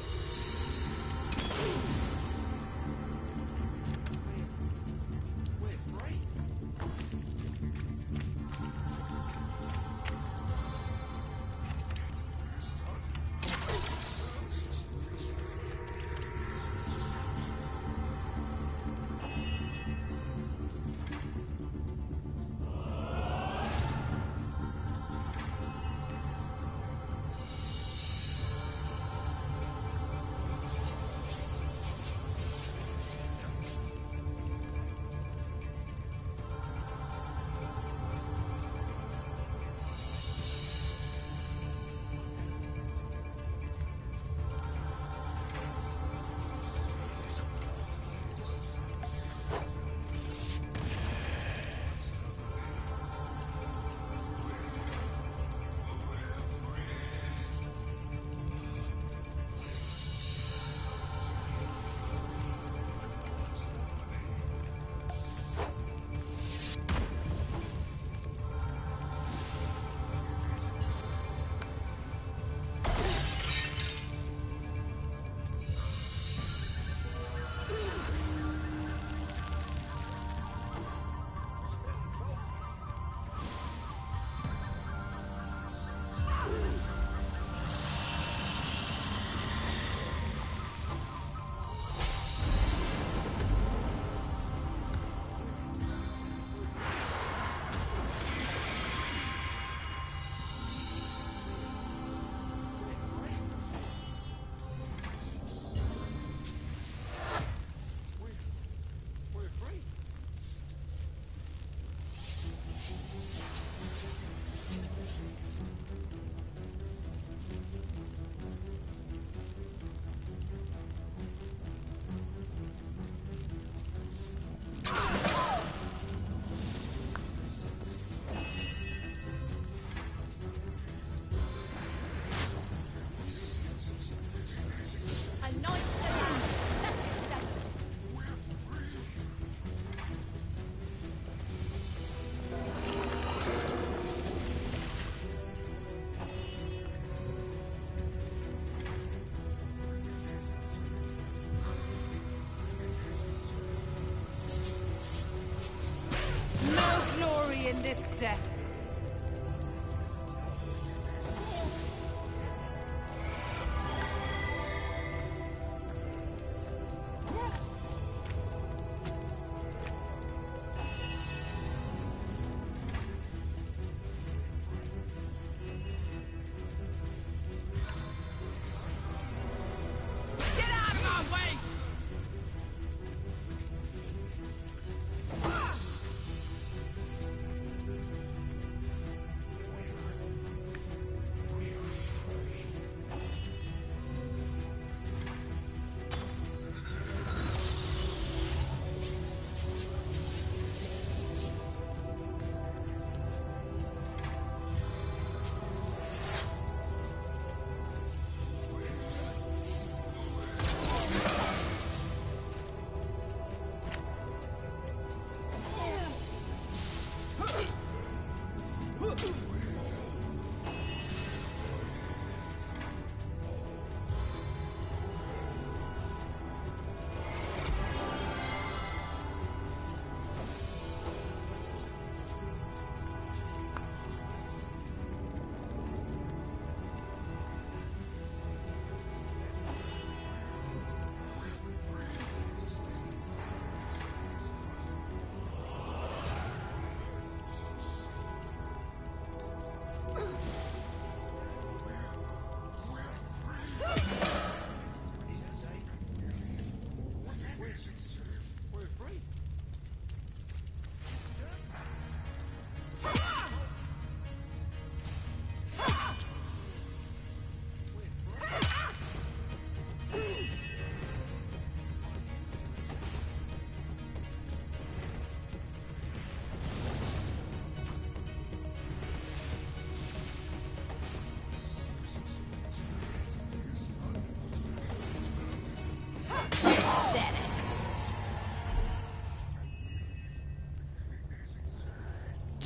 in this death.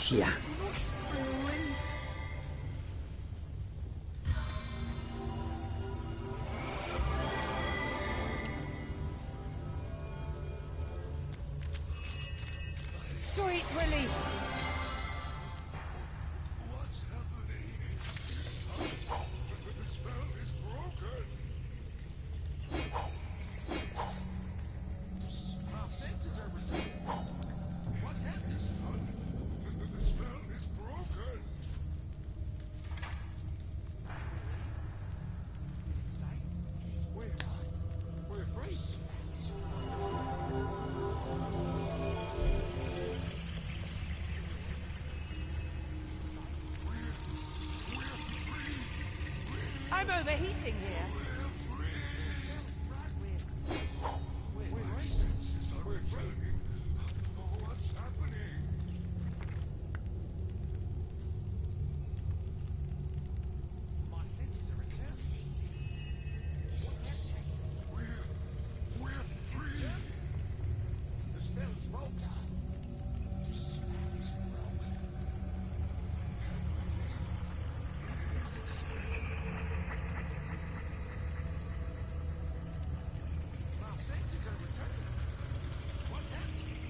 Tja. Sweet relief. What's happening? The spell is broken. Our senses are returning. What's happening, son? The spell is broken. We're free. I'm overheating here. My senses are returning. What's happening? My senses are returning. What's happening? We're free. The spell is broken. The spell is broken. Can we leave? Is it so? My senses are returning. What's happening?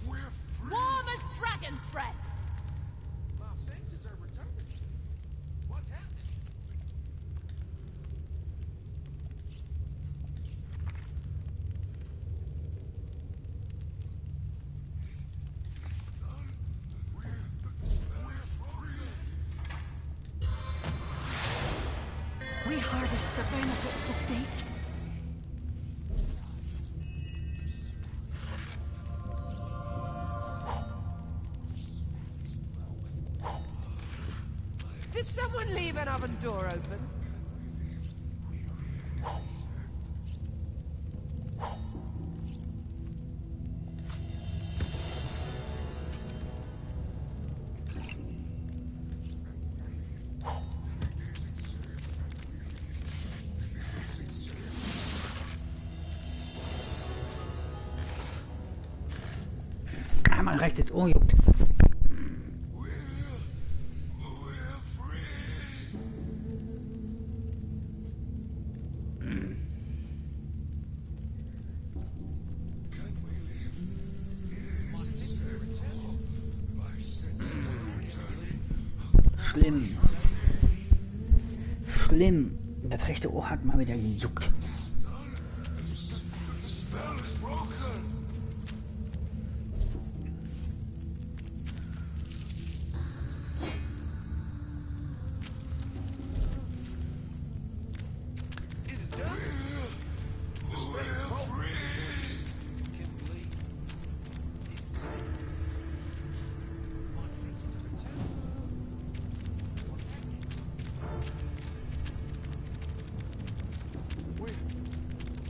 We're free. Warm as dragon's breath. My senses are returning. What's happening? We harvest the benefits of fate. Did someone leave an oven door open? Mein rechtes Ohr juckt. Can we leave Schlimm. Schlimm. Das rechte Ohr hat mal wieder gejuckt.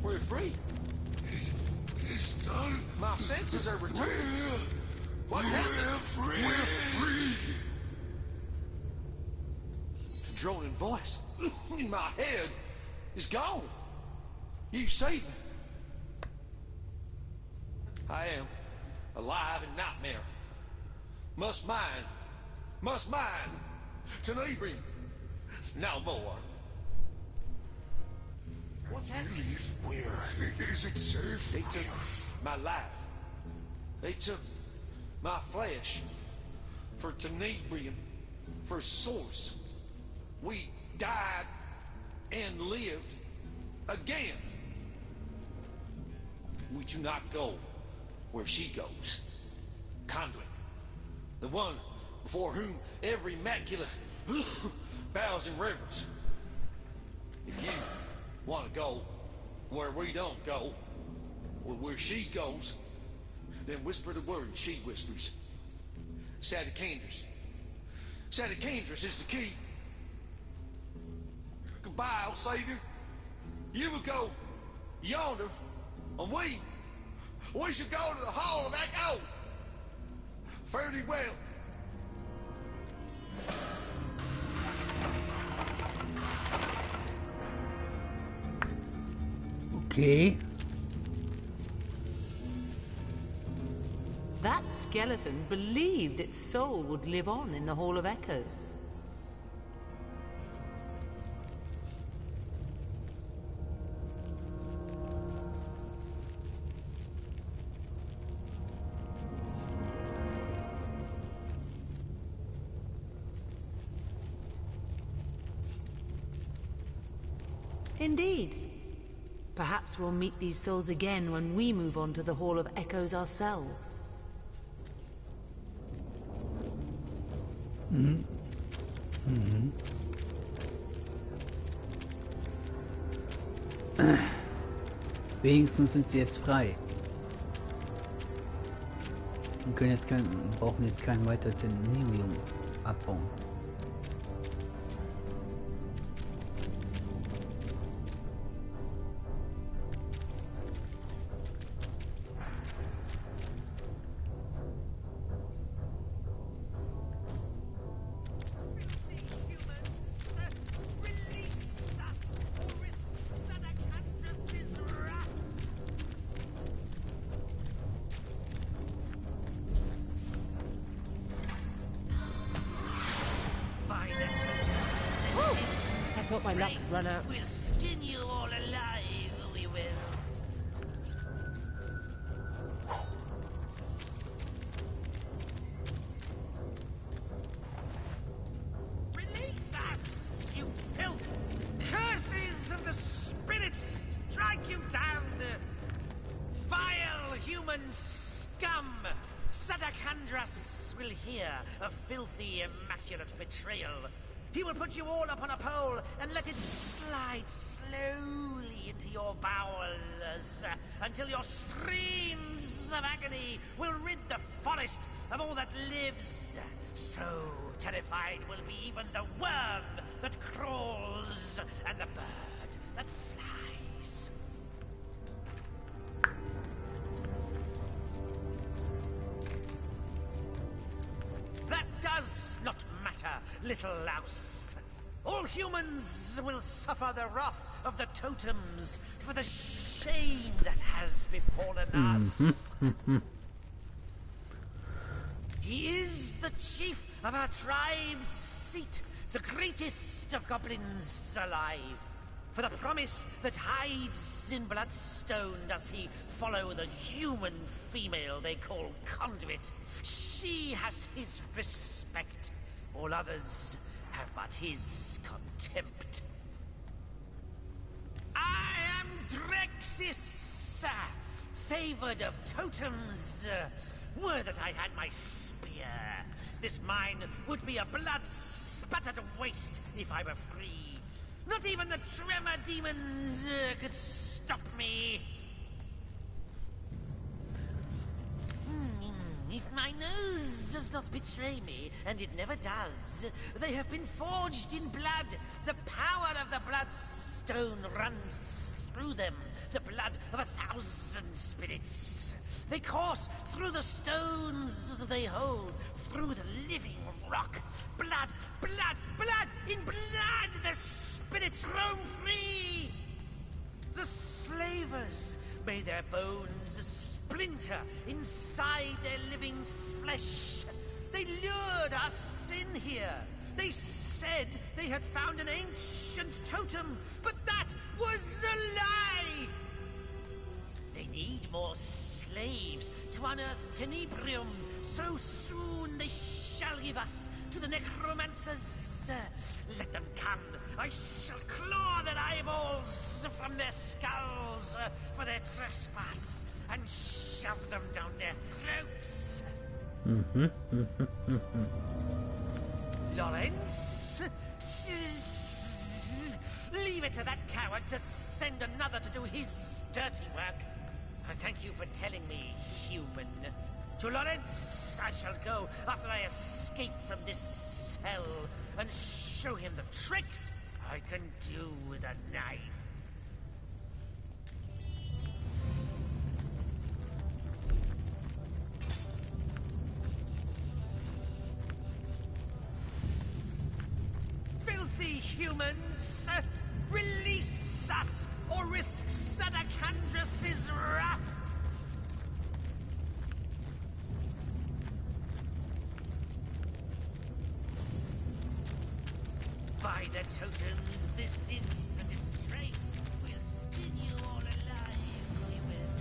We're free. It's done. My senses are returning. What's happening? We're free. The droning voice in my head is gone. You saved me. I am alive in nightmare. Must mine. Tenebri. No more. What's happening? Where? Is it safe? They took my life. They took my flesh for Tenebrium, for Source. We died and lived again. We do not go where she goes. Conduit, the one before whom every immaculate bows in reverence. If you want to go where we don't go, or where she goes, then whisper the word she whispers. Sadicandrus. Sadicandrus is the key. Goodbye, old savior. You will go yonder, and we should go to the Hall of Echoes. Fare thee well. Okay. That skeleton believed its soul would live on in the Hall of Echoes. Indeed. Perhaps we'll meet these souls again when we move on to the Hall of Echoes ourselves. Mhm. Wenigstens sind sie jetzt frei. Wir können jetzt brauchen jetzt kein weiteres Tenerium abbauen. My luck run out. We'll skin you all alive, we will. Release us, you filth! Curses of the spirits strike you down, the vile human scum! Sadakandras will hear of filthy, immaculate betrayal. He will put you all up on a pole and let it slide slowly into your bowels until your screams of agony will rid the forest of all that lives. So terrified will be even the worm that crawls and the bird that flies. That does not matter, little louse. All humans will suffer the wrath of the totems for the shame that has befallen us. He is the chief of our tribe's seat, the greatest of goblins alive. For the promise that hides in bloodstone does he follow the human female they call Conduit. She has his respect. All others have but his contempt. I am Drexis, favored of totems. Were that I had my spear, this mine would be a blood-spattered waste if I were free. Not even the tremor demons could stop me. If my nose does not betray me, and it never does, they have been forged in blood. The power of the bloodstone runs through them, the blood of 1,000 spirits. They course through the stones they hold, through the living rock. Blood, blood, blood! In blood the spirits roam free! The slavers, may their bones splinter inside their living flesh. They lured us in here. They said they had found an ancient totem, but that was a lie! They need more slaves to unearth Tenebrium. So soon they shall give us to the necromancers. Let them come. I shall claw their eyeballs from their skulls for their trespass and shove them down their throats. Lawrence? Leave it to that coward to send another to do his dirty work. I thank you for telling me, human. To Lawrence I shall go after I escape from this cell and show him the tricks I can do with a knife. Filthy humans! Release us, or risk Cassandra*'s wrath! By the totems, this is a disgrace. We'll skin you all alive, we will.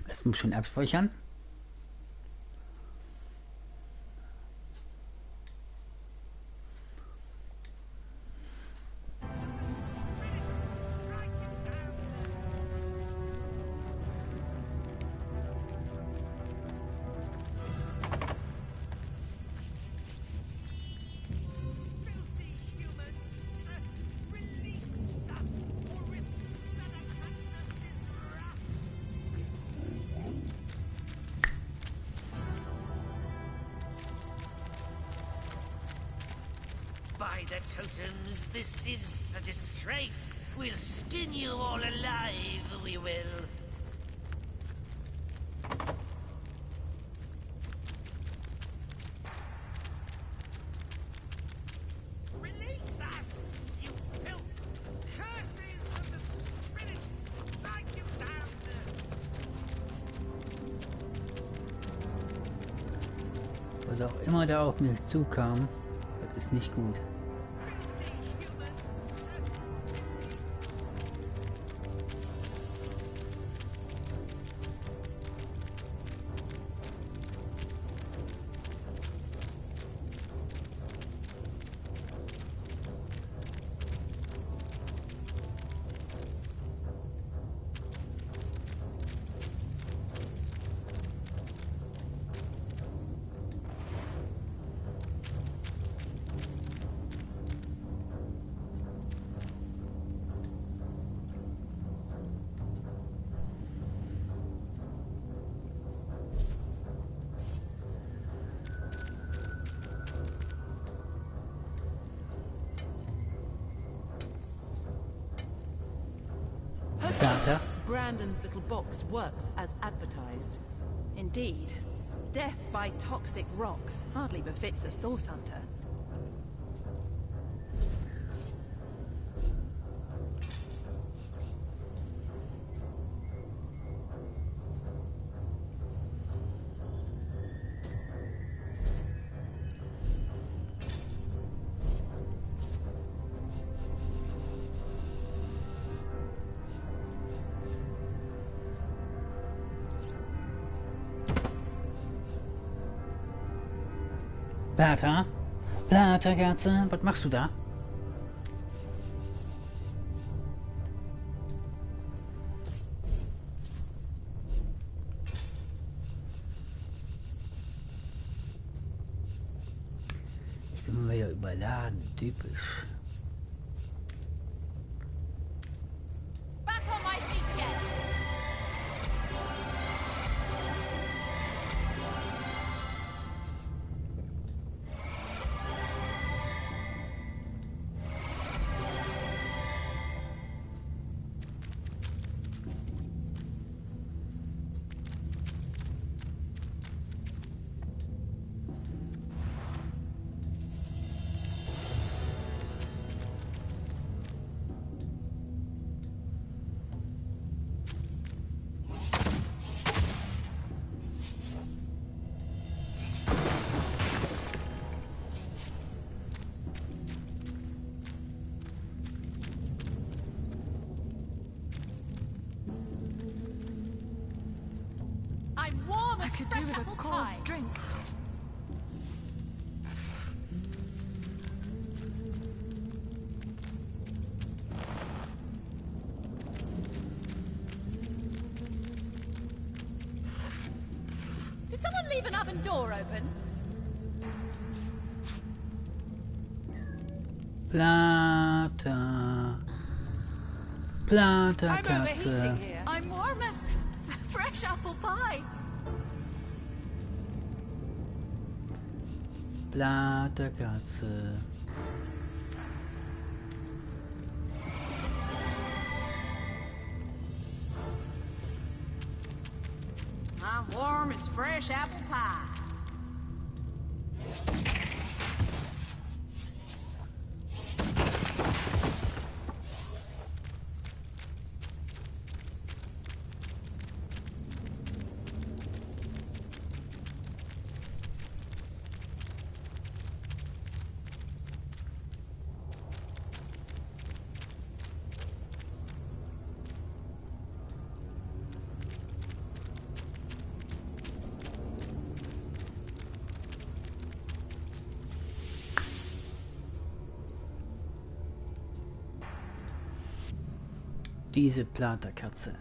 Erstmal schön abspeichern. By the totems, this is a disgrace. We'll skin you all alive, we will. Release us, you filth! Curses of the spirits! Strike you down! Was auch immer da auf mich zukam, das ist nicht gut. Brandon's little box works as advertised. Indeed. Death by toxic rocks hardly befits a source hunter. Plata? Plata, Katze, was machst du da? Ich bin mal wieder überladen, typisch. Back on my feet again. I'm warm as I could do fresh with a apple cold pie. drink. Did someone leave an oven door open? Plata. Plata, I'm overheating Katze. here. I'm warm as fresh apple pie. Plata, Katze. I'm warm as fresh apple pie. Diese Plata, Katze.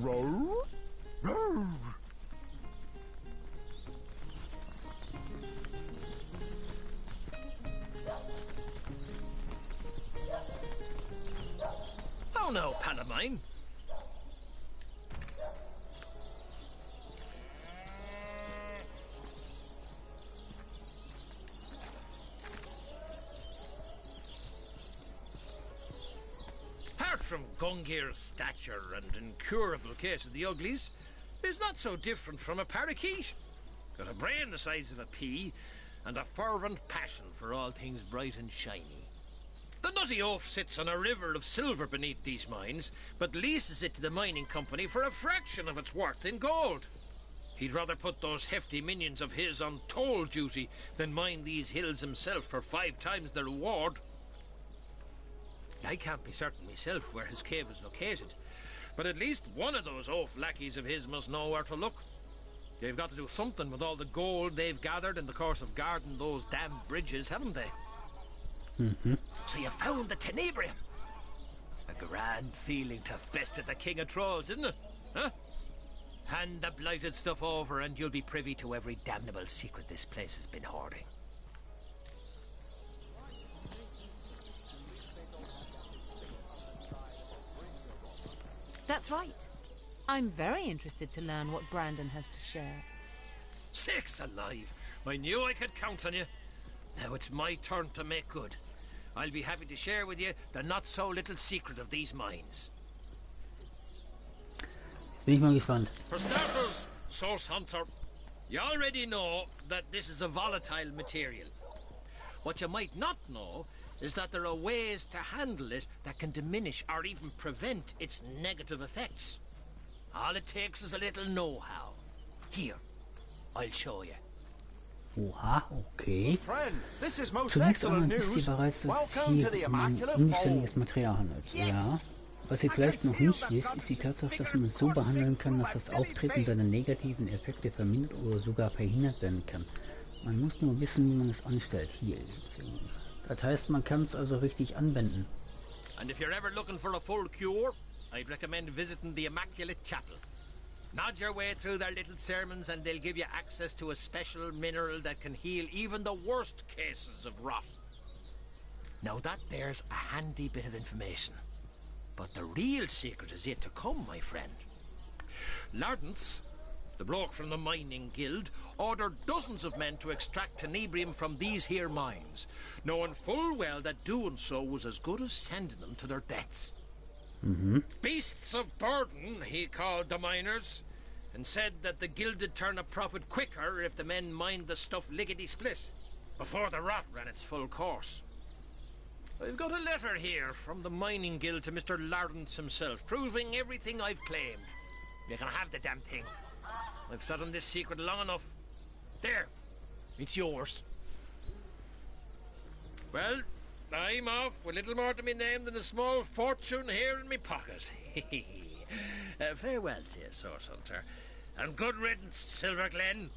Row? Row! Oh no, pal of mine. Apart from Gungir's stature and incurable case of the uglies, is not so different from a parakeet. Got a brain the size of a pea, and a fervent passion for all things bright and shiny. The nutty oaf sits on a river of silver beneath these mines, but leases it to the mining company for a fraction of its worth in gold. He'd rather put those hefty minions of his on toll duty than mine these hills himself for 5 times the reward. I can't be certain myself where his cave is located, but at least one of those oaf lackeys of his must know where to look. They've got to do something with all the gold they've gathered in the course of guarding those damn bridges, haven't they? Mm-hmm. So you found the Tenebrium. A grand feeling to have bested the King of Trolls, isn't it? Huh? Hand the blighted stuff over and you'll be privy to every damnable secret this place has been hoarding. That's right. I'm very interested to learn what Brandon has to share. Sakes alive! I knew I could count on you. Now it's my turn to make good. I'll be happy to share with you the not-so-little secret of these mines. Bin ich mal gespannt. For starters, Source Hunter, you already know that this is a volatile material. What you might not know is that there are ways to handle it that can diminish or even prevent its negative effects. All it takes is a little know-how. Here, I'll show you. Oha, okay. Friend, this is most Zunächst einmal excellent wisst ihr news. bereits, dass es Welcome to the hier um Immaculate unständiges Fold. Material handelt. Ja. Was ihr vielleicht noch nicht wisst, ist die Tatsache, dass man es so behandeln kann, dass das Auftreten seiner negativen Effekte vermindert oder sogar verhindert werden kann. Man muss nur wissen, wie man es anstellt. Hier. Das heißt, man kann es also richtig anwenden. And if you're ever looking for a full cure, I'd recommend visiting the Immaculate Chapel. Nod your way through their little sermons and they'll give you access to a special mineral that can heal even the worst cases of rot. Now that there's a handy bit of information. But the real secret is yet to come, my friend. Lardance, the bloke from the mining guild, ordered dozens of men to extract tenebrium from these here mines, knowing full well that doing so was as good as sending them to their deaths. Beasts of burden, he called the miners, and said that the guild'd turn a profit quicker if the men mined the stuff lickety-split, before the rot ran its full course. I've got a letter here from the mining guild to Mr. Lawrence himself, proving everything I've claimed. You can have the damn thing. I've sat on this secret long enough. There, it's yours. Well, I'm off with little more to me name than a small fortune here in me pocket. Farewell to you, Source Hunter, and good riddance, Silver Glen.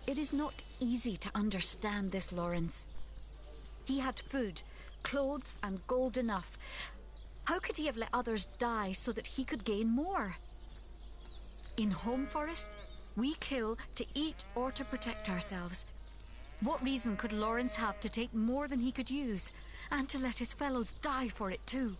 It is not easy to understand this, Lawrence. He had food, clothes, and gold enough. How could he have let others die so that he could gain more? In Home Forest, we kill to eat or to protect ourselves. What reason could Lawrence have to take more than he could use, and to let his fellows die for it too?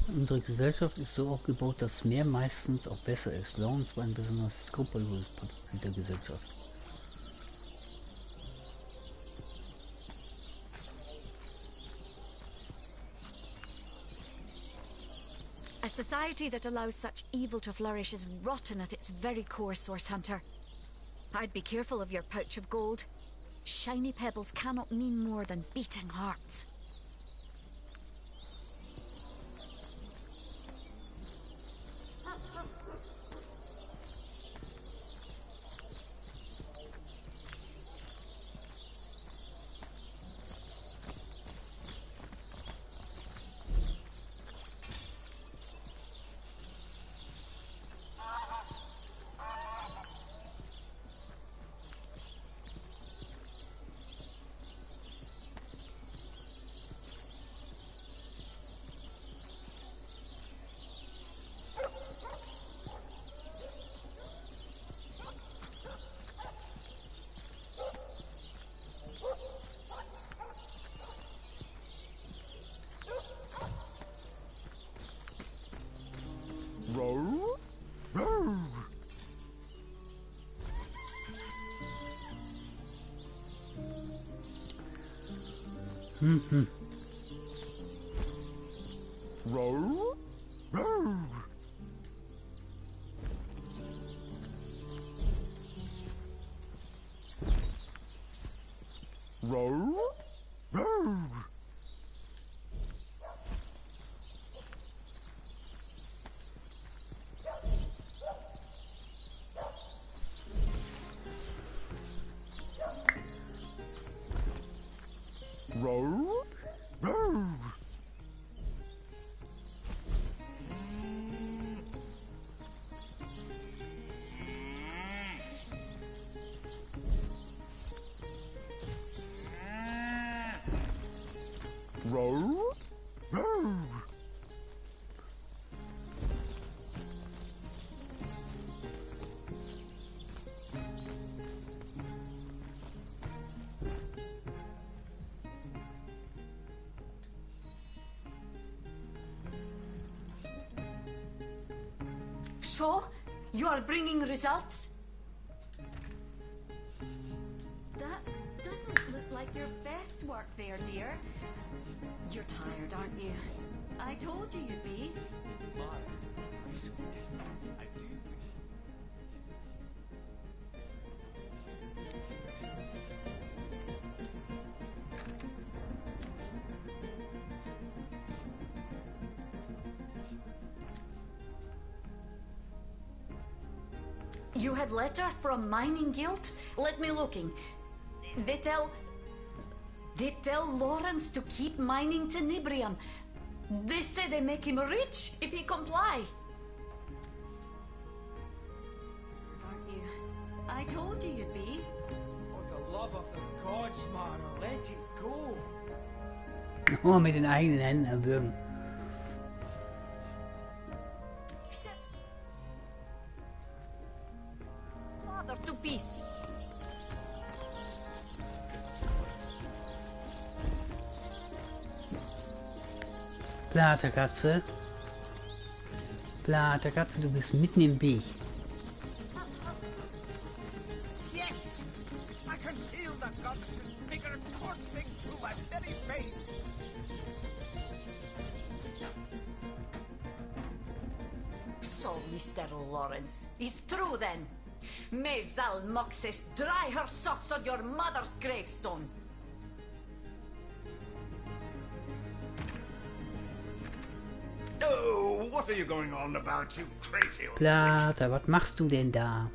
Unsere Gesellschaft ist so aufgebaut, dass mehr meistens auch besser ist. Lawrence war ein besonders skrupelloses Mitglied der Gesellschaft. A society that allows such evil to flourish is rotten at its very core, Source Hunter. I'd be careful of your pouch of gold. Shiny pebbles cannot mean more than beating hearts. Row? Row! Row? Row! Row? Row! Row? Row! So, you are bringing results? That doesn't look like your best work there, dear. You're tired, aren't you? I told you you'd be. You have letter from Mining Guild? Let me looking. They tell Lawrence to keep mining tenebrium. They say they make him rich if he comply. Aren't you? I told you you'd be. For the love of the gods, Mara, let it go. Oh, mit den eigenen Händen erwürgen. Mother to peace. Platerkatze. Platerkatze, du bist mitten im Weg. Yes! I can feel the goddess's vigor coursing through my very veins. So, Mr. Lawrence, it's true then. May Zal Moxes dry her socks on your mother's gravestone. Oh, what are you going on about, you crazy old Plater, was machst du denn da?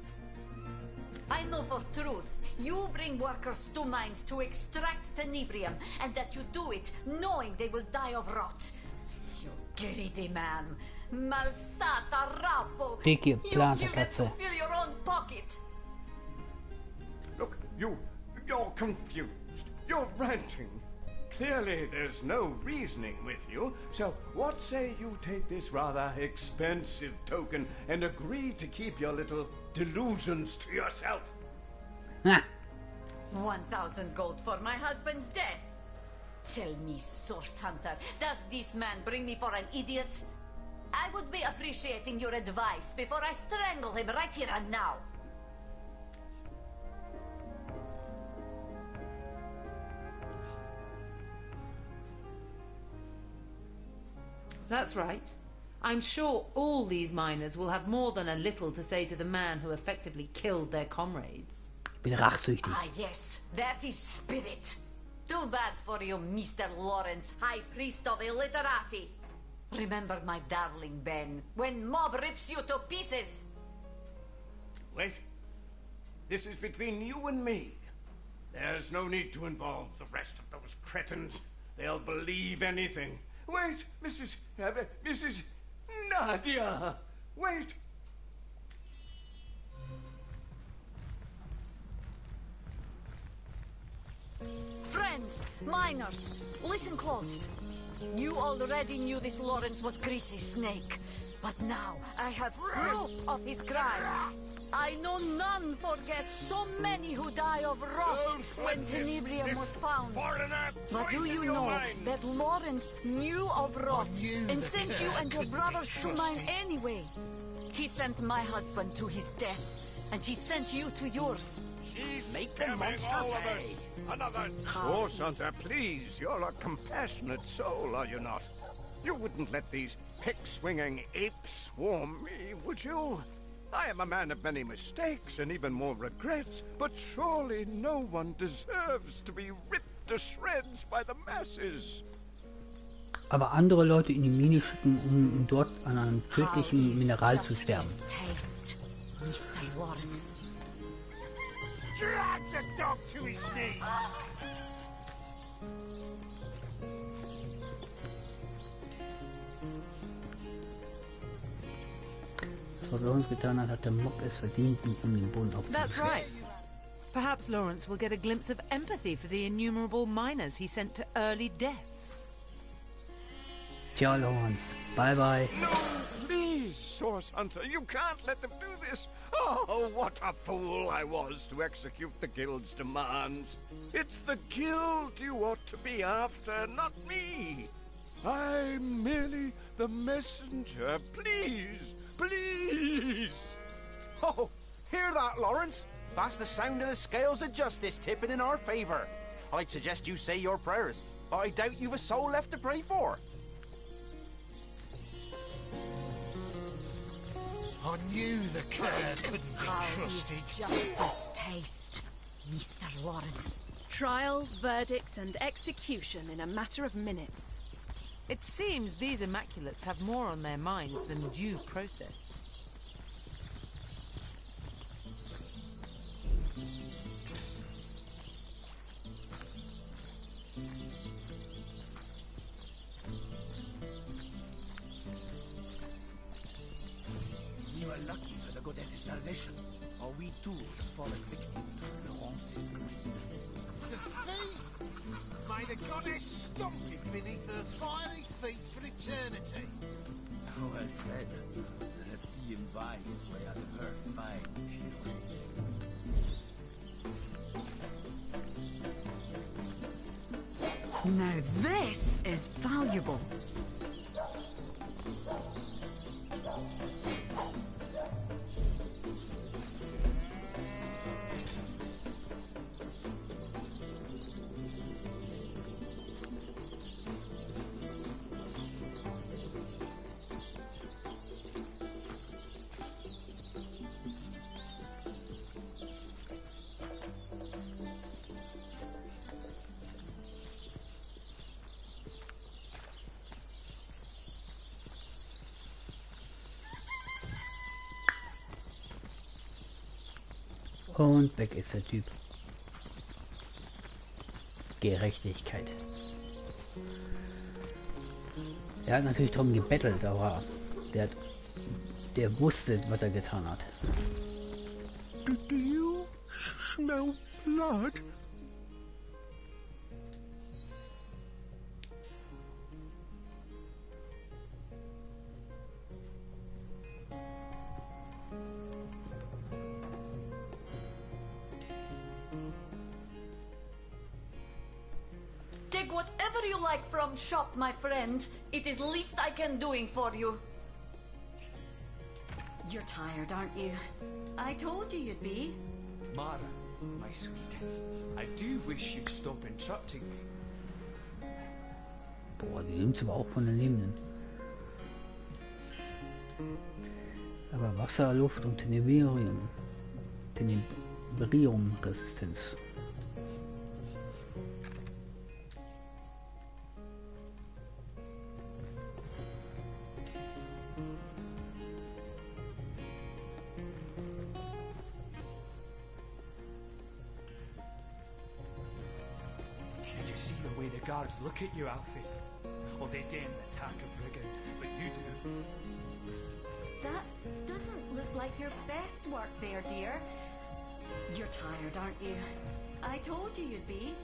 I know for truth you bring workers to mines to extract tenebrium, and that you do it knowing they will die of rot. You greedy man. Malsata rapo. Dicke You kill them to Platerkatze. fill your own pocket. Look, you're confused. You're ranting. Clearly there's no reasoning with you, so what say you take this rather expensive token and agree to keep your little delusions to yourself? 1,000 gold for my husband's death. Tell me, Source Hunter, does this man bring me for an idiot? I would be appreciating your advice before I strangle him right here and now. That's right. I'm sure all these miners will have more than a little to say to the man who effectively killed their comrades. Bin rachsüchtig. Ah, yes, that is spirit. Too bad for you, Mr. Lawrence, High Priest of Illiterati. Remember my darling Ben, when mob rips you to pieces. Wait. This is between you and me. There's no need to involve the rest of those cretins. They'll believe anything. Wait, Mrs. Nadia! Wait! Friends, miners, listen close. You already knew this Lawrence was Greasy Snake, but now I have proof of his crime. I know none forget so many who die of rot when tenebrium was found. But do you know that Lawrence knew of rot and sent you and your brothers to mine anyway? He sent my husband to his death, and he sent you to yours. Make the monster pay! Another Source Hunter, please! You're a compassionate soul, are you not? You wouldn't let these pick-swinging apes swarm me, would you? I am a man of many mistakes and even more regrets, but surely no one deserves to be ripped to shreds by the masses. Aber andere Leute in die Mine schicken, um dort an einem tödlichen Mineral zu sterben. Mr. Lawrence. Drag the dog to his knees! Was Lawrence getan hat, hat der Mob es verdient, ihn um den Boden aufzuschneiden. That's right. Perhaps Lawrence will get a glimpse of empathy for the innumerable miners he sent to early deaths. Ciao, Lawrence. Bye bye. No, please, Source Hunter, you can't let them do this. Oh, what a fool I was to execute the Guild's demands. It's the Guild you ought to be after, not me. I'm merely the messenger. Please, please! Oh, hear that, Lawrence? That's the sound of the scales of justice tipping in our favor. I'd suggest you say your prayers, but I doubt you've a soul left to pray for. I knew the cur couldn't be trusted. Justice taste, Mr. Lawrence. Trial, verdict, and execution in a matter of minutes. It seems these Immaculates have more on their minds than due process. We were lucky for the goddess's salvation, or we too would have fallen victim to Laurence's greed. Defeat! May the goddess stomp him beneath her fiery feet for eternity. Well said. Let's see him buy his way out of her fine fury. Now this is valuable. Und weg ist der Typ. Gerechtigkeit. Er hat natürlich darum gebettelt, aber der wusste, was er getan hat. Do you smell blood? Take whatever you like from shop, my friend. It is least I can doing for you. You're tired, aren't you? I told you you'd be. Mara, my sweet, I do wish you'd stop interrupting me. Boah, die nimmt aber auch von den Lebenden. Aber Wasser, Luft und Tenebrium-Resistenz. Guards look at you, Alfie. Or they daren't attack a brigand, but you do. That doesn't look like your best work there, dear. You're tired, aren't you? I told you you'd be.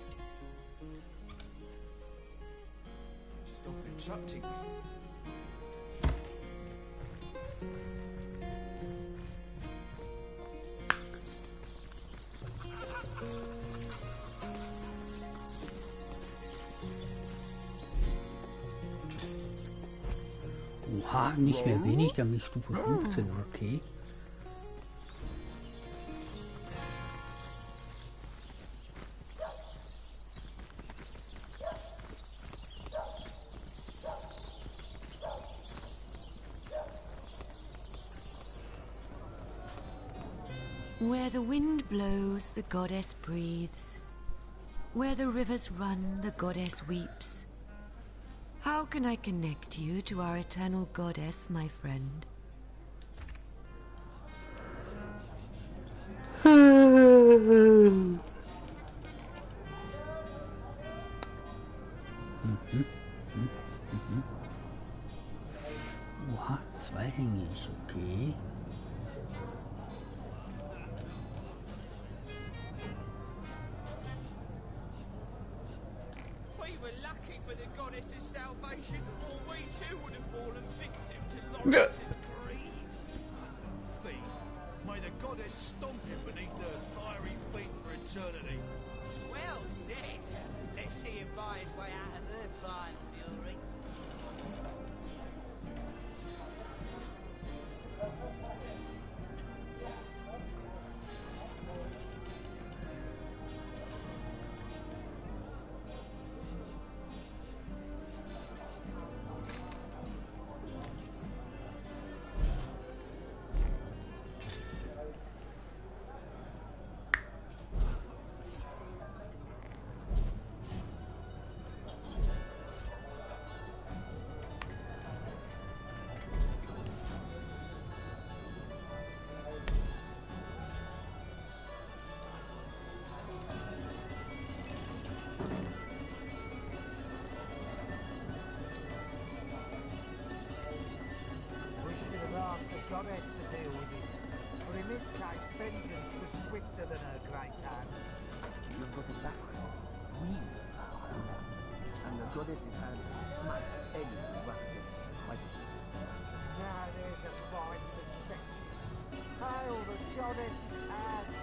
Stop interrupting me. Oha, nicht mehr wenig, damit Stufe 15, okay. Where the wind blows, the goddess breathes. Where the rivers run, the goddess weeps. How can I connect you to our eternal goddess, my friend? Oha, zweihängig, okay. We were lucky for the goddess's salvation, or we too would have fallen victim to Lawrence's greed. Feet. May the goddess stomp him beneath her fiery feet for eternity. Well said. Let's see him buy his way out of her fine fury. goddess to deal with it. But in this case, vengeance was swifter than her great hand. You've got it backwards. We are the man. And the goddess's hand smacked any rusted fighter. Now there's a fine perspective. Hail the goddess's hand!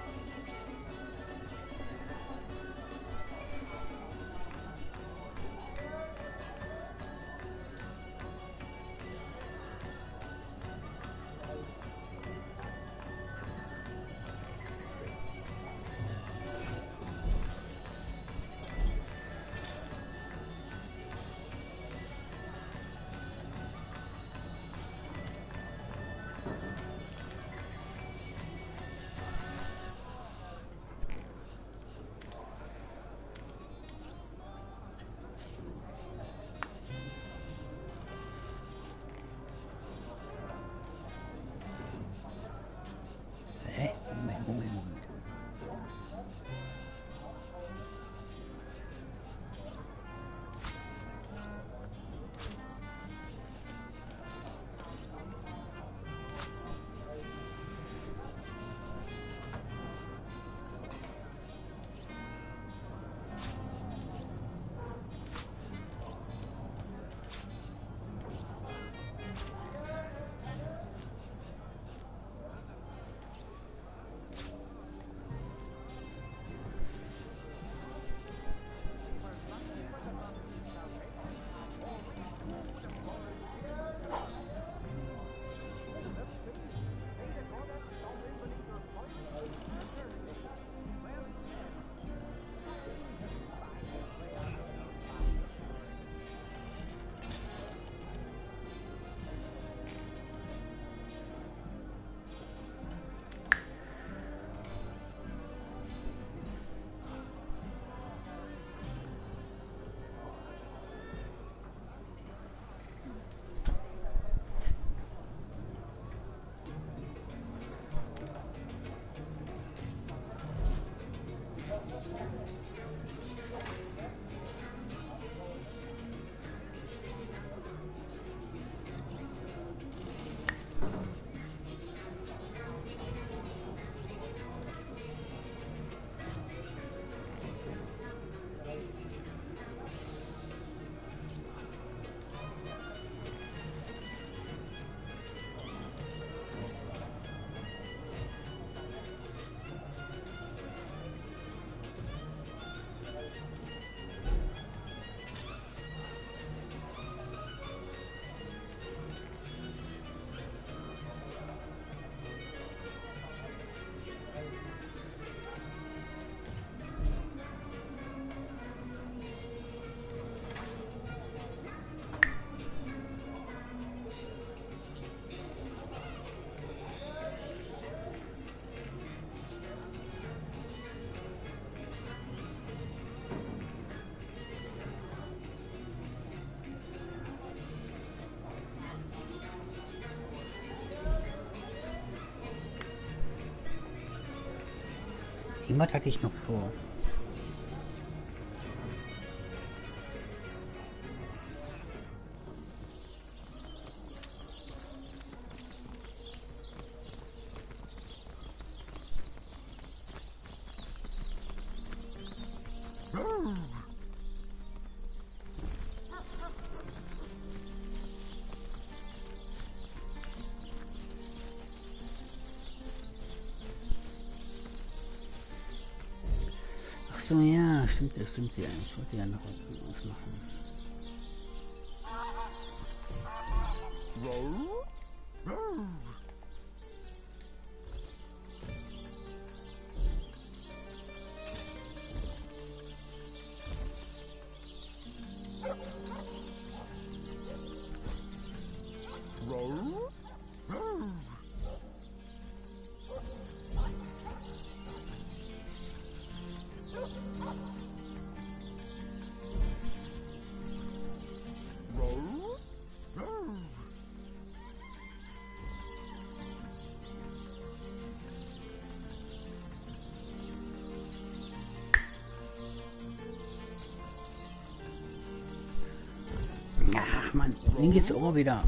Irgendwas hatte ich noch vor. So, ja, stimmt ja. Ich wollte ja noch was machen. Ach man, linkes Ohr wieder.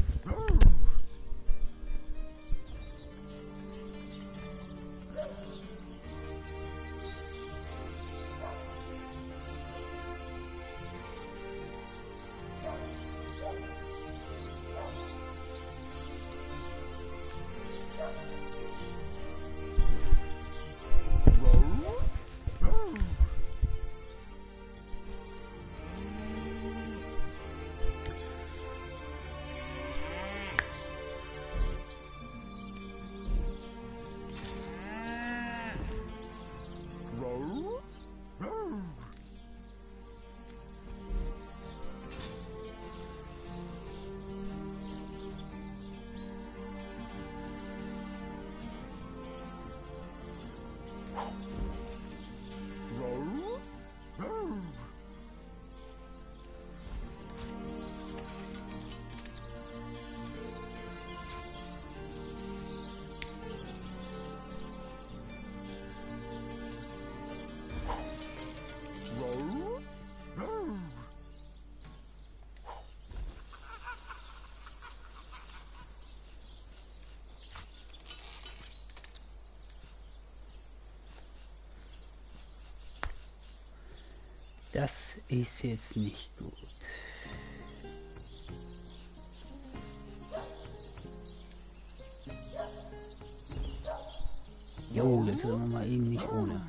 Das ist jetzt nicht gut. Jo, das ist aber mal eben nicht ohne.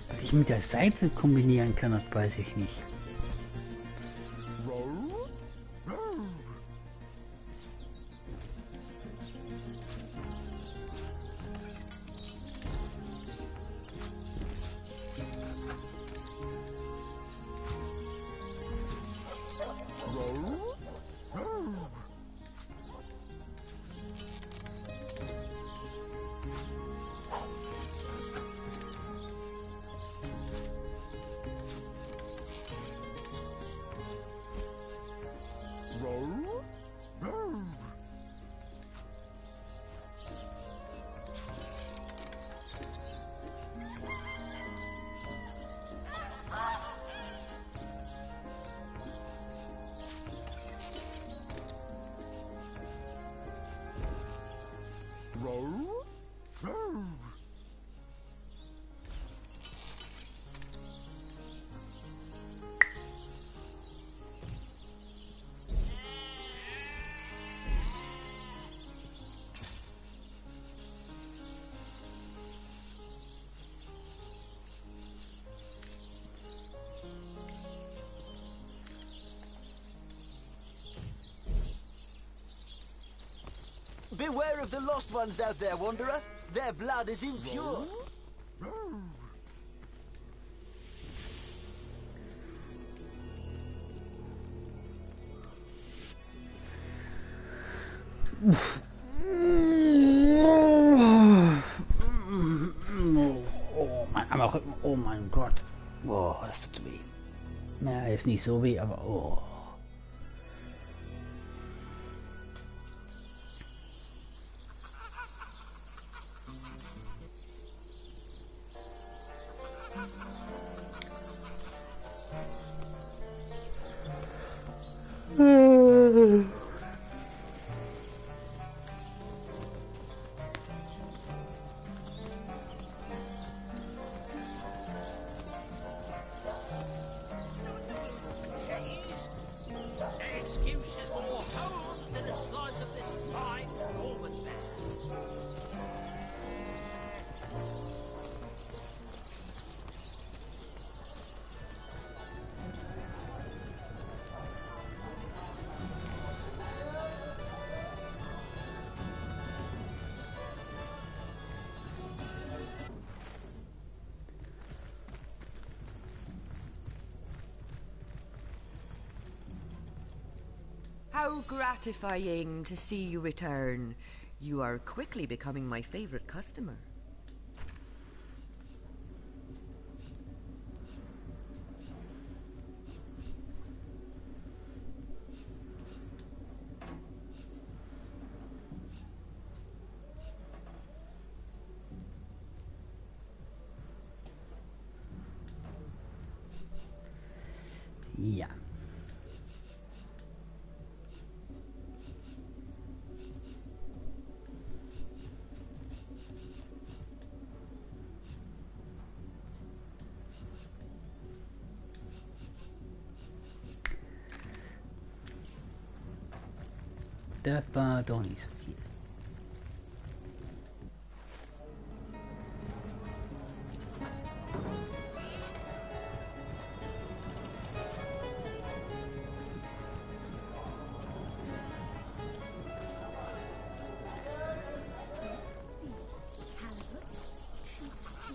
Was ich mit der Seite kombinieren kann, das weiß ich nicht. Beware of the lost ones out there, Wanderer. Their blood is impure. Oh mein, aber oh mein Gott. Boah, das tut weh. Na, ist nicht so weh, aber oh. How gratifying to see you return. You are quickly becoming my favorite customer. Ja. Das war doch nicht so viel.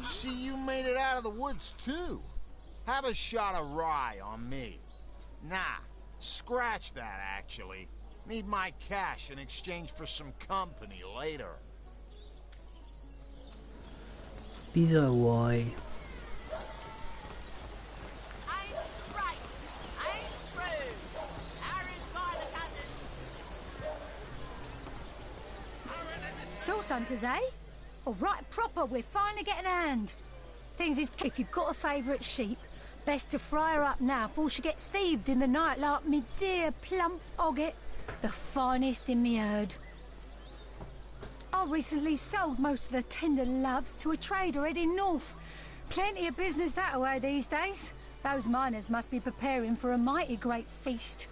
See, you made it out of the woods, too. Have a shot of rye on me. Nah, scratch that, actually. Need my cash in exchange for some company later. Dieser Roy. I'm straight. I'm true. Harry's by the cousins. Source hunters, eh? All right, proper. We're finally getting a hand. Things is, if you've got a favourite sheep, best to fry her up now before she gets thieved in the night like me dear plump Hoggett, the finest in me herd. I recently sold most of the tender loves to a trader heading north. Plenty of business that way these days. Those miners must be preparing for a mighty great feast.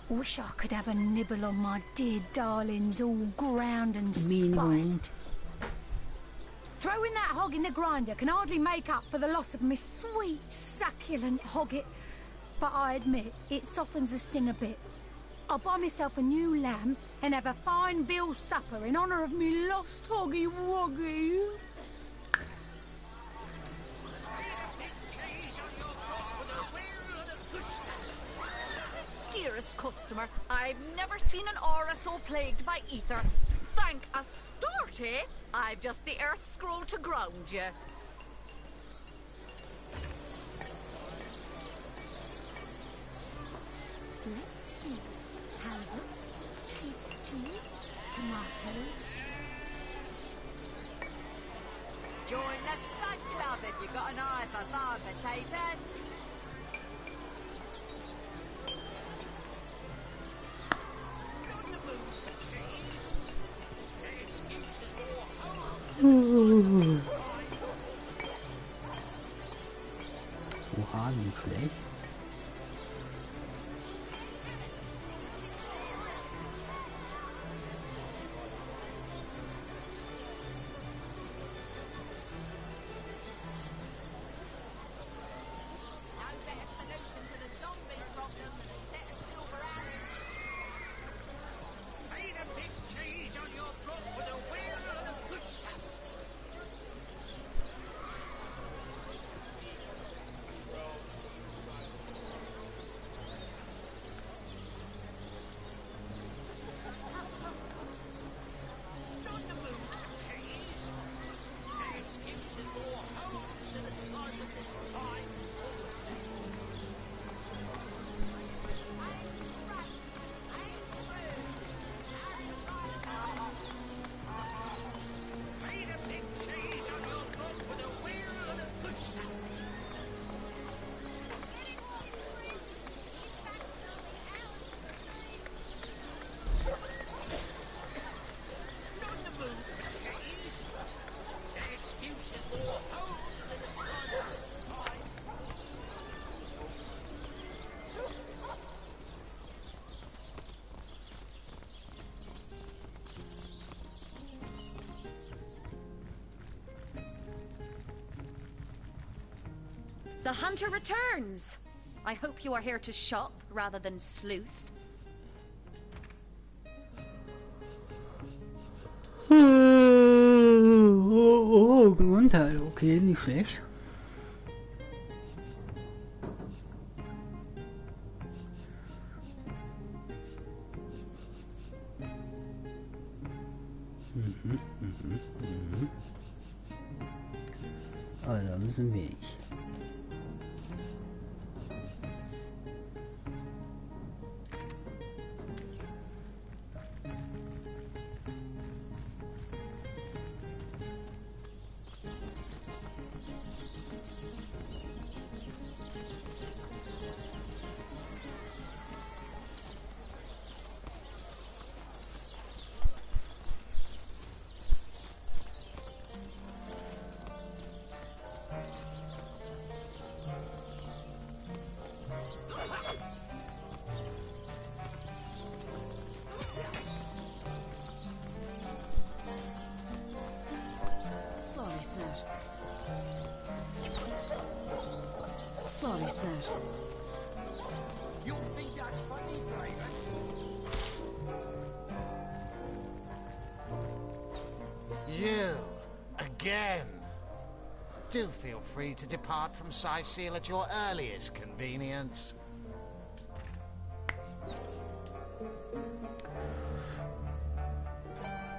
Wish I could have a nibble on my dear darlings, all ground and spiced. Throwing that hog in the grinder can hardly make up for the loss of my sweet, succulent Hoggett. But I admit, it softens the sting a bit. I'll buy myself a new lamb and have a fine veal supper in honour of me lost Hoggy Woggy. Dearest customer, I've never seen an aura so plagued by ether. Thank Astarte, I've just the earth scroll to ground you. Let's see. Halibut, sheep's cheese, tomatoes. Join the Stud Club if you've got an eye for farm potatoes. Oha, nicht schlecht. The hunter returns. I hope you are here to shop rather than sleuth. Oh, Gesundheit, okay, nicht schlecht. Also müssen wir. Sorry, sir. You think that's funny, Raven? You, again. Do feel free to depart from Sicil at your earliest convenience.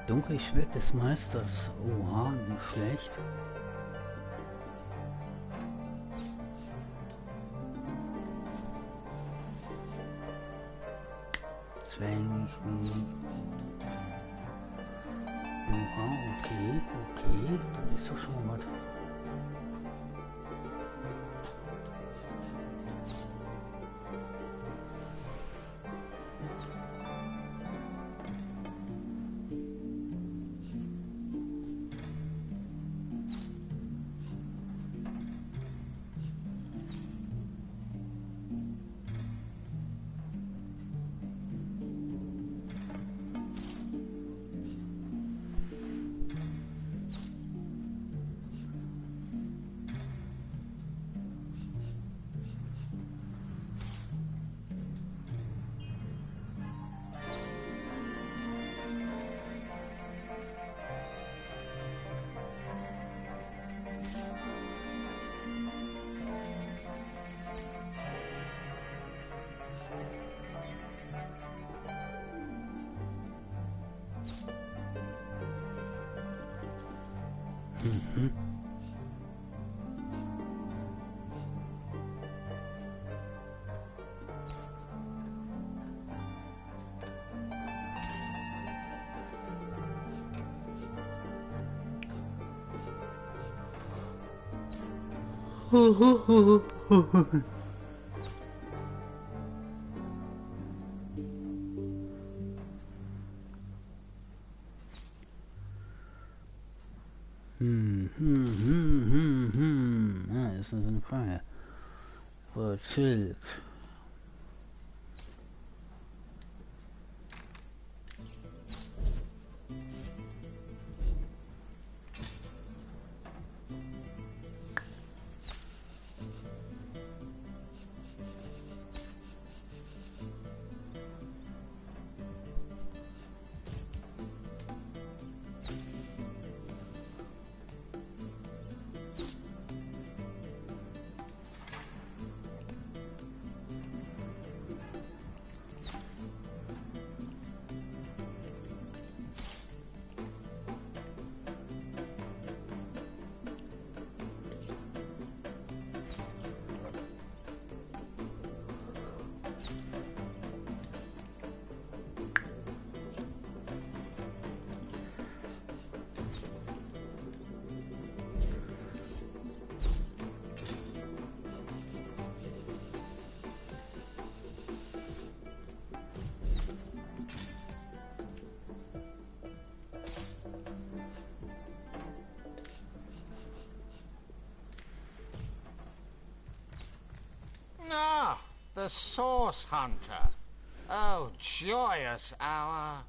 Dunkles Schwert des Meisters. Oha, nicht schlecht. Zwänglich. Oha, okay, okay. Das ist doch schon mal was. Ja, das ist so eine Frage. Chill. Ah, the Source Hunter. Oh, joyous hour.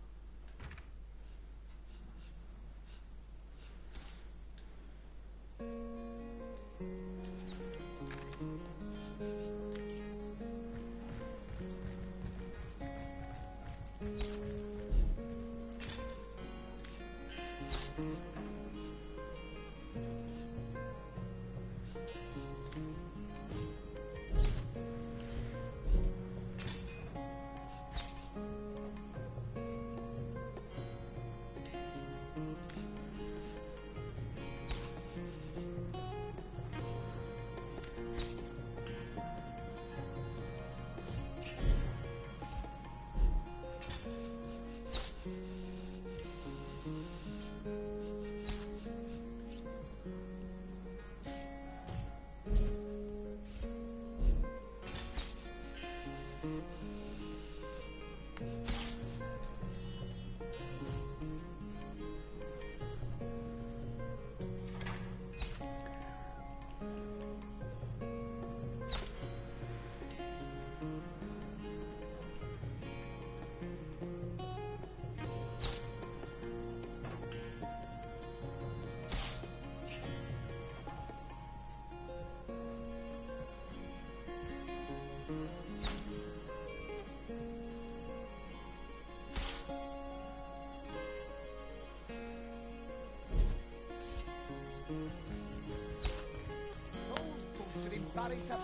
Sorry, sir.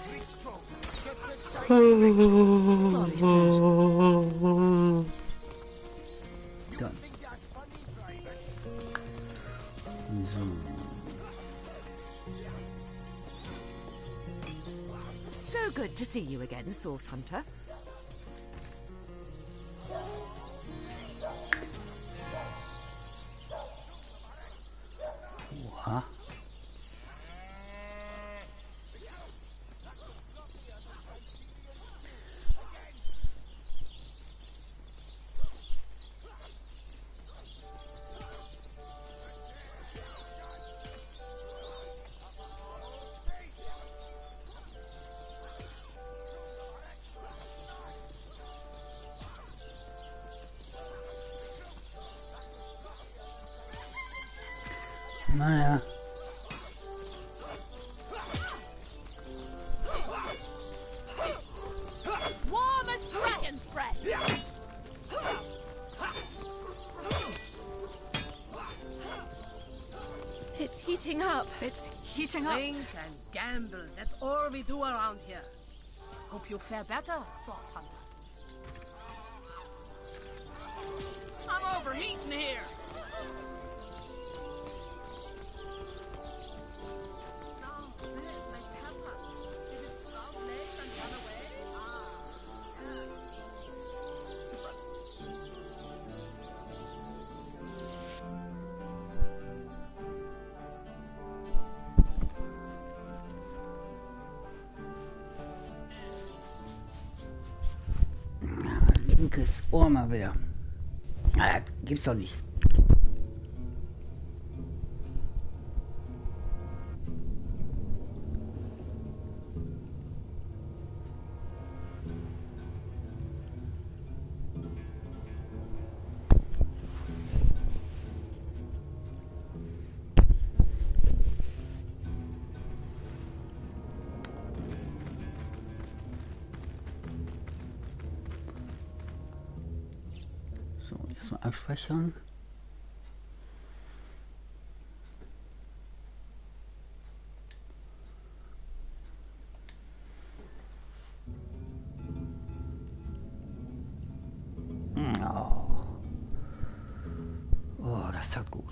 Dann. So. So good to see you again, Source Hunter. Oha. Naja. Warm as dragon's breath. It's heating up. It's heating up. Drink and gamble. That's all we do around here. Hope you fare better, Source Hunter. I'm overheating here. Linkes Ohr mal wieder. Ah, gibt's doch nicht. Erstmal abspeichern. Oh, das tat gut.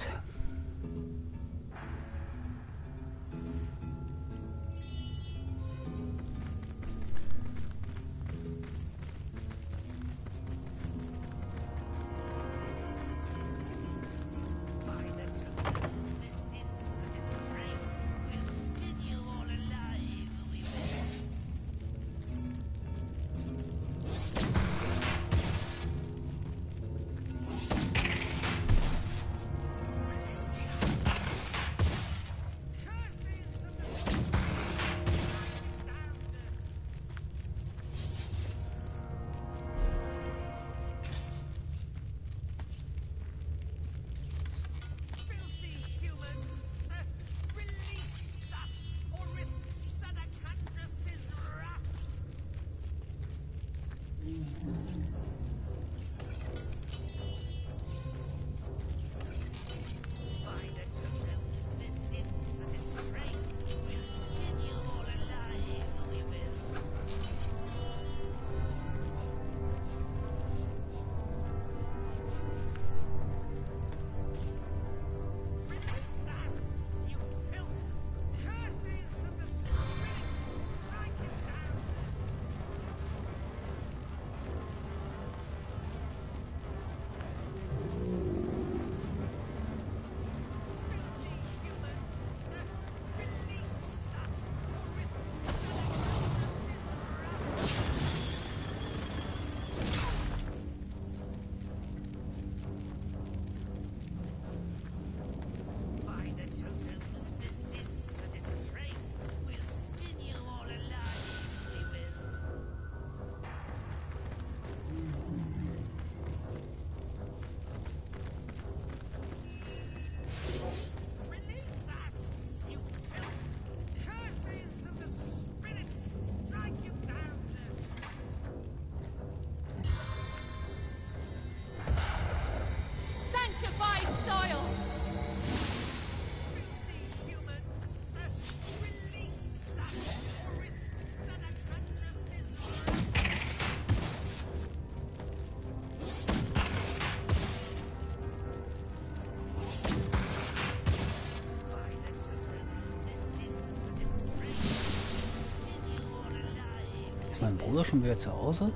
mein Bruder schon wieder zu Hause?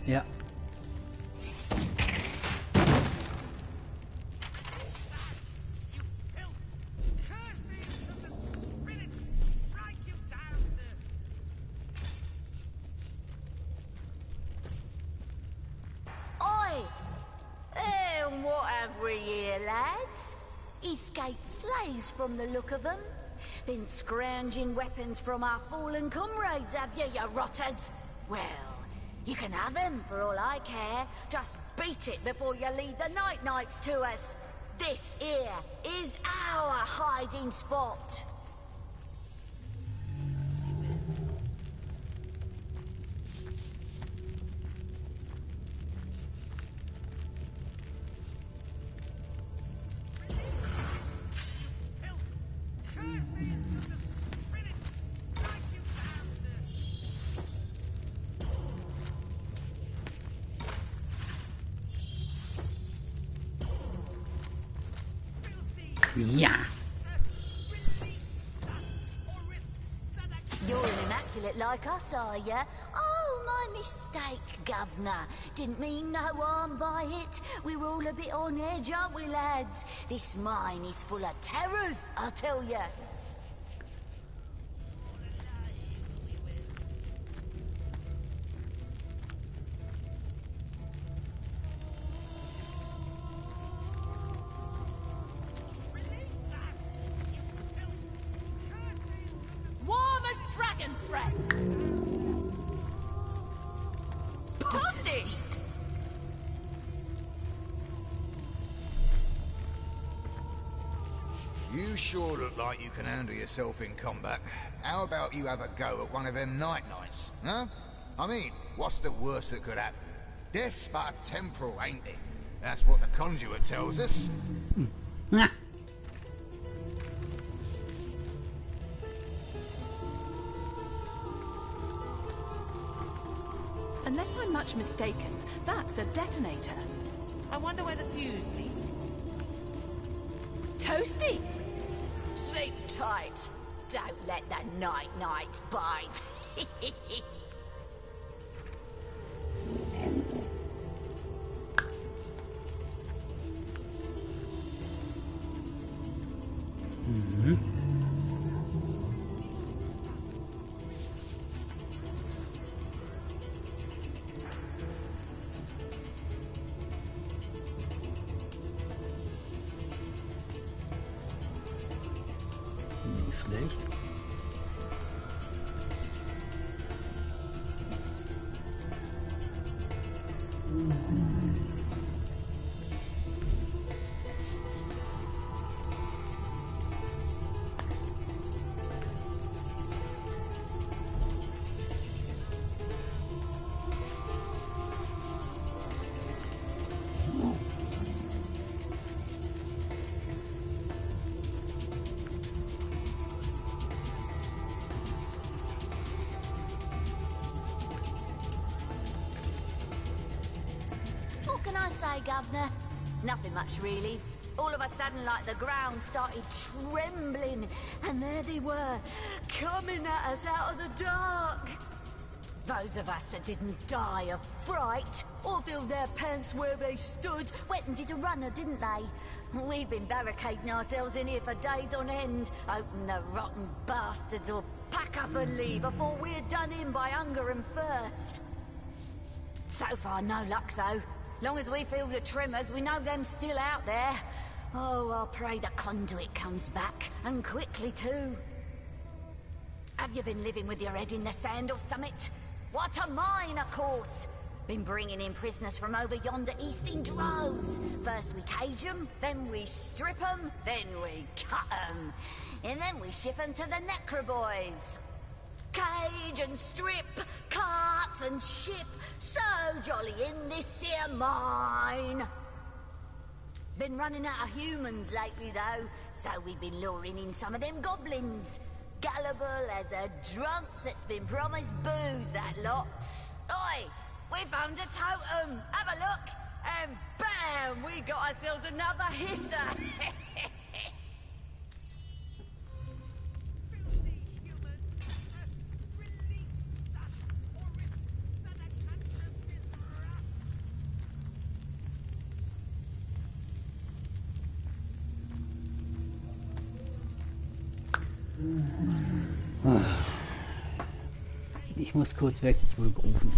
Ja. Escaped slaves from the look of them. Been scrounging weapons from our fallen comrades, have you, you rotters? Well, you can have them for all I care. Just beat it before you lead the night knights to us. This here is our hiding spot. Ja. You're an immaculate like us, are ya? Oh, my mistake, Governor. Didn't mean no harm by it. We're all a bit on edge, aren't we, lads? This mine is full of terrors, I'll tell ya. You sure look like you can handle yourself in combat. How about you have a go at one of them night knights, huh? I mean, what's the worst that could happen? Death's but temporal, ain't it? That's what the conjurer tells us. Unless I'm much mistaken, that's a detonator. I wonder where the fuse leads. Toasty! Sleep tight. Don't let the night knight bite. What can I say, Governor? Nothing much, really. All of a sudden, like, the ground started trembling, and there they were, coming at us out of the dark. Those of us that didn't die of fright, or filled their pants where they stood, went and did a runner, didn't they? We've been barricading ourselves in here for days on end, hoping the rotten bastards will pack up and leave before we're done in by hunger and thirst. So far, no luck, though. Long as we feel the tremors, we know them still out there. Oh, I'll pray the conduit comes back, and quickly, too. Have you been living with your head in the sand or summit? What a mine, of course! Been bringing in prisoners from over yonder east in droves. First we cage them, then we strip them, then we cut them. And then we ship them to the Necroboys. Cage and strip, cart and ship, so jolly in this here mine. Been running out of humans lately, though, so we've been luring in some of them goblins. Gullible as a drunk that's been promised booze, that lot. Oi, we found a totem. Have a look, and bam, we got ourselves another hisser. Ich muss kurz weg, ich wurde gerufen.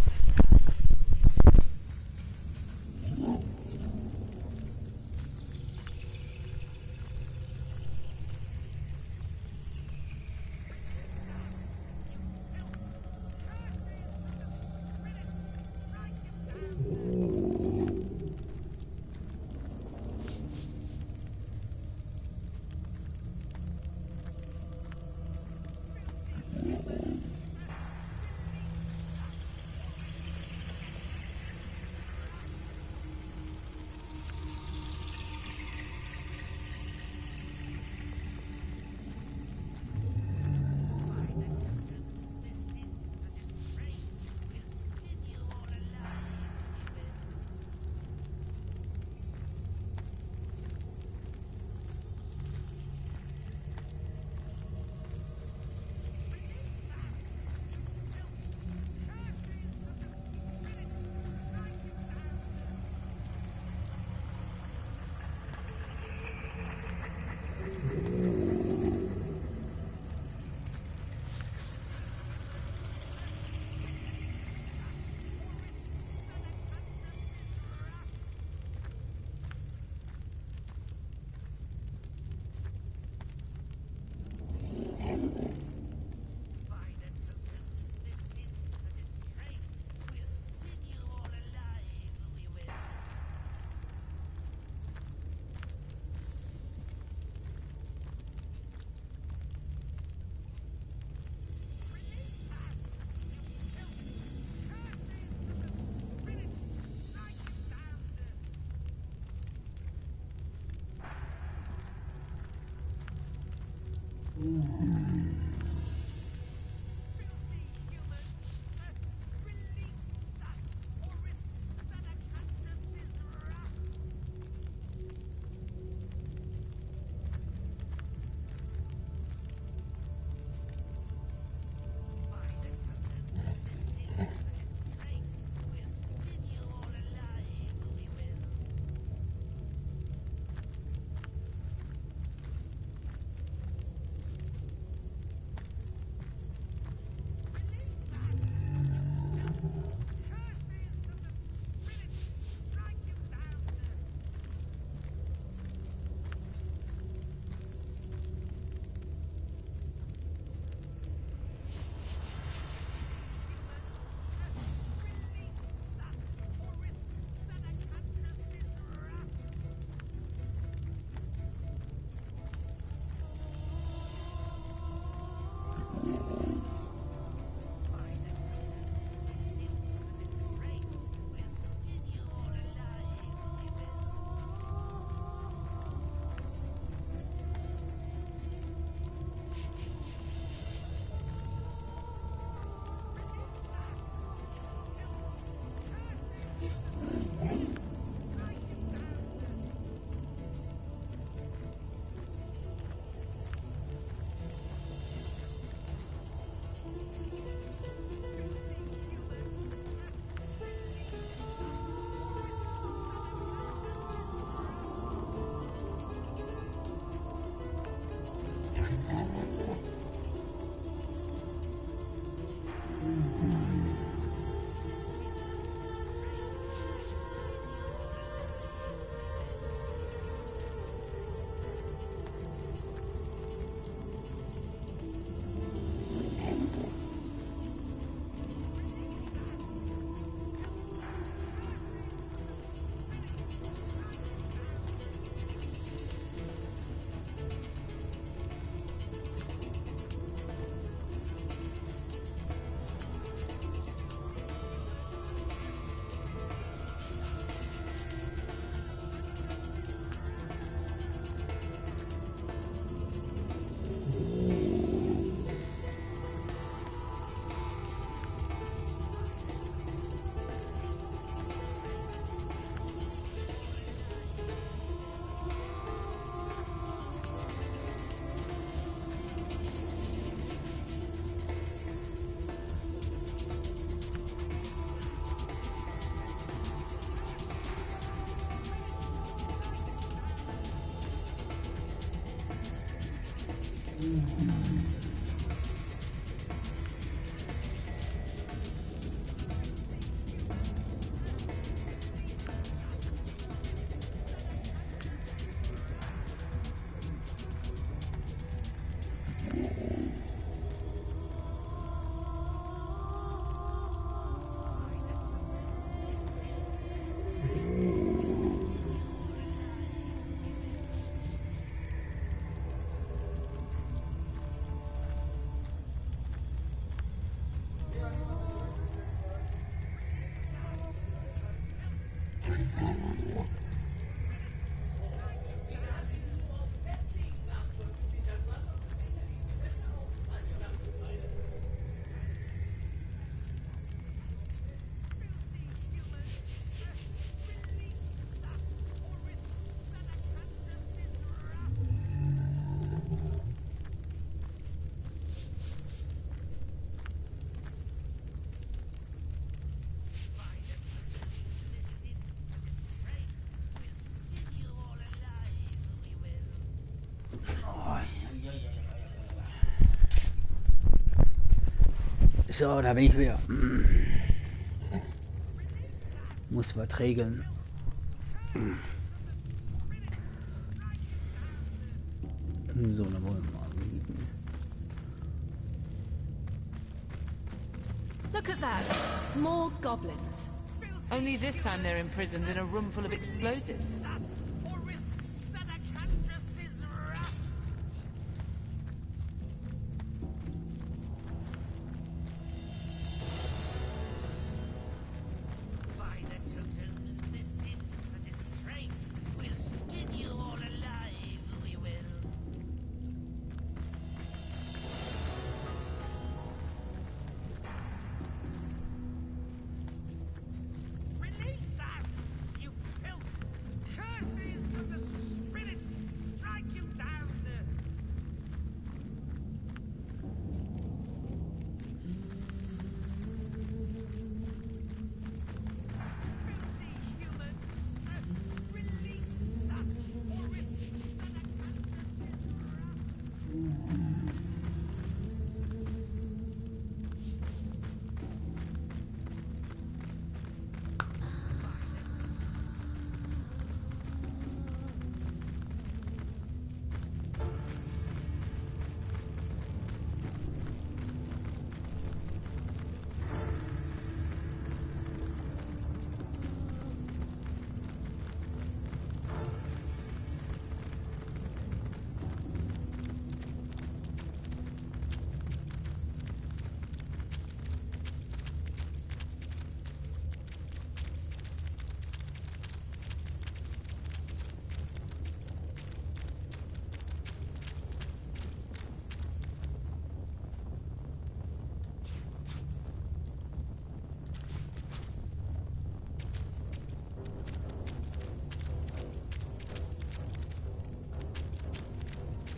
So, da bin ich wieder. Muss was regeln. So, dann wollen wir mal liegen. Look at that. More goblins. Only this time they're imprisoned in a room full of explosives.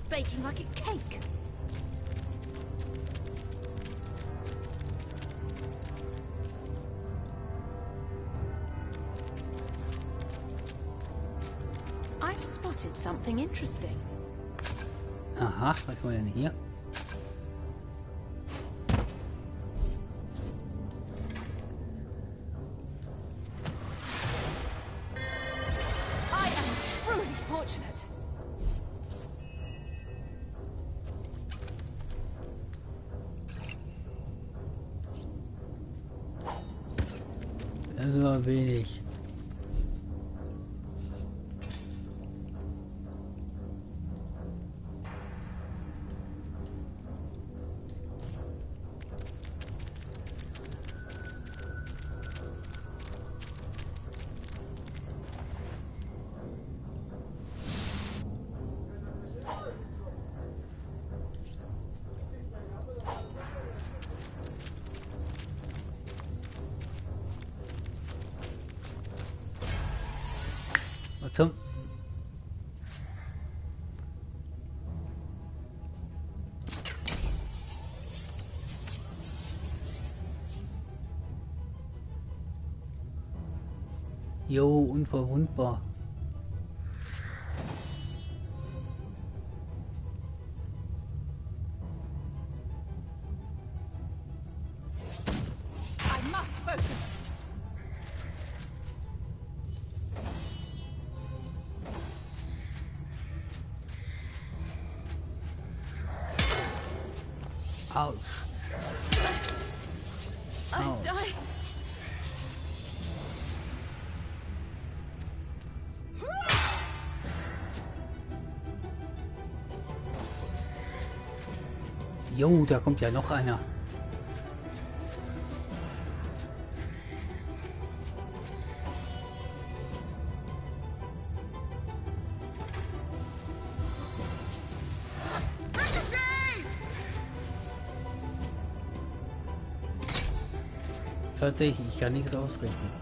Baking like a cake. I've spotted something interesting. Aha, was war denn hier? I am truly fortunate. Das war wenig. Was zum? Jo, unverwundbar. I must focus. Ouch. I'm dying. Jo, da kommt ja noch einer. Tatsächlich, ich kann nichts ausrichten.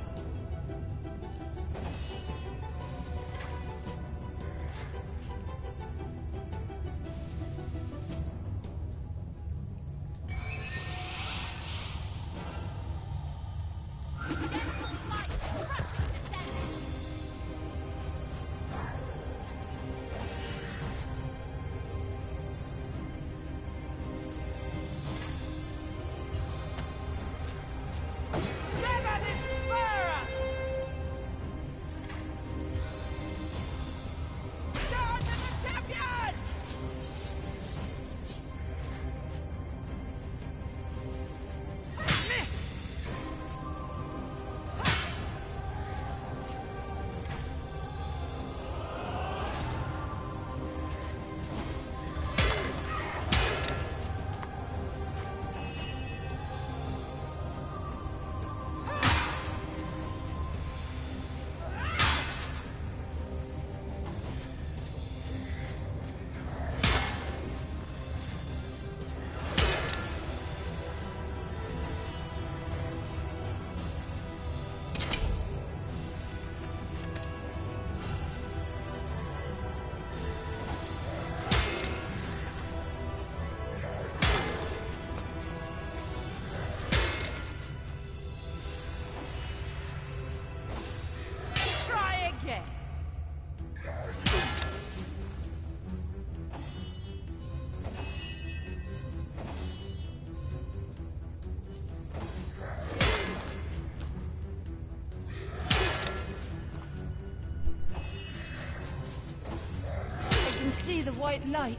See the white light.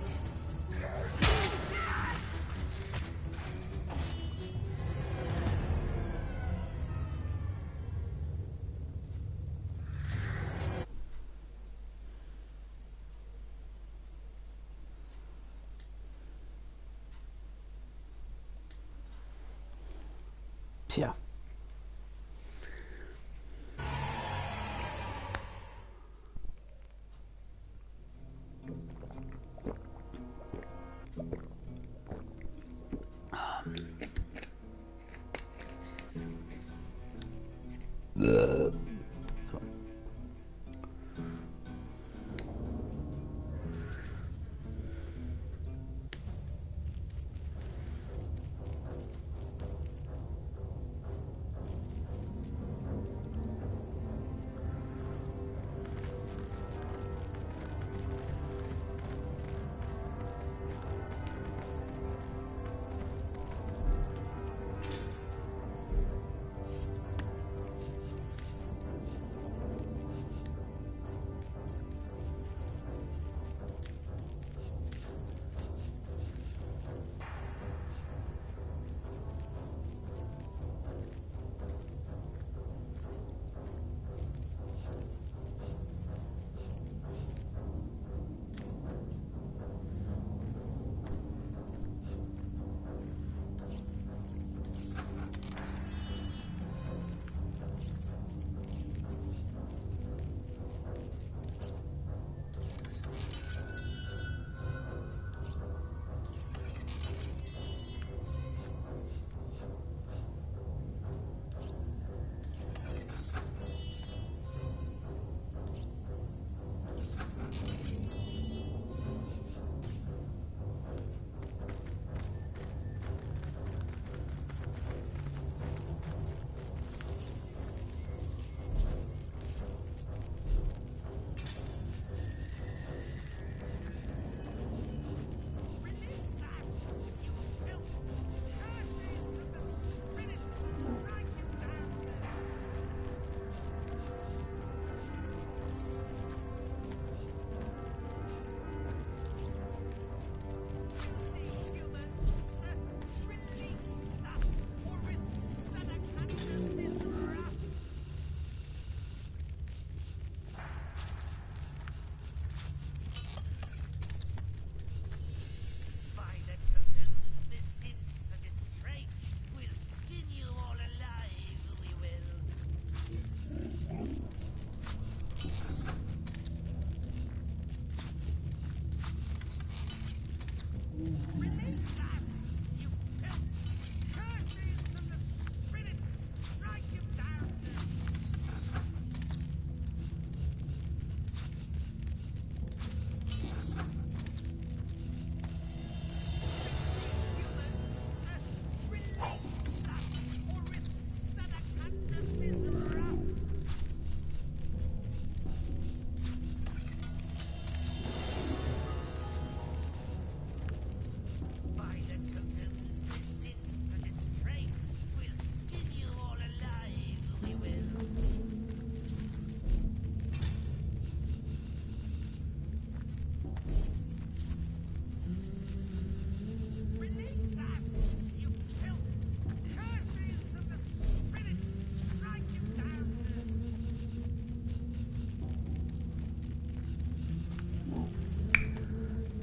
Tja. So.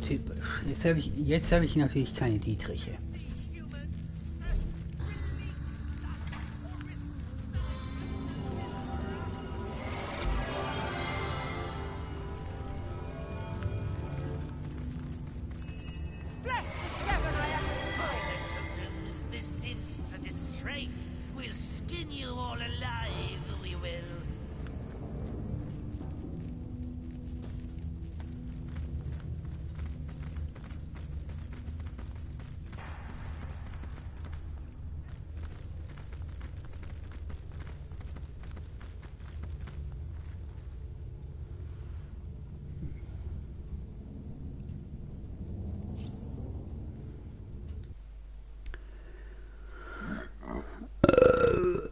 Typisch. Jetzt habe ich natürlich keine Dietriche.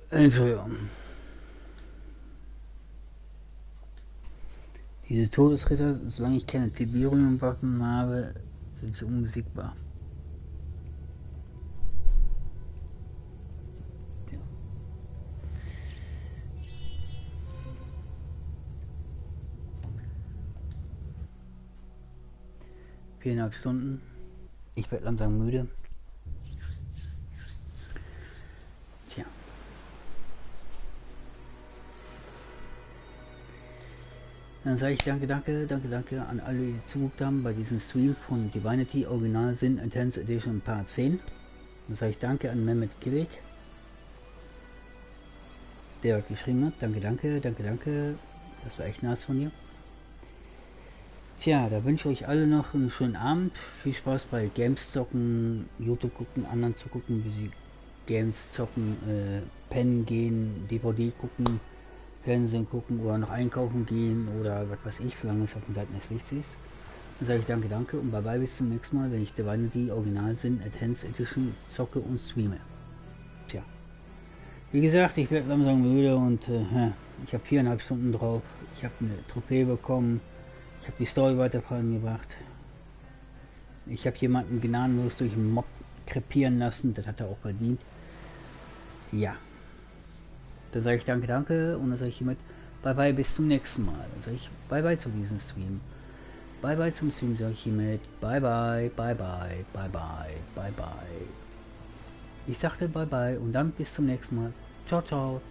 Entschuldigung. Diese Todesritter, solange ich keine Tiberium-Waffen habe, sind sie unbesiegbar. Tja. 4,5 Stunden. Ich werde langsam müde. Tja. Dann sage ich danke an alle, die zugeguckt haben bei diesem Stream von Divinity Original Sin Intense Edition Part 10. Dann sage ich danke an Mehmet Kilik, der hat geschrieben hat. Danke. Das war echt nice von dir. Tja, da wünsche ich euch alle noch einen schönen Abend. Viel Spaß bei Games zocken, YouTube gucken, anderen zu gucken, wie sie Games zocken, pennen gehen, DVD gucken, Fernsehen gucken oder noch einkaufen gehen oder was weiß ich, solange es auf den Seiten des Lichts ist. Dann sage ich danke und bye bye bis zum nächsten Mal, wenn ich Divinity Original Sin Enhanced Edition zocke und streame. Tja. Wie gesagt, ich werde langsam müde und ich habe 4,5 Stunden drauf. Ich habe eine Trophäe bekommen. Ich habe die Story weiter vorangebracht. Ich habe jemanden gnadenlos durch einen Mob krepieren lassen. Das hat er auch verdient. Ja. Da sage ich danke und dann sage ich hiermit bye bye bis zum nächsten Mal. Dann sage ich bye bye zu diesem Stream. Bye bye zum Stream sage ich hiermit bye bye. Ich sagte bye bye und dann bis zum nächsten Mal. Ciao.